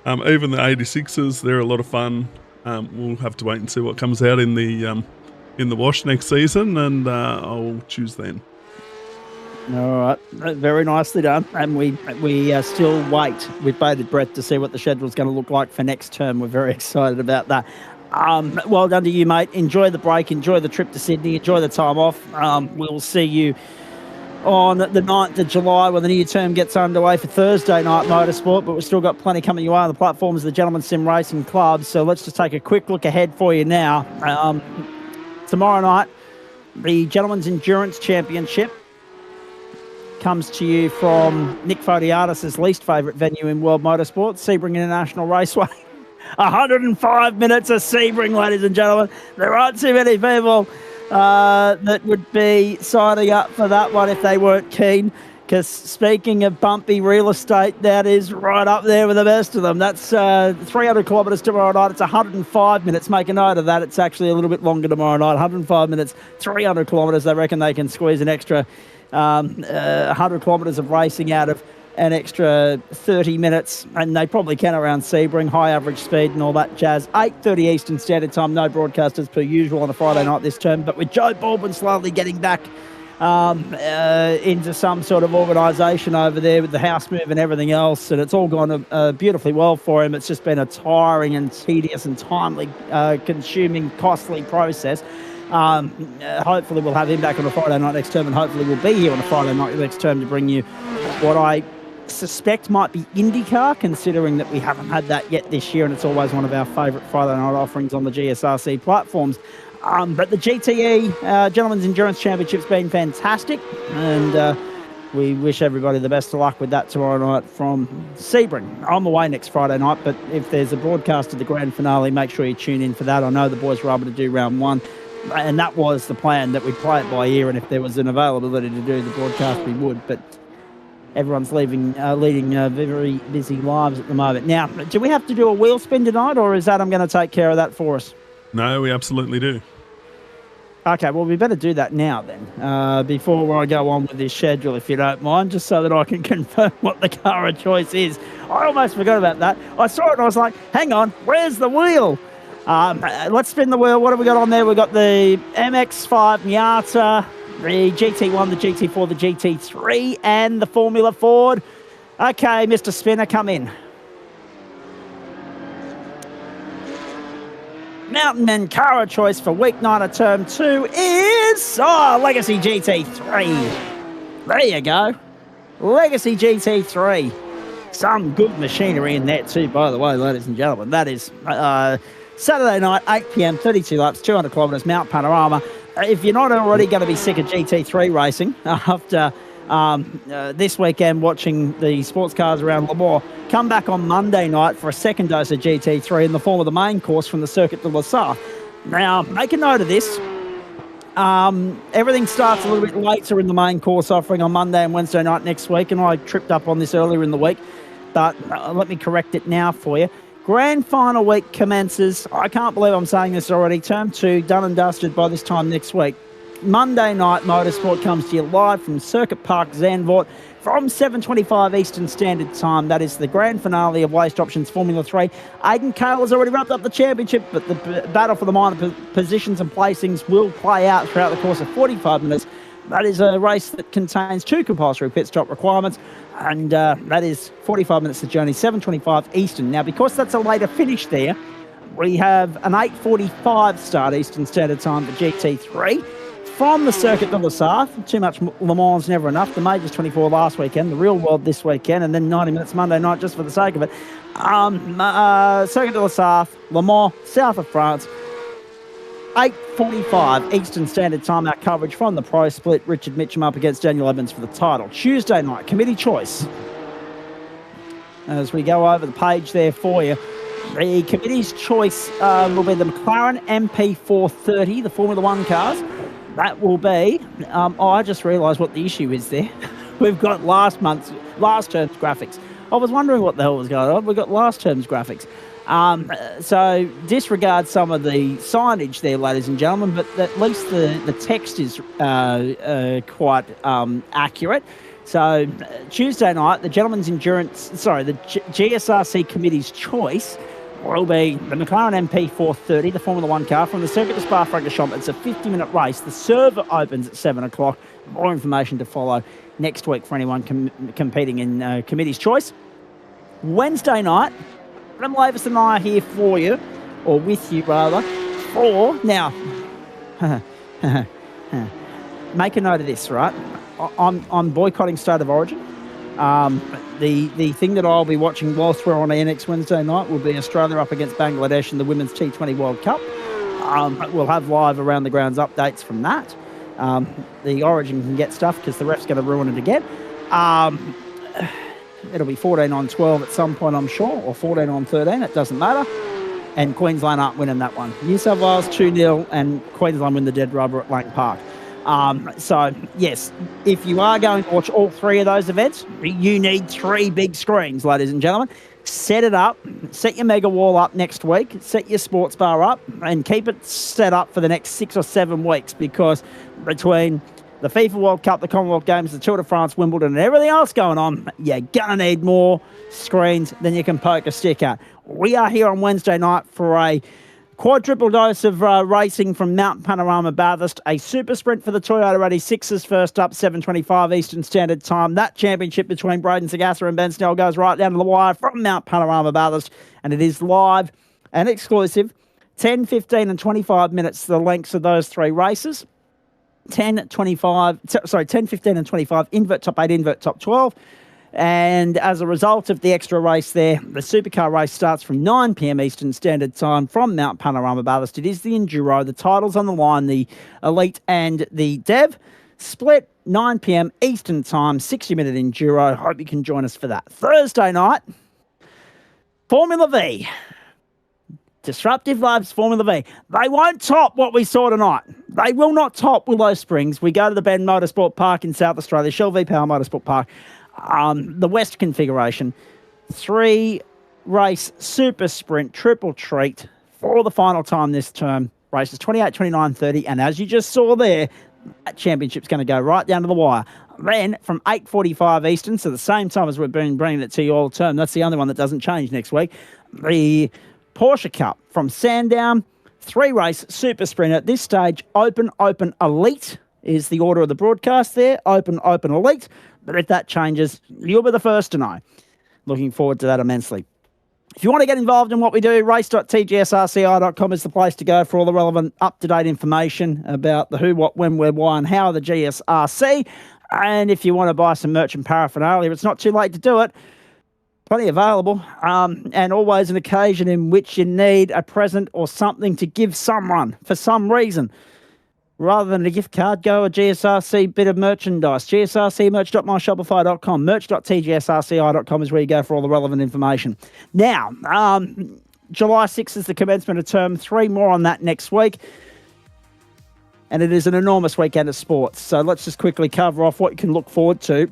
Even the 86s, they're a lot of fun. We'll have to wait and see what comes out in the wash next season, and I'll choose then. All right, very nicely done. And we still wait with bated breath to see what the schedule is going to look like for next term. We're very excited about that. Well done to you, mate. Enjoy the break. Enjoy the trip to Sydney. Enjoy the time off. We'll see you on the 9th of July when the new term gets underway for Thursday night motorsport, but we've still got plenty coming your way on the platforms of the Gentleman Sim Racing Club. So let's just take a quick look ahead for you now. Tomorrow night, the Gentleman's Endurance Championship comes to you from Nick Fodiatis' least favourite venue in world motorsport, Sebring International Raceway. 105 minutes of Sebring, ladies and gentlemen. There aren't too many people that would be signing up for that one if they weren't keen, because speaking of bumpy real estate, that is right up there with the best of them. That's 300 kilometres tomorrow night. It's 105 minutes. Make a note of that. It's actually a little bit longer tomorrow night. 105 minutes, 300 kilometres. They reckon they can squeeze an extra 100 kilometres of racing out of an extra 30 minutes, and they probably can around Sebring, high average speed and all that jazz. 8:30 Eastern Standard Time, no broadcast as per usual on a Friday night this term, but with Joe Baldwin slowly getting back into some sort of organisation over there with the house move and everything else, and it's all gone beautifully well for him. It's just been a tiring and tedious and timely consuming, costly process. Hopefully we'll have him back on a Friday night next term, and hopefully we'll be here on a Friday night next term to bring you what I suspect might be IndyCar, considering that we haven't had that yet this year, and it's always one of our favourite Friday night offerings on the GSRC platforms. But the GTE Gentlemen's Endurance Championship's been fantastic, and we wish everybody the best of luck with that tomorrow night from Sebring. I'm away next Friday night, but if there's a broadcast of the grand finale, make sure you tune in for that. I know the boys were able to do round one, and that was the plan, that we'd play it by ear, and if there was an availability to do the broadcast, we would. But everyone's leading very busy lives at the moment. Now, do we have to do a wheel spin tonight, or is Adam going to take care of that for us? No, we absolutely do. Okay, well, we better do that now then, before I go on with this schedule, if you don't mind, just so that I can confirm what the car of choice is. I almost forgot about that. I saw it and I was like, hang on, where's the wheel? Let's spin the wheel. What have we got on there? We've got the MX-5 Miata, the GT1, the GT4, the GT3, and the Formula Ford. Okay, Mr. Spinner, come in. MtnMen car of choice for week 9 of term 2 is Legacy GT3. There you go. Legacy GT3. Some good machinery in there too, by the way, ladies and gentlemen. That is Saturday night, 8 p.m, 32 laps, 200 kilometres, Mount Panorama. If you're not already going to be sick of GT3 racing after this weekend watching the sports cars around Le Mans, come back on Monday night for a second dose of GT3 in the form of the main course from the Circuit de la Sarthe. Now, make a note of this. Everything starts a little bit later in the main course offering on Monday and Wednesday night next week, and I tripped up on this earlier in the week, but let me correct it now for you. Grand final week commences, I can't believe I'm saying this already, term 2, done and dusted by this time next week. Monday night motorsport comes to you live from Circuit Park Zandvoort from 7:25 Eastern Standard Time. That is the grand finale of Waste Options Formula 3. Aidan Cale has already wrapped up the championship, but the battle for the minor positions and placings will play out throughout the course of 45 minutes. That is a race that contains 2 compulsory pit stop requirements, and that is 45 minutes of journey, 7:25 Eastern. Now, because that's a later finish there, we have an 8:45 start Eastern Standard Time for GT3. From the Circuit de la Sarthe, too much Le Mans, never enough. The Majors 24 last weekend, the Real World this weekend, and then 90 minutes Monday night just for the sake of it. Circuit de la Sarthe, Le Mans, south of France, 8:45 Eastern Standard Time. Our coverage from the Pro Split. Richard Mitchum up against Daniel Evans for the title. Tuesday night, committee choice. As we go over the page there for you, the committee's choice will be the McLaren MP430, the Formula 1 cars. That will be, I just realised what the issue is there. We've got last term's graphics. I was wondering what the hell was going on. We've got last term's graphics. So disregard some of the signage there, ladies and gentlemen, but at least the text is quite accurate. So Tuesday night, the GSRC Committee's choice will be the McLaren MP430, the Formula One car from the Circuit de Spa-Francorchamps. It's a 50-minute race. The server opens at 7 o'clock. More information to follow next week for anyone competing in Committee's choice. Wednesday night, Adam Lavis and I are here for you, or with you rather, for, now, make a note of this, right? I'm boycotting State of Origin. The thing that I'll be watching whilst we're on air next Wednesday night will be Australia up against Bangladesh in the Women's T20 World Cup. We'll have live around the grounds updates from that. The Origin can get stuff because the ref's going to ruin it again. It'll be 14 on 12 at some point, I'm sure, or 14 on 13. It doesn't matter. And Queensland aren't winning that one. New South Wales 2-0 and Queensland win the dead rubber at Lang Park. So, yes, if you are going to watch all three of those events, you need 3 big screens, ladies and gentlemen. Set it up. Set your mega wall up next week. Set your sports bar up and keep it set up for the next 6 or 7 weeks, because between the FIFA World Cup, the Commonwealth Games, the Tour de France, Wimbledon, and everything else going on, you're going to need more screens than you can poke a stick at. We are here on Wednesday night for a quadruple dose of racing from Mount Panorama Bathurst, a super sprint for the Toyota 86s, first up, 7:25 Eastern Standard Time. That championship between Braden Sagassa and Ben Snell goes right down to the wire from Mount Panorama Bathurst, and it is live and exclusive. 10, 15 and 25 minutes, the lengths of those 3 races. 10, 15 and 25, invert top 8, invert top 12. And as a result of the extra race there, the supercar race starts from 9 p.m. Eastern Standard Time from Mount Panorama Bathurst. It is the Enduro. The title's on the line, the Elite and the Dev. Split 9 p.m. Eastern Time, 60-minute Enduro. Hope you can join us for that. Thursday night, Formula V. Disruptive Labs Formula V. They won't top what we saw tonight. They will not top Willow Springs. We go to the Ben Motorsport Park in South Australia, Shell V-Power Motorsport Park. The West configuration, 3-race super sprint triple treat for the final time this term. Races 28, 29, 30, and as you just saw there, that championship's going to go right down to the wire. Then from 8:45 Eastern, so the same time as we've been bringing it to you all term, that's the only one that doesn't change next week, the Porsche Cup from Sandown, 3-race super sprint. At this stage, open, elite is the order of the broadcast there. Open, elite. But if that changes, you'll be the first to know. Looking forward to that immensely. If you want to get involved in what we do, race.tgsrci.com is the place to go for all the relevant up-to-date information about the who, what, when, where, why, and how of the GSRC. And if you want to buy some merchant paraphernalia, it's not too late to do it. Plenty available. And always an occasion in which you need a present or something to give someone for some reason. Rather than a gift card, go a GSRC bit of merchandise. GSRCmerch.myshopify.com. Merch.tgsrci.com is where you go for all the relevant information. Now, July 6th is the commencement of term 3. More on that next week. And it is an enormous weekend of sports. So let's just quickly cover off what you can look forward to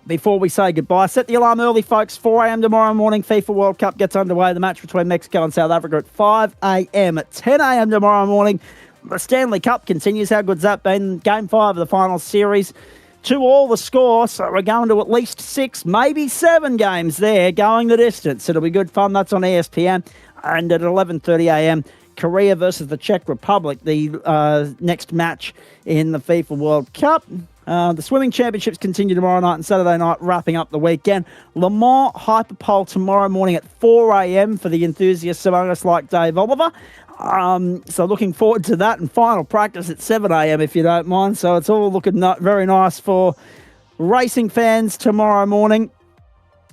before we say goodbye. Set the alarm early, folks. 4 a.m. tomorrow morning, FIFA World Cup gets underway. The match between Mexico and South Africa at 5 a.m. At 10 a.m. tomorrow morning, the Stanley Cup continues. How good's that been? Game 5 of the final series. 2-2 the score, so we're going to at least 6, maybe 7 games there, going the distance. It'll be good fun. That's on ESPN. And at 11:30 a.m., Korea versus the Czech Republic, the next match in the FIFA World Cup. The swimming championships continue tomorrow night and Saturday night, wrapping up the weekend. Le Mans Hyperpole tomorrow morning at 4 a.m. for the enthusiasts among us like Dave Oliver. So looking forward to that, and final practice at 7 a.m. if you don't mind. So it's all looking very nice for racing fans tomorrow morning.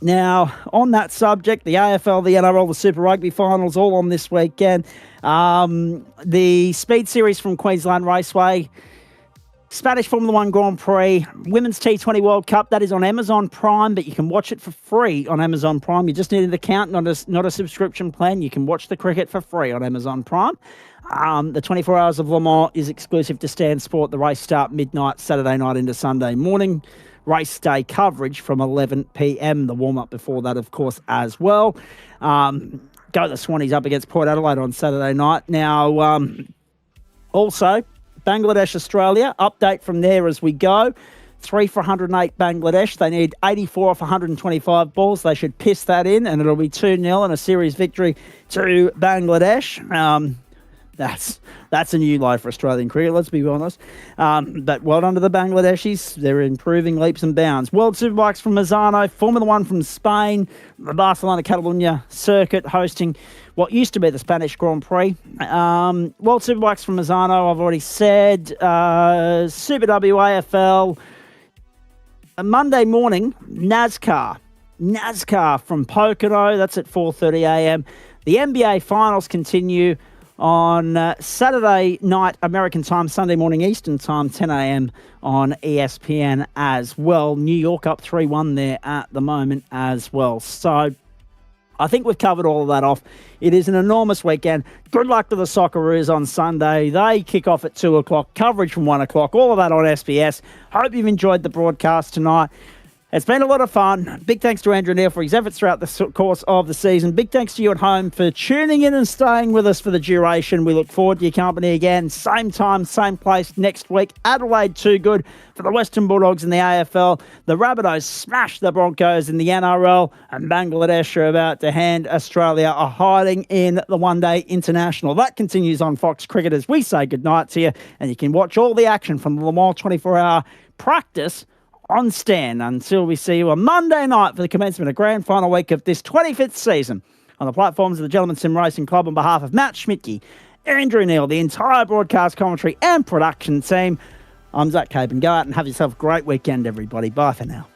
Now, on that subject, the AFL, the NRL, the Super Rugby finals all on this weekend. The Speed Series from Queensland Raceway, Spanish Formula One Grand Prix, Women's T20 World Cup, that is on Amazon Prime, but you can watch it for free on Amazon Prime. You just need an account, not a subscription plan. You can watch the cricket for free on Amazon Prime. The 24 Hours of Le Mans is exclusive to Stan Sport. The race start midnight, Saturday night into Sunday morning. Race day coverage from 11 p.m. The warm-up before that, of course, as well. go the Swannies up against Port Adelaide on Saturday night. Now, also, Bangladesh, Australia, update from there as we go. 3 for 108 Bangladesh. They need 84 off 125 balls. They should piss that in, and it'll be 2-0 and a series victory to Bangladesh. That's a new low for Australian cricket, let's be honest. But well done to the Bangladeshis. They're improving leaps and bounds. World Superbikes from Mazzano, Formula One from Spain, the Barcelona-Catalunya circuit hosting what used to be the Spanish Grand Prix. World Superbikes from Mazzano, I've already said. Super WAFL. Monday morning, NASCAR from Pocono. That's at 4:30 a.m. The NBA Finals continue on Saturday night American time, Sunday morning Eastern time, 10 a.m. on ESPN as well. New York up 3-1 there at the moment as well. So I think we've covered all of that off. It is an enormous weekend. Good luck to the Socceroos on Sunday. They kick off at 2 o'clock, coverage from 1 o'clock, all of that on SBS. Hope you've enjoyed the broadcast tonight. It's been a lot of fun. Big thanks to Andrew Neil for his efforts throughout the course of the season. Big thanks to you at home for tuning in and staying with us for the duration. We look forward to your company again. Same time, same place next week. Adelaide too good for the Western Bulldogs in the AFL. The Rabbitohs smash the Broncos in the NRL. And Bangladesh are about to hand Australia a hiding in the one-day international. That continues on Fox Cricket as we say goodnight to you. And you can watch all the action from the Le Mans 24-hour practice on Stan until we see you on Monday night for the commencement of grand final week of this 25th season on the platforms of the Gentleman Sim Racing Club. On behalf of Matt Schmidtke, Andrew Neil, the entire broadcast commentary and production team, I'm Zach Capen. Go out and have yourself a great weekend, everybody. Bye for now.